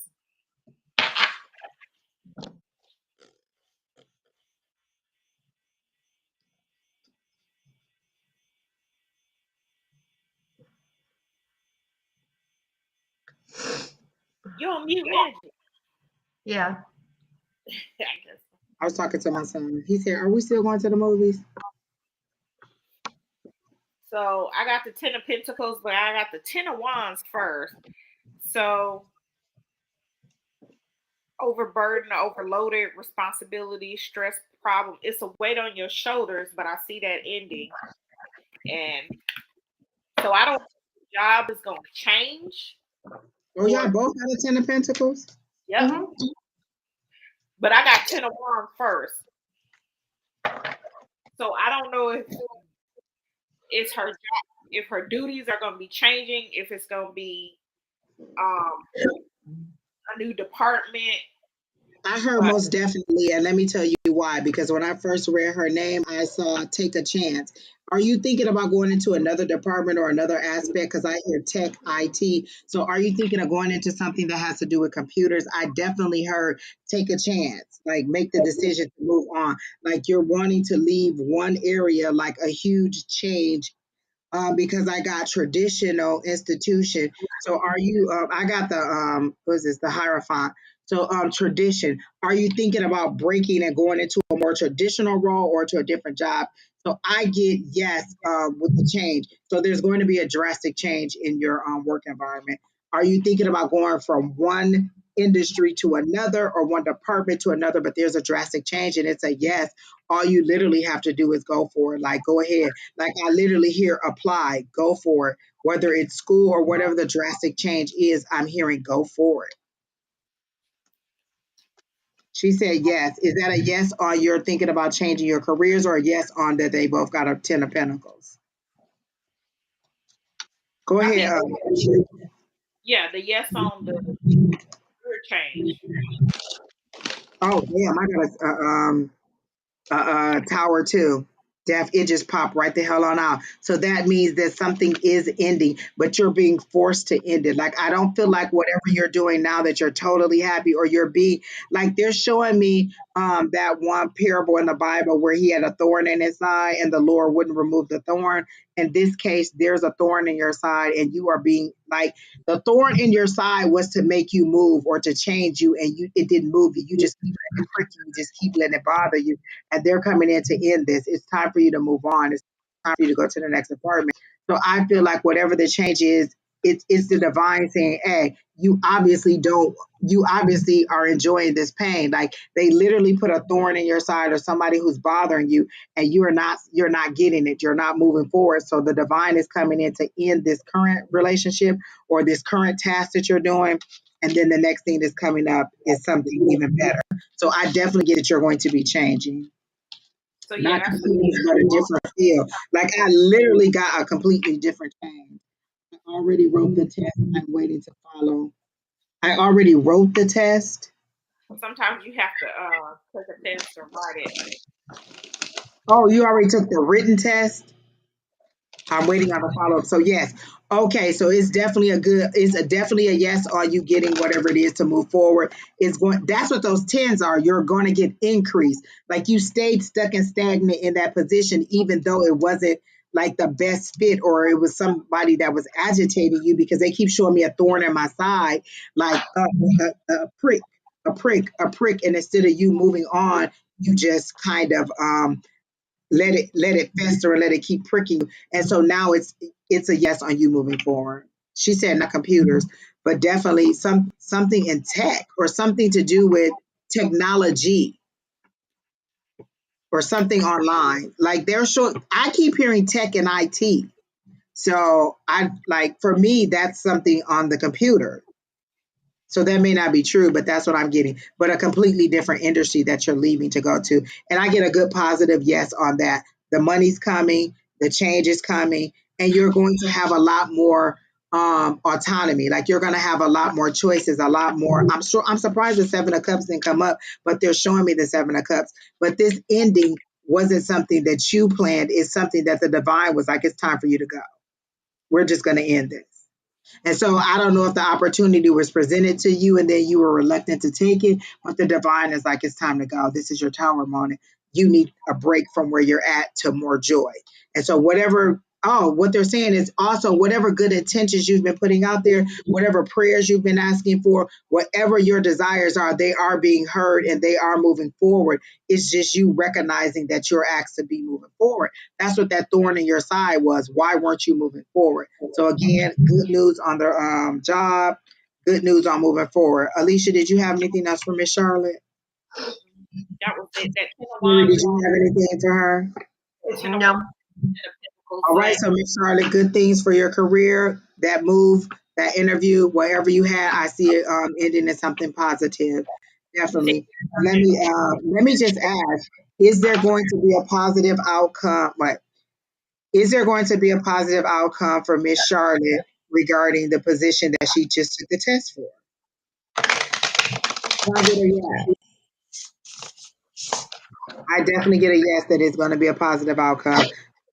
You're on mute, Angie. Yeah. I guess. I was talking to my son. He said, "Are we still going to the movies?" So I got the 10 of Pentacles, but I got the 10 of Wands first. So overburdened, overloaded, responsibility, stress, problem. It's a weight on your shoulders, but I see that ending. And so I don't think the job is going to change. Oh, y'all both got a 10 of Pentacles? Yep. Mm-hmm. But I got 10 of Wands first. So I don't know if it's her job, if her duties are going to be changing, if it's going to be a new department. I heard most definitely, and let me tell you why. Because when I first read her name, I saw take a chance. Are you thinking about going into another department or another aspect? Because I hear tech, IT. So are you thinking of going into something that has to do with computers? I definitely heard take a chance, like make the decision to move on. Like you're wanting to leave one area, like a huge change because I got traditional institution. So are you? I got the what is this? The Hierophant. So tradition. Are you thinking about breaking and going into a more traditional role or to a different job? So I get yes with the change. So there's going to be a drastic change in your work environment. Are you thinking about going from one industry to another or one department to another? But there's a drastic change, and it's a yes. All you literally have to do is go for it. Like go ahead. Like I literally hear apply, go for it. Whether it's school or whatever the drastic change is, I'm hearing go for it. She said yes. Is that a yes on you're thinking about changing your careers or a yes on that they both got a 10 of Pentacles? Go I ahead. think, yeah, the yes on the career change. Oh, damn. I got a tower too. It just popped right the hell on out. So that means that something is ending, but you're being forced to end it. Like, I don't feel like whatever you're doing now that you're totally happy, or you're being like, they're showing me that one parable in the Bible where he had a thorn in his side and the Lord wouldn't remove the thorn. In this case, there's a thorn in your side, and you are being like, the thorn in your side was to make you move or to change you, and it didn't move you. You just keep letting it prick you, you just keep letting it bother you, and they're coming in to end this. It's time for you to move on. It's time for you to go to the next apartment. So I feel like whatever the change is, it's the divine saying, hey, you obviously are enjoying this pain. Like, they literally put a thorn in your side, or somebody who's bothering you, and you're not getting it. You're not moving forward. So the divine is coming in to end this current relationship or this current task that you're doing. And then the next thing that's coming up is something even better. So I definitely get that you're going to be changing. So yeah, Not that's completely, but a different feel. Like, I literally got a completely different change. I already wrote the test. I'm waiting to follow. I already wrote the test. sometimes you have to take a test or write it. Oh, you already took the written test? I'm waiting on the follow up. So yes, okay. So it's definitely a yes on you getting whatever it is to move forward. It's going. That's what those tens are. You're going to get increase. Like, you stayed stuck and stagnant in that position, even though it wasn't like the best fit, or it was somebody that was agitating you, because they keep showing me a thorn in my side, like a prick, a prick, and instead of you moving on, you just kind of let it fester and let it keep pricking you. And so now it's a yes on you moving forward. She said not computers, but definitely something in tech, or something to do with technology, or something online. Like, they're short. I keep hearing tech and IT. So I like, for me, that's something on the computer. So that may not be true, but that's what I'm getting. But a completely different industry that you're leaving to go to. And I get a good positive yes on that. The money's coming, the change is coming, and you're going to have a lot more autonomy. Like, you're going to have a lot more choices, a lot more. I'm surprised the Seven of Cups didn't come up, but they're showing me the Seven of Cups. But this ending wasn't something that you planned. It's something that the divine was like, it's time for you to go. We're just going to end this. And so I don't know if the opportunity was presented to you and then you were reluctant to take it, but the divine is like, it's time to go. This is your tower moment. You need a break from where you're at to more joy. And so what they're saying is also, whatever good intentions you've been putting out there, whatever prayers you've been asking for, whatever your desires are, they are being heard and they are moving forward. It's just you recognizing that you're asked to be moving forward. That's what that thorn in your side was. Why weren't you moving forward? So again, good news on the job, good news on moving forward. Alicia, did you have anything else for Miss Charlotte? That was it. That Ten of Sheri, did Wands, you have anything for her? the Ten of No. Wands, Ten of Pentacles. All right, so Miss Charlotte, good things for your career. That move, that interview, whatever you had, I see it ending in something positive. Definitely. Let me just ask: is there going to be a positive outcome? What is there going to be a positive outcome for Miss Charlotte regarding the position that she just took the test for? Can I get a yes? I definitely get a yes that it's going to be a positive outcome.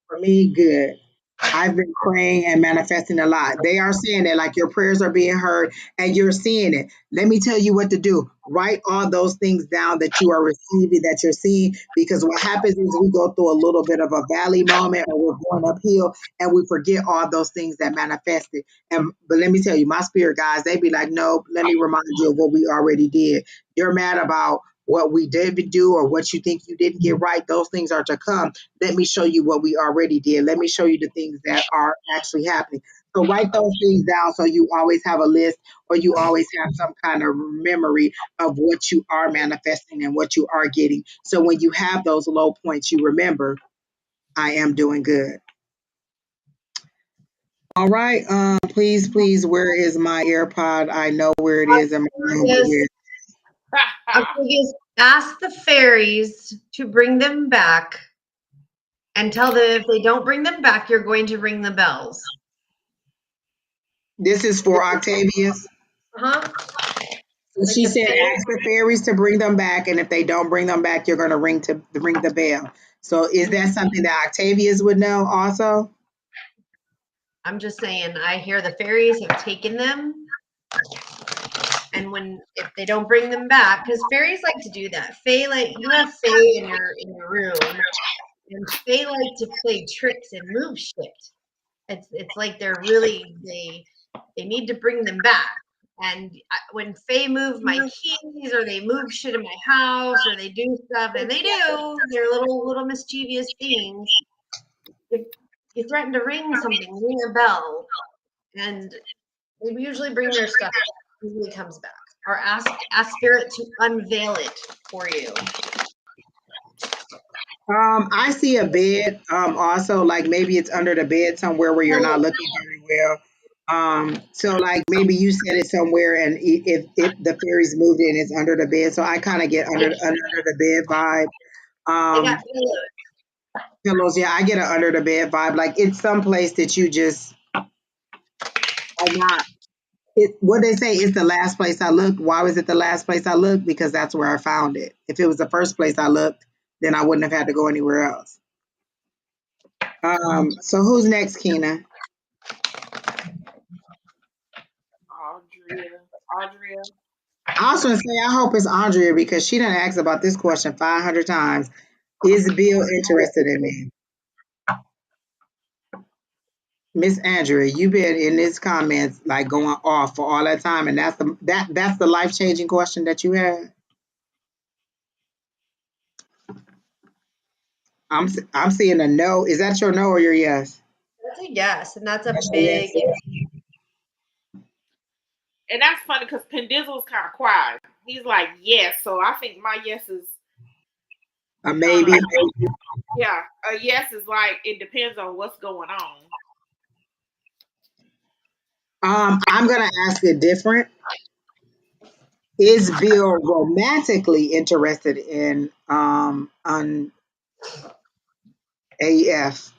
For me, good. I've been praying and manifesting a lot. They are saying that, like, your prayers are being heard and you're seeing it. Let me tell you what to do. Write all those things down that you are receiving, that you're seeing, because what happens is we go through a little bit of a valley moment, or we're going uphill, and we forget all those things that manifested. But let me tell you, my spirit guys, they be like, no, let me remind you of what we already did. You're mad about what we did do, or what you think you didn't get right. Those things are to come. Let me show you what we already did. Let me show you the things that are actually happening. So write those things down so you always have a list, or you always have some kind of memory of what you are manifesting and what you are getting. So when you have those low points, you remember, I am doing good. All right. Please, where is my AirPod? I know where it is in my room, but Yes. where? Octavius, ask the fairies to bring them back and tell them if they don't bring them back, you're going to ring the bells. This is for Octavius. Uh-huh. So she said, ask the fairies to bring them back, and if they don't bring them back, you're going to ring the bell. So is that something that Octavius would know also? I'm just saying, I hear the fairies have taken them, and if they don't bring them back, because fairies like to do that. Fae, like you have fae in your room, and fae like to play tricks and move shit. It's like they need to bring them back. And when fae move my keys, or they move shit in my house, or they do stuff, and they do, they're little mischievous things. If you threaten to ring something, ring a bell, and they usually bring their stuff back. It usually comes back. Or ask spirit to unveil it for you. I see a bed. Also, like maybe it's under the bed somewhere where you're not looking very well. So like maybe you set it somewhere, and if the fairies moved it, and it's under the bed. So I kind of get under the bed vibe. I got Um, pillows, yeah, I get an under the bed vibe. Like it's someplace that you just are not. What they say is the last place I looked. Why was it the last place I looked? Because that's where I found it. If it was the first place I looked, then I wouldn't have had to go anywhere else. So who's next, Keena? Audria. I was gonna say I hope it's Andrea because she done asked about this question 500 times. Is Bill interested in me? Miss Andrea, you've been in this comments like going off for all that time, and that's the life changing question that you had. I'm seeing a no. Is that your no or your yes? That's a yes, and that's a That's your big. yes. And that's funny because Pendizzle's kind of quiet. He's like, yes. So I think my yes is A maybe. yeah. A yes is like it depends on what's going on. I'm gonna ask it different. Is Bill romantically interested in on AF?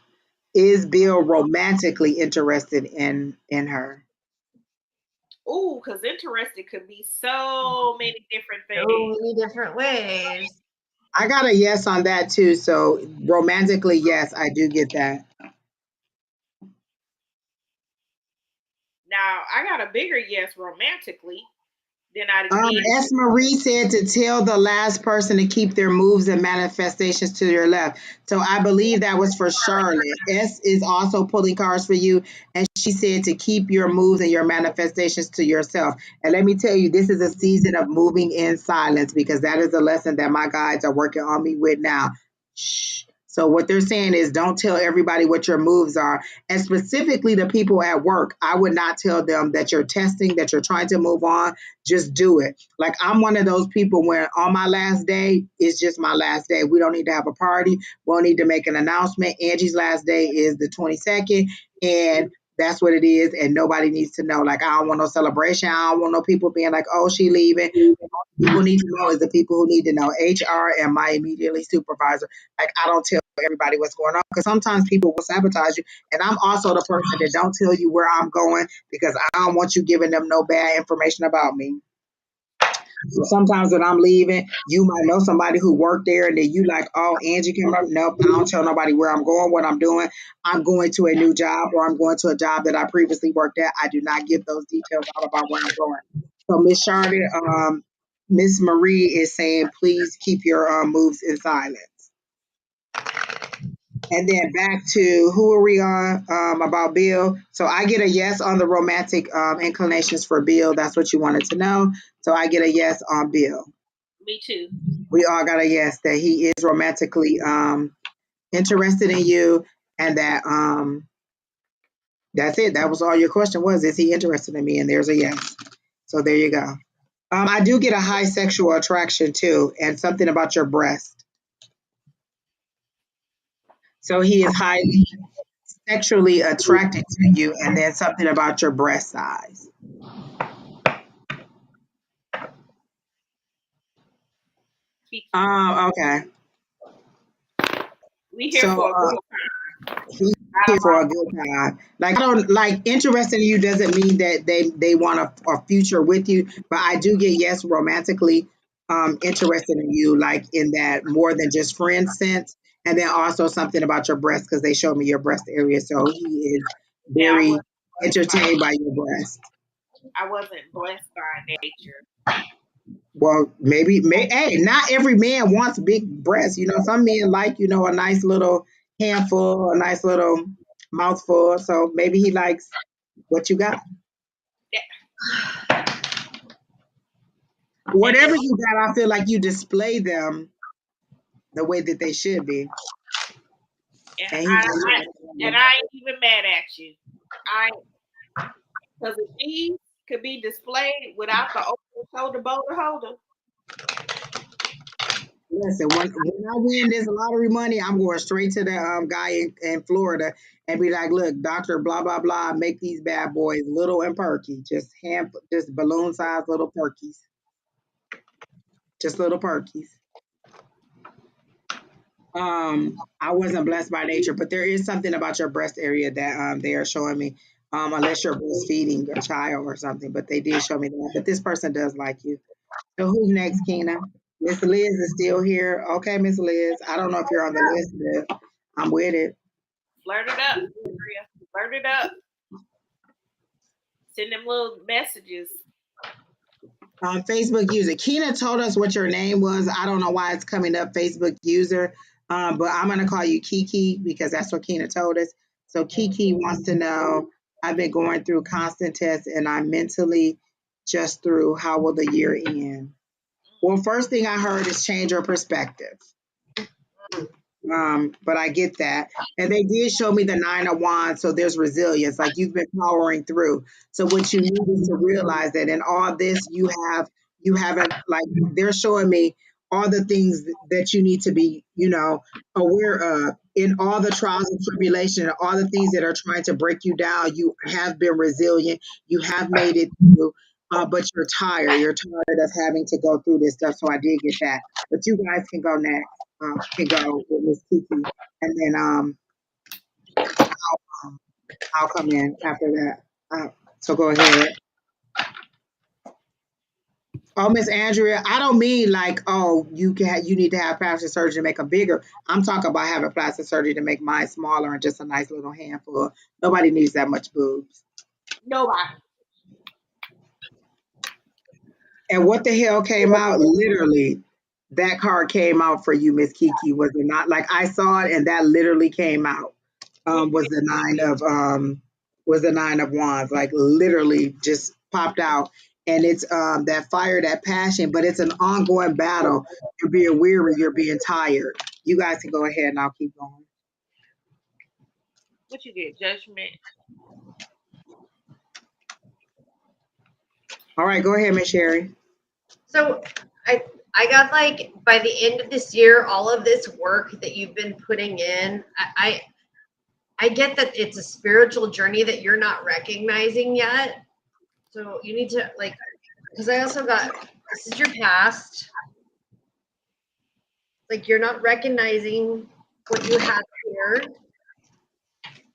Is Bill romantically interested in her? Ooh, because interested could be so many different So things. many different ways. I got a yes on that too. So romantically, yes, I do get that. Now I got a bigger yes romantically than I did. S. Marie said to tell the last person to keep their moves and manifestations to your left. So I believe that was for Charlotte. S is also pulling cards for you. And she said to keep your moves and your manifestations to yourself. And let me tell you, this is a season of moving in silence because that is a lesson that my guides are working on me with now. Shh. So what they're saying is don't tell everybody what your moves are. And specifically the people at work, I would not tell them that you're testing, that you're trying to move on. Just do it. Like I'm one of those people where on my last day, it's just my last day. We don't need to have a party. We don't need to make an announcement. Angie's last day is the 22nd, and that's what it is. And nobody needs to know. Like I don't want no celebration. I don't want no people being like, "Oh, she leaving." People need to know is the people who need to know. HR and my immediately supervisor. Like I don't tell everybody what's going on because sometimes people will sabotage you. And I'm also the person that don't tell you where I'm going because I don't want you giving them no bad information about me. So sometimes when I'm leaving, you might know somebody who worked there, and then you like, oh, Angie came up. Nope, I don't tell nobody where I'm going, what I'm doing. I'm going to a new job, or I'm going to a job that I previously worked at. I do not give those details out about where I'm going. So Miss Charlotte, Miss Marie is saying, please keep your moves in silence. And then back to who are we on about Bill? So I get a yes on the romantic inclinations for Bill. That's what you wanted to know. So I get a yes on Bill. Me too. We all got a yes that he is romantically interested in you, and that that's it. That was all your question was. Is he interested in me? And there's a yes. So there you go. I do get a high sexual attraction too, and something about your breast. So he is highly sexually attracted to you, and then something about your breast size. Okay. We here So for a good time. he's here for a good time. Like I don't like interested in you doesn't mean that they want a future with you, but I do get yes romantically interested in you, like in that more than just friend sense. And then also something about your breast because they showed me your breast area. So he is Yeah, very entertained by your breast. I wasn't blessed by nature. Well, hey, not every man wants big breasts. You know, some men like, a nice little handful, a nice little mouthful. So maybe he likes what you got. And Whatever then, you got, I feel like you display them the way that they should be. and And I, he just and I ain't even mad at you. I Because if these could be displayed without the open shoulder boulder holder, listen. When I win this lottery money, I'm going straight to the guy in Florida and be like, "Look, Doctor, blah blah blah, make these bad boys little and perky, just balloon sized little perkies, just little perkies." I wasn't blessed by nature, but there is something about your breast area that they are showing me. Unless you're breastfeeding a child or something, but they did show me that. But this person does like you. So who's next, Keena? Miss Liz is still here. Okay, Miss Liz. I don't know if you're on the list, but I'm with it. flirt it up, Andrea. Flirt it up. Send them little messages. Facebook user. Keena told us what your name was. I don't know why it's coming up, Facebook user. But I'm gonna call you Kiki because that's what Keena told us. So Kiki wants to know. I've been going through constant tests and I'm mentally just through. How will the year end? Well, first thing I heard is change your perspective. But I get that. And they did show me the 9 of Wands, so there's resilience, like you've been powering through. So what you need is to realize that in all this you haven't like they're showing me all the things that you need to be, aware of in all the trials and tribulation and all the things that are trying to break you down. You have been resilient, you have made it through, but you're tired. You're tired of having to go through this stuff. So I did get that. But you guys can go next can go with Miss Kiki, and then um, I'll come in after that. So go ahead. Oh, Miss Andrea, I don't mean like, oh, you need to have plastic surgery to make them bigger. I'm talking about having plastic surgery to make mine smaller and just a nice little handful. Nobody needs that much boobs. Nobody. And what the hell came out? Literally, that card came out for you, Miss Kiki. Was it not? Like I saw it, and that literally came out. Which Was the 9 of Wands, like literally just popped out. And it's that fire, that passion, but it's an ongoing battle. You're being weary, you're being tired. You guys can go ahead and I'll keep going. what you get? Judgment. All right, go ahead, Miss Sheri. So I got like by the end of this year, all of this work that you've been putting in, I get that it's a spiritual journey that you're not recognizing yet. So you need to like, because I also got this is your past. Like you're not recognizing what you have here,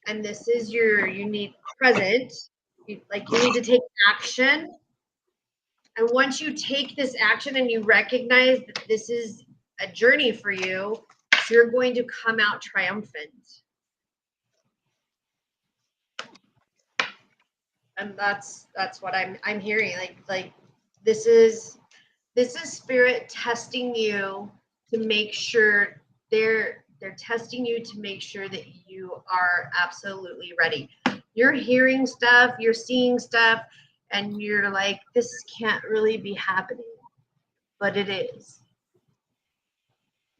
and this is your unique present. You need to take action. And once you take this action and you recognize that this is a journey for you, you're going to come out triumphant. And that's what I'm hearing. Like this is spirit testing you to make sure they're testing you to make sure that you are absolutely ready. You're hearing stuff, you're seeing stuff, and you're like, this can't really be happening, but it is.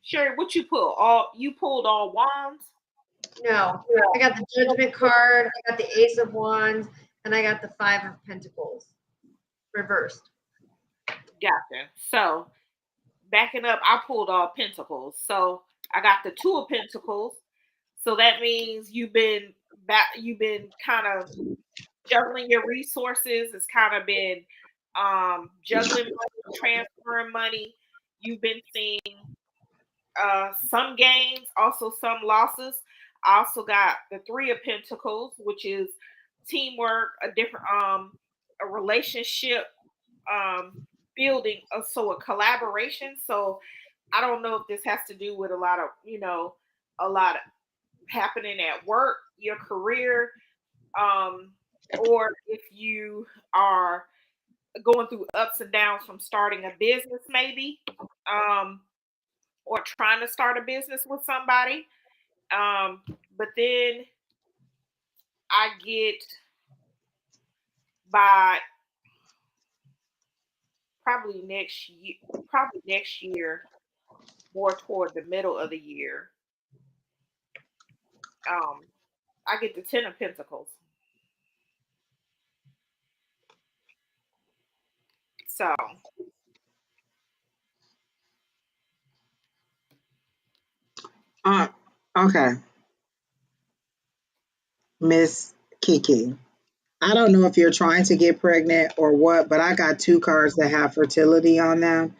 Sherry, what you pull? All wands? No, I got the Judgment card, I got the Ace of Wands, and I got the Five of Pentacles reversed. Gotcha. So backing up, I pulled all pentacles. So I got the Two of Pentacles. So that means you've been kind of juggling your resources. It's kind of been juggling money, transferring money. You've been seeing some gains, also some losses. I also got the Three of Pentacles, which is teamwork, a relationship um, building, so a collaboration. So I don't know if this has to do with a lot of a lot happening at work, your career, or if you are going through ups and downs from starting a business, maybe, um, or trying to start a business with somebody. But then I get by probably next year, more toward the middle of the year. Um, I get the Ten of Pentacles. So Uh, okay, Miss Kiki. I don't know if you're trying to get pregnant or what, but I got two cards that have fertility on them.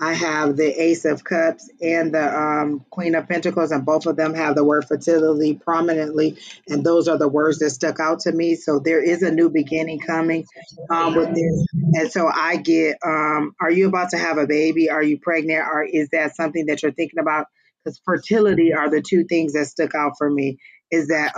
I have the Ace of Cups and the Queen of Pentacles, and both of them have the word fertility prominently. And those are the words that stuck out to me. So there is a new beginning coming with this. And so I get, are you about to have a baby? Are you pregnant? Or is that something that you're thinking about? Because fertility are the two things that stuck out for me. Is that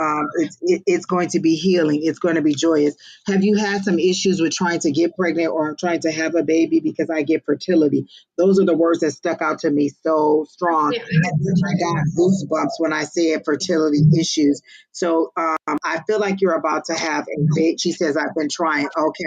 it's going to be healing, it's going to be joyous. Have you had some issues with trying to get pregnant or trying to have a baby? Because I get fertility. Those are the words that stuck out to me so strong. Yeah, I got goosebumps when I said fertility issues. So I feel like you're about to have a baby. She says, I've been trying. Okay.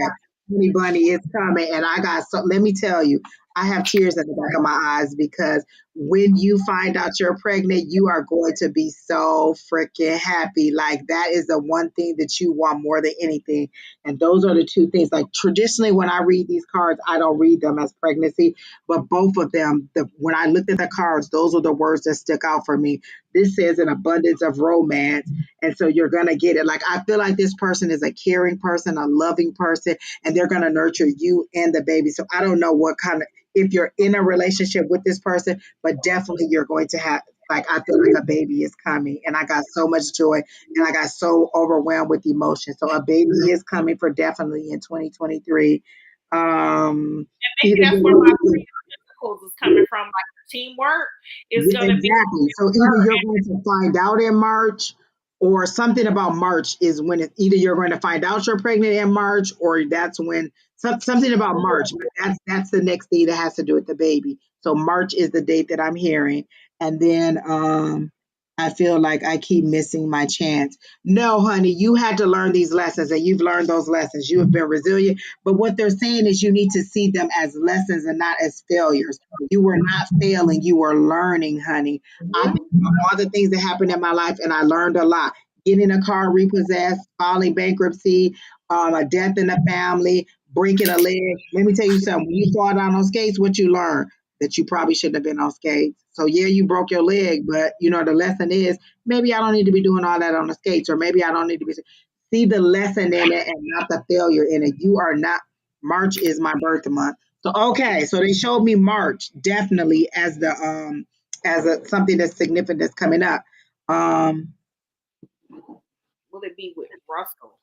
Honey Bunny is coming. And I got so, let me tell you, I have tears in the back of my eyes because when you find out you're pregnant, you are going to be so freaking happy. Like that is the one thing that you want more than anything. And those are the two things. Like traditionally, when I read these cards, I don't read them as pregnancy, but both of them, when I looked at the cards, those are the words that stick out for me. This says an abundance of romance. And so you're going to get it. Like, I feel like this person is a caring person, a loving person, and they're going to nurture you and the baby. So I don't know what kind of, if you're in a relationship with this person, but definitely you're going to have, like, I feel like a baby is coming, and I got so much joy, and I got so overwhelmed with emotion. So a baby is coming for definitely in 2023. and maybe Either that's where my Three of Pentacles is coming from. Like the teamwork is yeah, gonna be exactly. So either her. you're going to find out in March, or something about March is when either you're going to find out you're pregnant in March, or that's when something about March. But that's the next thing that has to do with the baby. So March is the date that I'm hearing, and then I feel like I keep missing my chance. No, honey, you had to learn these lessons, and you've learned those lessons. You have been resilient. But what they're saying is you need to see them as lessons and not as failures. You were not failing, you were learning, honey. I think about all the things that happened in my life, and I learned a lot. Getting a car repossessed, filing bankruptcy, a death in the family, breaking a leg. Let me tell you something. When you fall down on skates, what you learn? That you probably shouldn't have been on skates. So yeah, you broke your leg, but you know the lesson is maybe I don't need to be doing all that on the skates, or maybe I don't need to be. See the lesson in it and not the failure in it. You are not. March is my birth month. So okay, so they showed me March definitely as a something that's significant that's coming up. Um, Will it be with Russell?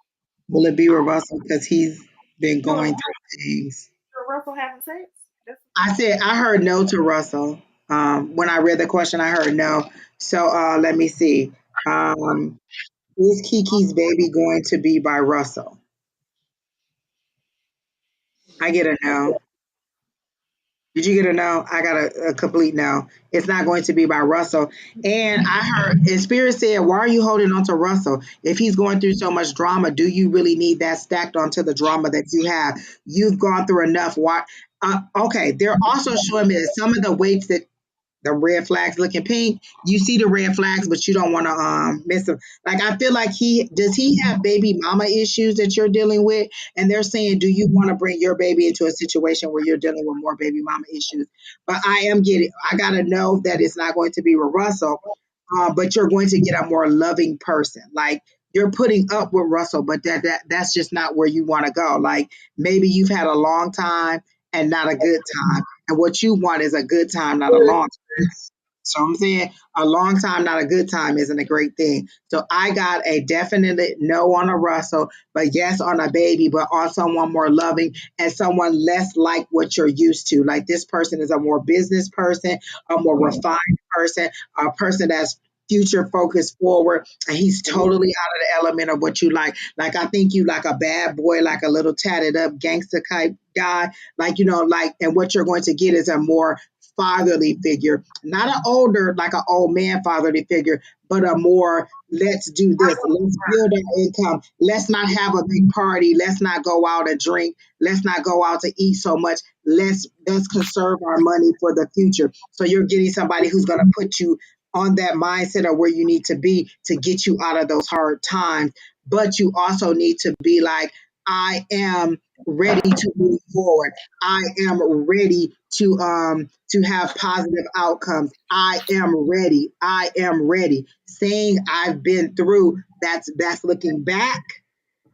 will it be with Russell because he's been You and going through things? Russell having sex? That's I said I heard no to Russell. When I read the question, I heard no. So let me see. Um, is Kiki's baby going to be by Russell? I get a no. Did you get a no? I got a complete no. It's not going to be by Russell. And I heard, and Spirit said, why are you holding on to Russell? If he's going through so much drama, do you really need that stacked onto the drama that you have? You've gone through enough. Why? Okay, they're also showing me that some of the weights that the red flags looking pink. You see the red flags, but you don't want to miss them. Like I feel like he have baby mama issues that you're dealing with, and they're saying, do you want to bring your baby into a situation where you're dealing with more baby mama issues? But I gotta know that it's not going to be with Russell, but you're going to get a more loving person. Like you're putting up with Russell, but that's just not where you want to go. Like maybe you've had a long time and not a good time. And what you want is a good time, not a long time. So I'm saying a long time, not a good time isn't a great thing. So I got a definite no on a Russell, but yes on a baby, but on someone more loving and someone less like what you're used to. Like this person is a more business person, a more refined person, a person that's future focused forward, and he's totally out of the element of what you like. Like I think you like a bad boy, like a little tatted up gangster type guy, like like, and what you're going to get is a more fatherly figure, not an older, like an old man fatherly figure, but a more, let's do this, let's build our income, let's not have a big party, let's not go out and drink, let's not go out to eat so much, let's conserve our money for the future. So you're getting somebody who's going to put you on that mindset of where you need to be to get you out of those hard times. But you also need to be like, I am ready to move forward. I am ready to have positive outcomes. I am ready. I am ready. Saying I've been through, that's looking back,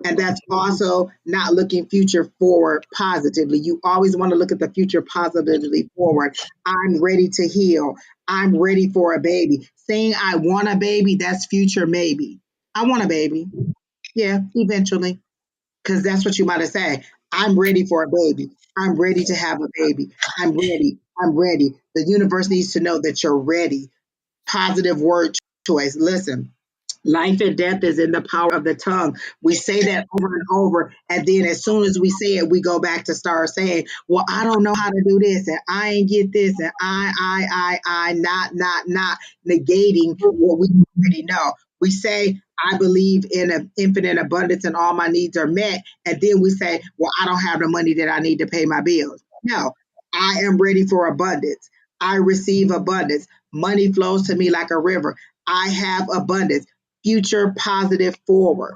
and that's also not looking future forward positively. You always want to look at the future positively forward. I'm ready to heal. I'm ready for a baby. Saying I want a baby, that's future maybe. I want a baby. Yeah, eventually. Because that's what you might have said. I'm ready for a baby. I'm ready to have a baby. I'm ready. I'm ready. The universe needs to know that you're ready. Positive word choice. Listen, life and death is in the power of the tongue. We say that over and over, and then as soon as we say it, we go back to start saying, "Well, I don't know how to do this, and I ain't get this, and not negating what we already know." We say, "I believe in an infinite abundance, and all my needs are met," and then we say, "Well, I don't have the money that I need to pay my bills." No, I am ready for abundance. I receive abundance. Money flows to me like a river. I have abundance. Future positive forward.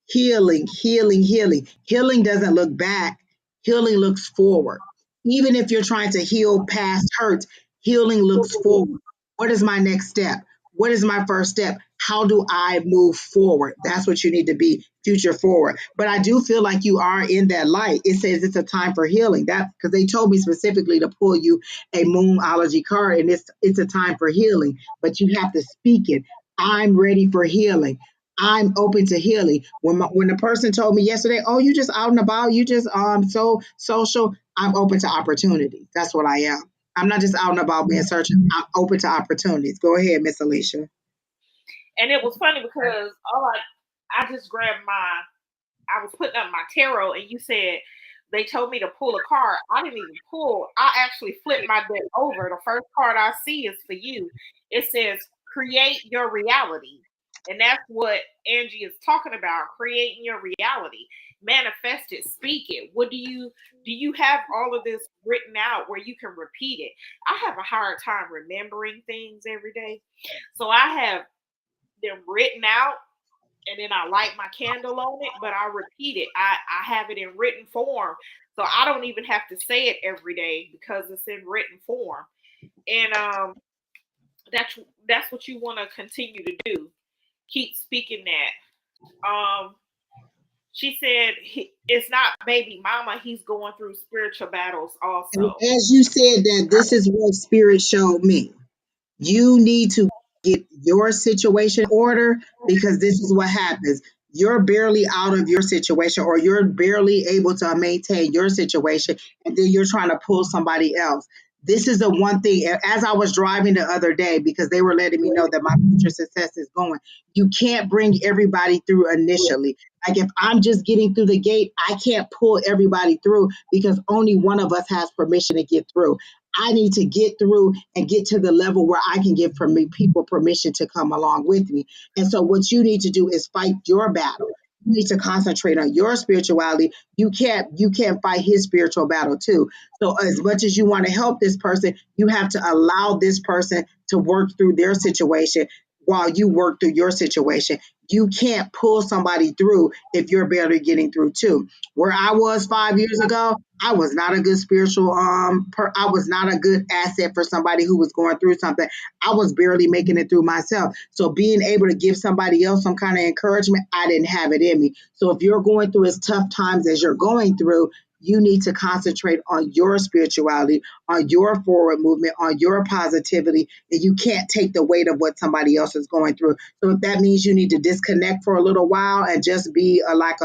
Healing, healing, healing. Healing doesn't look back, healing looks forward. Even if you're trying to heal past hurts, healing looks forward. What is my next step? What is my first step? How do I move forward? That's what you need to be, future forward. But I do feel like you are in that light. It says it's a time for healing. That because they told me specifically to pull you a Moonology card, and it's a time for healing. But you have to speak it. I'm ready for healing. I'm open to healing. When the person told me yesterday, "Oh, you just out and about, you just so social," I'm open to opportunities. That's what I am. I'm not just out and about being searching. I'm open to opportunities. Go ahead, Miss Alycia. And it was funny because I just grabbed I was putting up my tarot, and you said they told me to pull a card. I didn't even pull. I actually flipped my deck over. The first card I see is for you. It says create your reality. And that's what Angie is talking about, creating your reality. Manifest it, speak it. What do you have all of this written out where you can repeat it? I have a hard time remembering things every day. So I have them written out, and then I light my candle on it, but I repeat it. I have it in written form. So I don't even have to say it every day because it's in written form. And that's what you want to continue to do. Keep speaking that. She said it's not baby mama, he's going through spiritual battles And also. as you said that, this is what spirit showed me. You need to get your situation in order, because this is what happens. You're barely out of your situation, or you're barely able to maintain your situation, and then you're trying to pull somebody else. This is the one thing, as I was driving the other day, because they were letting me know that my future success is going, you can't bring everybody through initially. Like if I'm just getting through the gate, I can't pull everybody through because only one of us has permission to get through. I need to get through and get to the level where I can give people permission to come along with me. And so what you need to do is fight your battle. You need to concentrate on your spirituality. You can't fight his spiritual battle too. So as much as you want to help this person, you have to allow this person to work through their situation while you work through your situation. You can't pull somebody through if you're barely getting through too. Where I was 5 years ago, I was not a good spiritual I was not a good asset for somebody who was going through something. I was barely making it through myself. So being able to give somebody else some kind of encouragement, I didn't have it in me. So if you're going through as tough times as you're going through, you need to concentrate on your spirituality, on your forward movement, on your positivity, and you can't take the weight of what somebody else is going through. So if that means you need to disconnect for a little while and just be like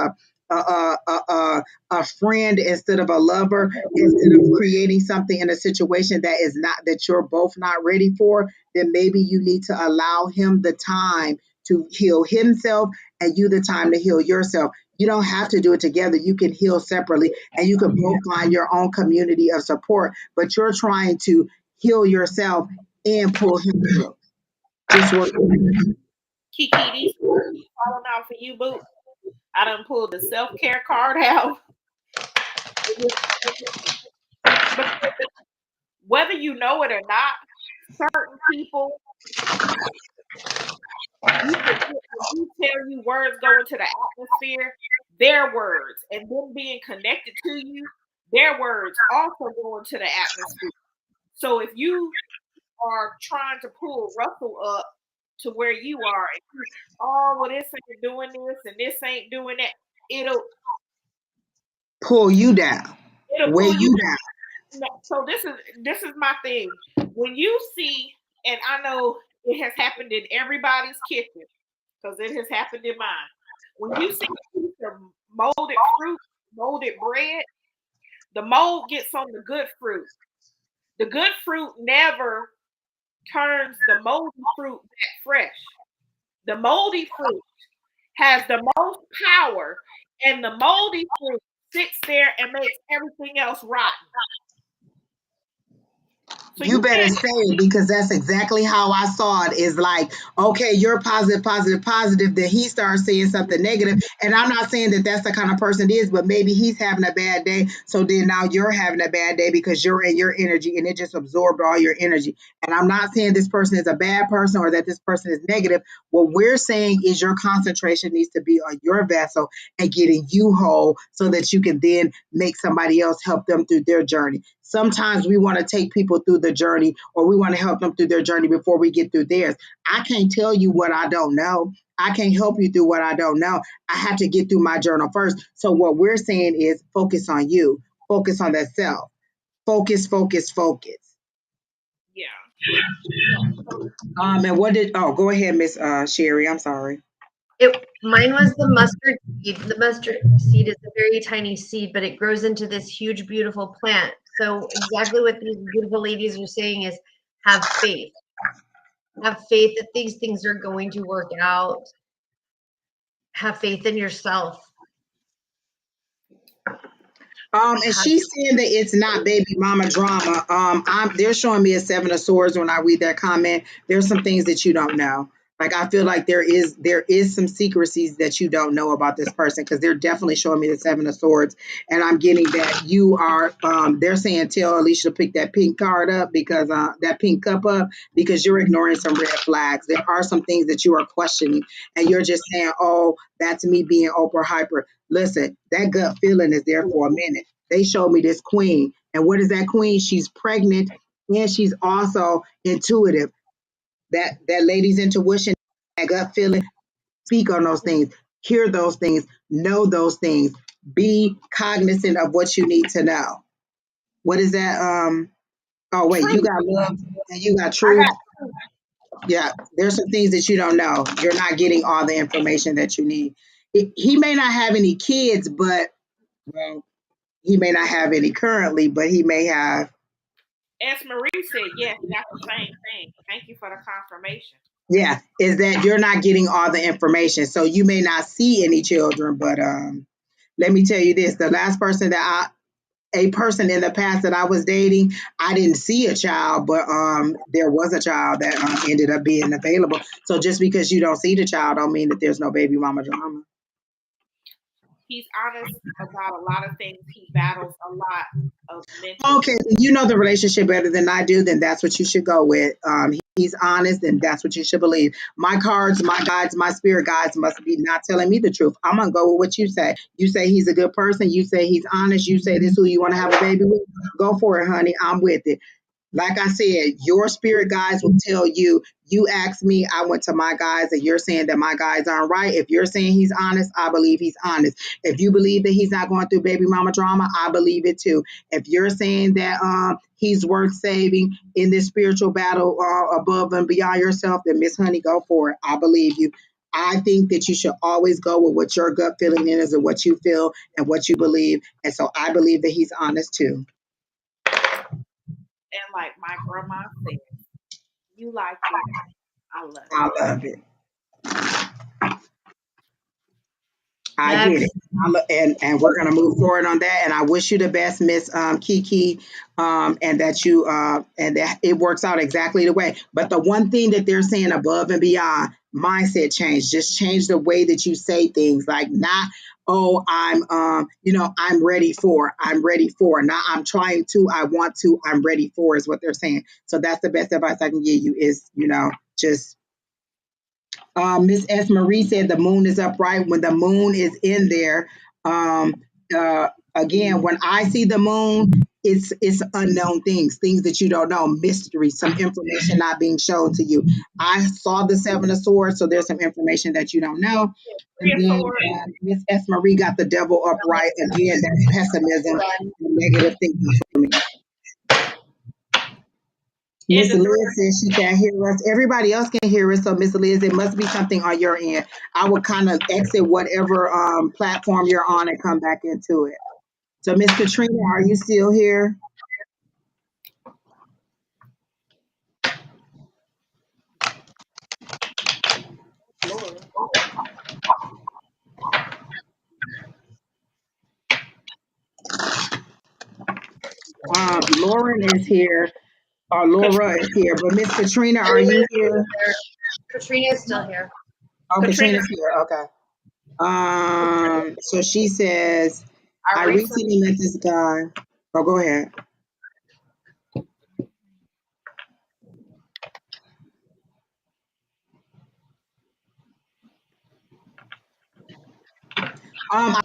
a friend instead of a lover, instead of creating something in a situation that is not, that you're both not ready for, then maybe you need to allow him the time to heal himself and you the time to heal yourself. You don't have to do it together. You can heal separately and you can both find your own community of support, but you're trying to heal yourself and pull him through. Just work. Kiki, these falling out for you, boo. I done pulled the self-care card out. But whether you know it or not, certain people, you tell you words go into the atmosphere, their words, and them being connected to you, their words also go into the atmosphere. So if you are trying to pull Russell up to where you are, and you, oh, well, this ain't doing this and this ain't doing that, it'll Pull you down, weigh pull you you down. down. So this is my thing. When you see, and I know it has happened in everybody's kitchen because it has happened in mine. When you see a piece of molded fruit, molded bread, the mold gets on the good fruit. The good fruit never turns the moldy fruit back fresh. The moldy fruit has the most power, and the moldy fruit sits there and makes everything else rotten. So You you better can't. say it because that's exactly how I saw it. Is like, okay, you're positive, positive, positive. Then he starts saying something negative, and I'm not saying that that's the kind of person it is, but maybe he's having a bad day. So then now you're having a bad day because you're in your energy, and it just absorbed all your energy. And I'm not saying this person is a bad person or that this person is negative. What we're saying is your concentration needs to be on your vessel and getting you whole, so that you can then make somebody else help them through their journey. Sometimes we want to take people through the journey, or we want to help them through their journey before we get through theirs. I can't tell you what I don't know. I can't help you through what I don't know. I have to get through my journal first. So what we're saying is focus on you, focus on that self, focus, focus, focus. Yeah. And what did? Oh, go ahead, Miss Sheri. I'm sorry. Mine was the mustard seed. The mustard seed is a very tiny seed, but it grows into this huge, beautiful plant. So exactly what these beautiful ladies are saying is have faith. Have faith that these things are going to work out. Have faith in yourself. And she's saying that it's not baby mama drama. They're showing me a 7 of Swords when I read that comment. There's some things that you don't know. Like I feel like there is some secrecies that you don't know about this person, because they're definitely showing me the 7 of Swords, and I'm getting that you are. They're saying tell Alicia to pick that pink card up, because that pink cup up, because you're ignoring some red flags. There are some things that you are questioning, and you're just saying, "Oh, that's me being Oprah hyper." Listen, that gut feeling is there for a minute. They showed me this queen. And what is that queen? She's pregnant and she's also intuitive. That lady's intuition, that gut feeling, speak on those things, hear those things, know those things, be cognizant of what you need to know. What is that? Oh wait, you Truth. got love and you got I truth. got Yeah, there's some things that you don't know. You're not getting all the information that you need. He may not have any kids, but well, he may not have any currently, but he may have. as Marie said, yes, that's the same thing. Thank you for the confirmation. Yeah, is that you're not getting all the information. So you may not see any children, but let me tell you this: the last person a person in the past that I was dating, I didn't see a child, but there was a child that ended up being available. So just because you don't see the child, don't mean that there's no baby mama drama. He's honest about a lot of things. He battles a lot of mental. Okay, you know the relationship better than I do, then that's what you should go with. He's honest, and that's what you should believe. My cards, my guides, my spirit guides must be not telling me the truth. I'm gonna go with what you say. You say he's a good person. You say he's honest. You say this who you want to have a baby with. Go for it, honey. I'm with it. Like I said, your spirit guides will tell you. You asked me, I went to my guys, and you're saying that my guys aren't right. If you're saying he's honest, I believe he's honest. If you believe that he's not going through baby mama drama, I believe it too. If you're saying that he's worth saving in this spiritual battle above and beyond yourself, then Miss Honey, go for it. I believe you. I think that you should always go with what your gut feeling is and what you feel and what you believe. And so I believe that he's honest too. And like my grandma said, you like it, I love I it. love it. I get it. Next. And we're gonna move forward on that. And I wish you the best, Miss Kiki, and that you and that it works out exactly the way. But the one thing that they're saying above and beyond mindset change, just change the way that you say things. Like not, oh, I'm ready for, I'm ready for. Not I'm trying to, I want to, I'm ready for is what they're saying. So that's the best advice I can give you is, just Miss S. Marie said the moon is upright. When the moon is in there, um, again, when I see the moon, it's unknown things that you don't know, mystery, some information not being shown to you. I saw the Seven of Swords, so there's some information that you don't know. And Three of then Swords. Miss S. Marie got the devil upright again. That's pessimism and negative thinking for me. And Miss the Three Liz says she can't hear us. Everybody else can hear us. So Miss Liz, it must be something on your end. I would kind of exit whatever platform you're on and come back into it. So Miss Katrina, are you still here? Lord. Lauren is here, or Laura is here, but Miss Katrina, are you here? Katrina is still here. Oh, Katrina, Katrina's here. Okay. So she says, I I recently recently met this guy. Oh, go ahead.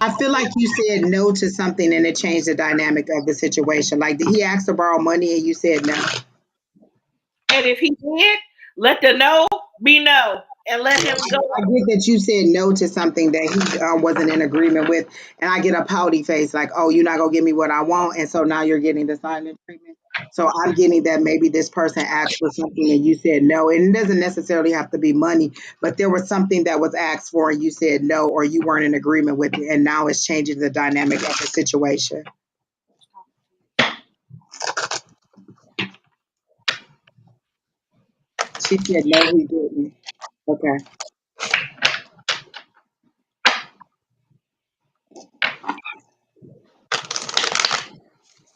I feel like you said no to something and it changed the dynamic of the situation. Like, did he ask to borrow money and you said no? and if he did, let the no be no and let him go. I get that you said no to something that he wasn't in agreement with, and I get a pouty face like, "Oh, you're not gonna give me what I want," and so now you're getting the silent treatment. So I'm getting that maybe this person asked for something and you said no, and it doesn't necessarily have to be money, but there was something that was asked for and you said no, or you weren't in agreement with it, and now it's changing the dynamic of the situation. She said no, he didn't. Okay.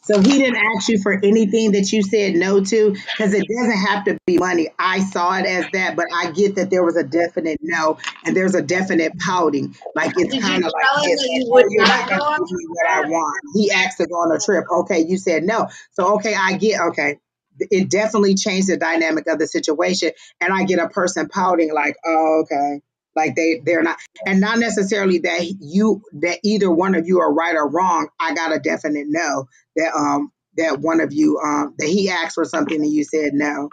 So he didn't ask you for anything that you said no to because it doesn't have to be money. I saw it as that, but I get that there was a definite no and there's a definite pouting. Like it's Did you kind of like tell him this, that like, you oh, would you're not not going go to on give me the what I trip? want. He asked to go on a trip. Okay, you said no. So, okay, I get, okay. It definitely changed the dynamic of the situation. And I get a person pouting like, oh, okay. Like they're not, and not necessarily that either one of you are right or wrong. I got a definite no that one of you that he asked for something and you said no.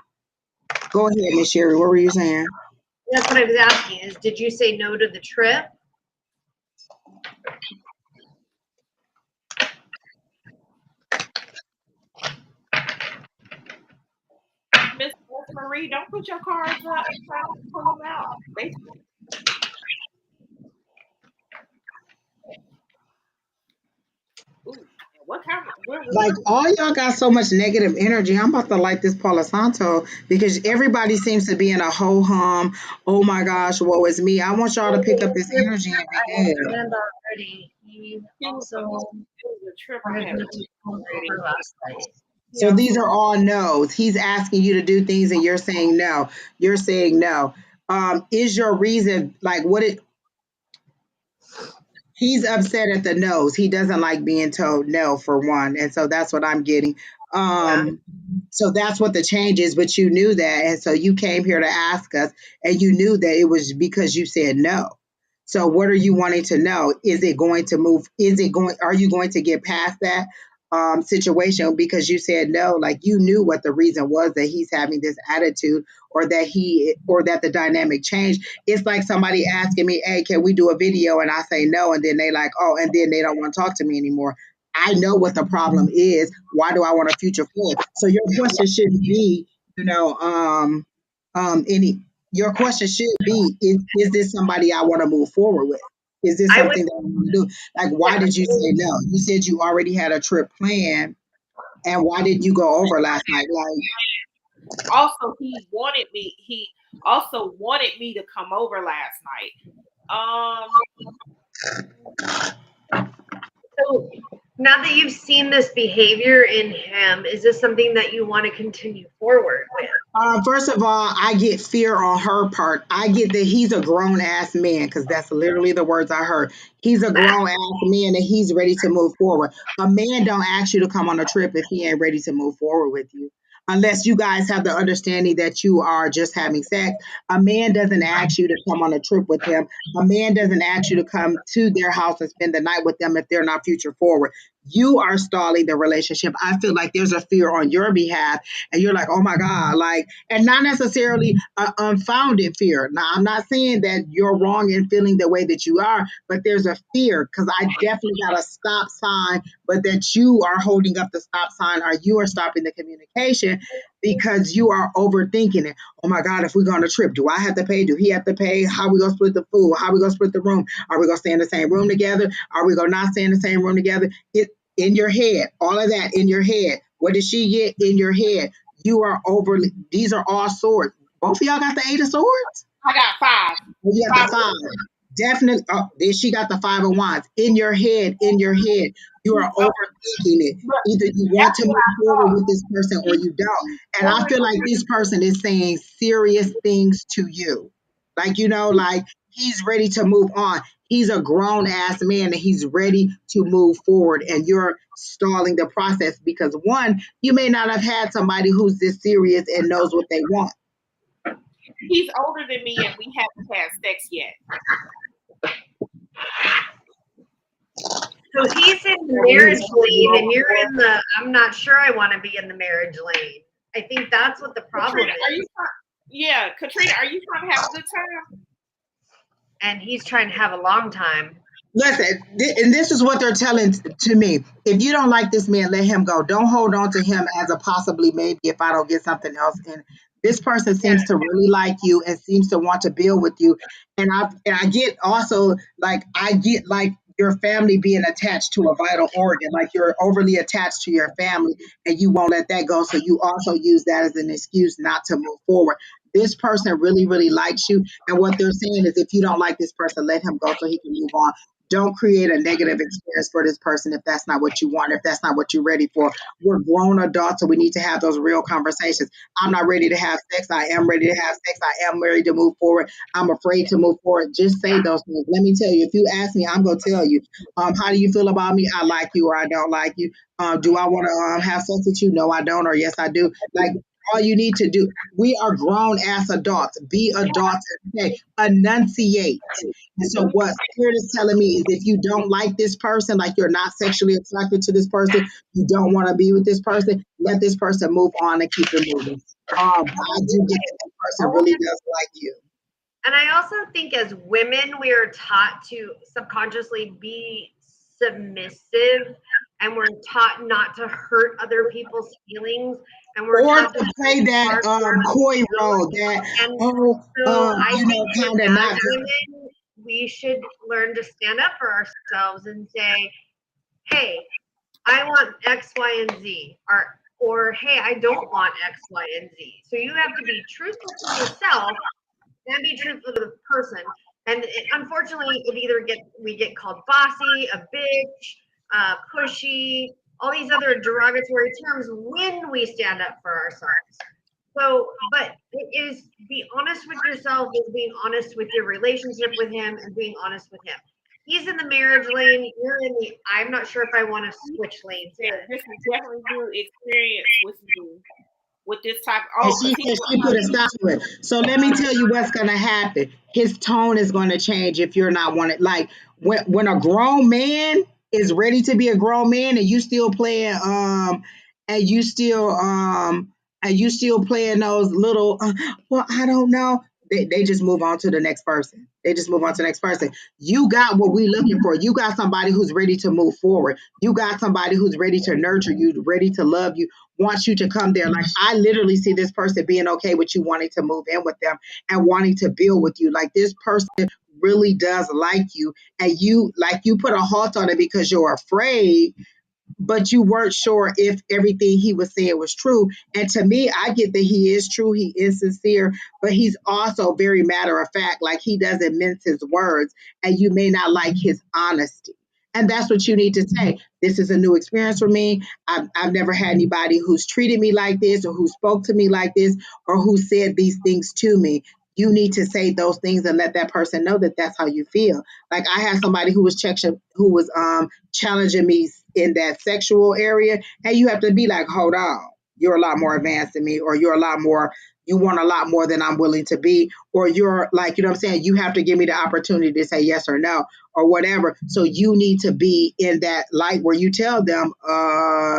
Go ahead, Miss Sherry. What were you saying? That's what I was asking. Is did you say no to the trip? Miss Marie, don't put your cards up. Try to pull them out. They, ooh, what kind of, Like all y'all got so much negative energy. I'm about to light this Palo Santo because everybody seems to be in a ho hum. Oh my gosh, woe is me. I want y'all to pick up this energy and I be good. understand already. He it was also a trip I wanted had me to come already. over last night. So Yeah, these so are all no's. He's asking you to do things and you're saying no. You're saying no. Is your reason like what it he's upset at the no's. He doesn't like being told no for one. And so that's what I'm getting. Yeah. So that's what the change is, but you knew that. And so you came here to ask us and you knew that it was because you said no. So what are you wanting to know? Is it going to move? Are you going to get past that situation because you said no? Like you knew what the reason was that he's having this attitude or that the dynamic changed. It's like somebody asking me, hey, can we do a video? And I say no. And then they like, oh, and then they don't want to talk to me anymore. I know what the problem is. Why do I want a future for it? So your question shouldn't be, any. your question should be, is this somebody I want to move forward with? Is this I would, something that I want to do? Like, why yeah, did you say no? You said you already had a trip planned, and why didn't you go over last night? Like, Also, he also wanted me to come over last night. so now that you've seen this behavior in him, is this something that you want to continue forward with? first of all, I get fear on her part. I get that he's a grown ass man, because that's literally the words I heard. He's a grown ass man and he's ready to move forward. A man don't ask you to come on a trip if he ain't ready to move forward with you. Unless you guys have the understanding that you are just having sex. A man doesn't ask you to come on a trip with him. A man doesn't ask you to come to their house and spend the night with them if they're not future forward. You are stalling the relationship. I feel like there's a fear on your behalf, and you're like, oh my God, like, and not necessarily an unfounded fear. Now, I'm not saying that you're wrong in feeling the way that you are, but there's a fear, because I definitely got a stop sign, but that you are holding up the stop sign, or you are stopping the communication because you are overthinking it. Oh my God, if we go on a trip, do I have to pay? Do he have to pay? How we gonna split the food? How we gonna split the room? Are we gonna stay in the same room together? Are we gonna not stay in the same room together? It in your head, all of that in your head. What did she get in your head? You are overly, these are all swords. Both of y'all got the 8 of swords? I got 5. You got the 5. Definitely. Oh, then she got the 5 of wands. In your head, you are overthinking it. But Either you want that's to what move I forward thought. with this person or you don't. And I Over feel like this person is saying serious things to you. Like, like he's ready to move on. He's a grown ass man and he's ready to move forward. And you're stalling the process because, one, you may not have had somebody who's this serious and knows what they want. He's older than me and we haven't had sex yet. So he's in the marriage lane and you're in the, I'm not sure I want to be in the marriage lane. I think that's what the problem Katrina, is. Katrina, are you trying to have a good time? And he's trying to have a long time. Listen, and this is what they're telling to me. If you don't like this man, let him go. Don't hold on to him as a possibly maybe if I don't get something else. And this person seems to really like you and seems to want to build with you. And I get also, like, I get like your family being attached to a vital organ, like you're overly attached to your family and you won't let that go. So you also use that as an excuse not to move forward. This person really, really likes you. And what they're saying is if you don't like this person, let him go so he can move on. Don't create a negative experience for this person if that's not what you want, if that's not what you're ready for. We're grown adults, so we need to have those real conversations. I'm not ready to have sex. I am ready to have sex. I am ready to move forward. I'm afraid to move forward. Just say those things. Let me tell you, if you ask me, I'm going to tell you, how do you feel about me? I like you or I don't like you. Do I want to have sex with you? No, I don't, or yes, I do. Like, all you need to do, we are grown ass adults. Be adults and say, enunciate. And so what Spirit is telling me is if you don't like this person, like you're not sexually attracted to this person, you don't want to be with this person, let this person move on and keep it moving. But I do get that this person really does like you. And I also think as women, we are taught to subconsciously be submissive and we're taught not to hurt other people's feelings. And we're Or taught to play that coy role, that, kind of not. Women, we should learn to stand up for ourselves and say, hey, I want X, Y, and Z. Or hey, I don't want X, Y, and Z. So you have to be truthful to yourself and be truthful to the person. And unfortunately, we get called bossy, a bitch, pushy, all these other derogatory terms when we stand up for ourselves. So, but it is be honest with yourself, is being honest with your relationship with him and being honest with him. He's in the marriage lane. You're in the, I'm not sure if I want to switch lanes. Yeah, this is definitely new experience with you. With this type, she said she put a stop to it. So let me tell you what's gonna happen. His tone is gonna change if you're not wanted. Like when a grown man is ready to be a grown man and you still playing and you still playing those little well, I don't know. they just move on to the next person. They just move on to the next person. You got what we looking for. You got somebody who's ready to move forward. You got somebody who's ready to nurture you, ready to love you, wants you to come there. Like I literally see this person being okay with you wanting to move in with them and wanting to build with you. Like this person really does like you, and you put a halt on it because you're afraid, but you weren't sure if everything he was saying was true. And to me, I get that he is true, he is sincere, but he's also very matter of fact. Like he doesn't mince his words, and you may not like his honesty. And that's what you need to say. This is a new experience for me. I've never had anybody who's treated me like this, or who spoke to me like this, or who said these things to me. You need to say those things and let that person know that that's how you feel. Like I had somebody who was challenging me in that sexual area, and you have to be like, hold on, you're a lot more advanced than me, or you want a lot more than I'm willing to be, or you're like, you know what I'm saying? You have to give me the opportunity to say yes or no or whatever. So you need to be in that light where you tell them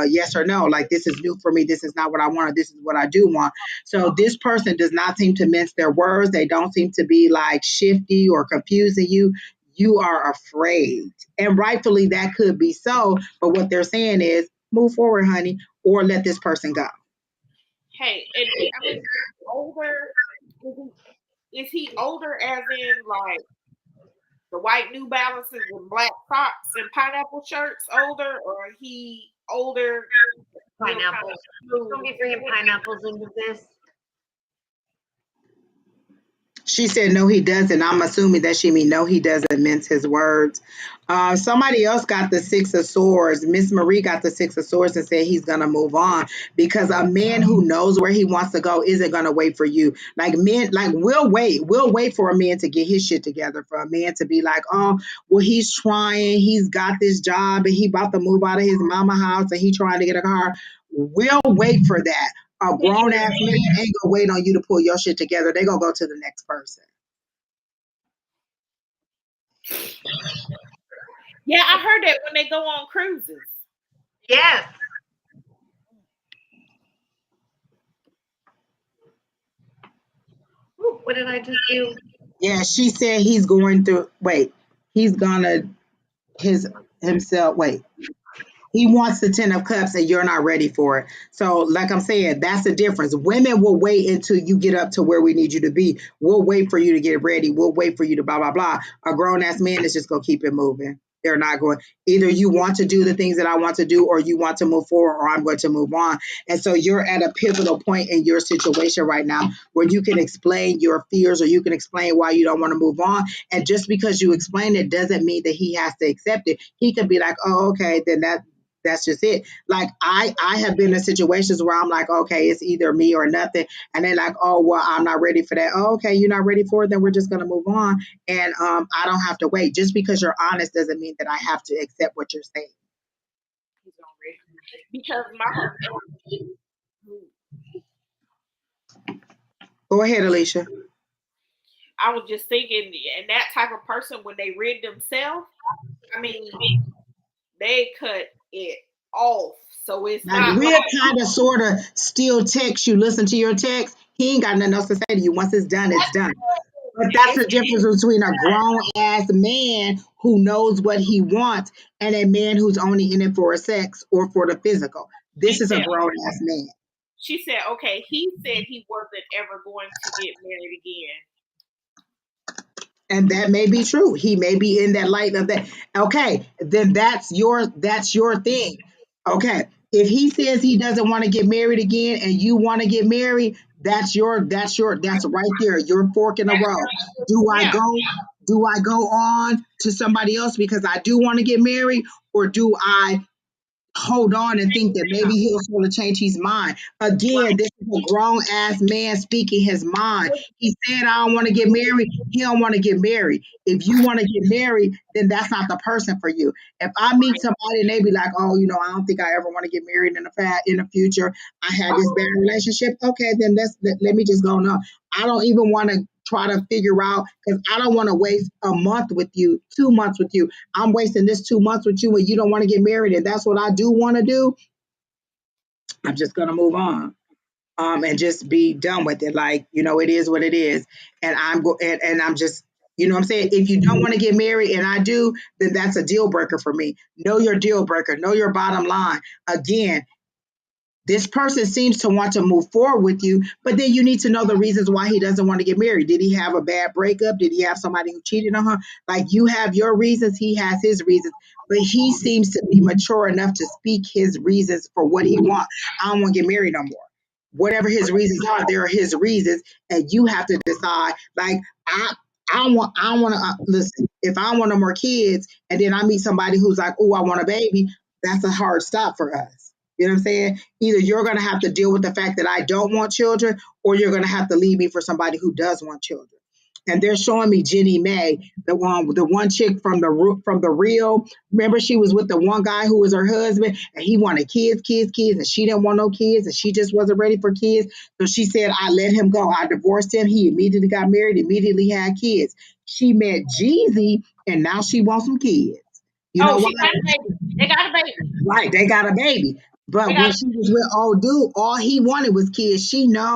yes or no, like this is new for me, this is not what I want, this is what I do want. So this person does not seem to mince their words. They don't seem to be like shifty or confusing you. You are afraid. And rightfully that could be so, but what they're saying is move forward, honey, or let this person go. Hey, and I mean, older. Is he older as in like the white New Balances and black socks and pineapple shirts older, or he older? Pineapples. Don't be bringing pineapples into this. She said, no, he doesn't. I'm assuming that she mean, no, he doesn't mince his words. Somebody else got the Six of Swords. Miss Marie got the Six of Swords and said he's going to move on because a man who knows where he wants to go isn't going to wait for you. Like men, like we'll wait. We'll wait for a man to get his shit together, for a man to be like, oh, well, he's trying. He's got this job and he about to move out of his mama house and he trying to get a car. We'll wait for that. A grown ass man ain't gonna wait on you to pull your shit together. They gonna go to the next person. Yeah, I heard that when they go on cruises. Yes. Ooh, what did I just do? Yeah, she said he's going through. Wait, he's gonna himself. Wait, he wants the 10 of cups and you're not ready for it. So, like I'm saying, that's the difference. Women will wait until you get up to where we need you to be. We'll wait for you to get ready. We'll wait for you to blah, blah, blah. A grown ass man is just going to keep it moving. They're not going, either you want to do the things that I want to do, or you want to move forward, or I'm going to move on. And so you're at a pivotal point in your situation right now where you can explain your fears, or you can explain why you don't want to move on. And just because you explain it doesn't mean that he has to accept it. He could be like, oh, okay, then that's just it. Like I have been in situations where I'm like, okay, it's either me or nothing. And they're like, oh, well, I'm not ready for that. Oh, okay, you're not ready for it, then we're just gonna move on. And I don't have to wait. Just because you're honest doesn't mean that I have to accept what you're saying. Because Go ahead, Alycia. I was just thinking, and that type of person, when they rid themselves, I mean, they cut it off. So it's Now, not we'll like, kind of sort of still text you, listen to your text. He ain't got nothing else to say to you. Once it's done, it's done. But that's the difference between a grown ass man who knows what he wants and a man who's only in it for a sex or for the physical. This is a grown ass man. She said, okay, he said he wasn't ever going to get married again. And that may be true. He may be in that light of that. Okay, then that's your thing. Okay. If he says he doesn't want to get married again and you want to get married, that's right there. Your fork in the road. Do I go on to somebody else because I do want to get married, or do I hold on and think that maybe he'll sort of change his mind? Again, this is a grown ass man speaking his mind. He said, I don't want to get married. He don't want to get married. If you want to get married, then that's not the person for you. If I meet somebody and they be like, oh, I don't think I ever want to get married in the future. I had this bad relationship. Okay, then let me just go on. I don't even want to try to figure out, because I don't want to waste a month with you, 2 months with you. I'm wasting this 2 months with you and you don't want to get married, and that's what I do want to do. I'm just going to move on. and just be done with it. Like, it is what it is. And and I'm just, what I'm saying? If you don't want to get married and I do, then that's a deal breaker for me. Know your deal breaker, know your bottom line. Again, this person seems to want to move forward with you, but then you need to know the reasons why he doesn't want to get married. Did he have a bad breakup? Did he have somebody who cheated on her? Like, you have your reasons, he has his reasons, but he seems to be mature enough to speak his reasons for what he wants. I don't want to get married no more. Whatever his reasons are, there are his reasons, and you have to decide. Like, I don't want to listen. If I want no more kids, and then I meet somebody who's like, "Oh, I want a baby," that's a hard stop for us. You know what I'm saying? Either you're going to have to deal with the fact that I don't want children, or you're going to have to leave me for somebody who does want children. And they're showing me Jenny Mae, the one chick from the real. Remember, she was with the one guy who was her husband, and he wanted kids, and she didn't want no kids, and she just wasn't ready for kids. So she said, "I let him go. I divorced him." He immediately got married, immediately had kids. She met Jeezy, and now she wants some kids. You know Oh, why? she got a baby. They got a baby. Right, they got a baby. But They when got she was with old dude, all he wanted was kids. She knows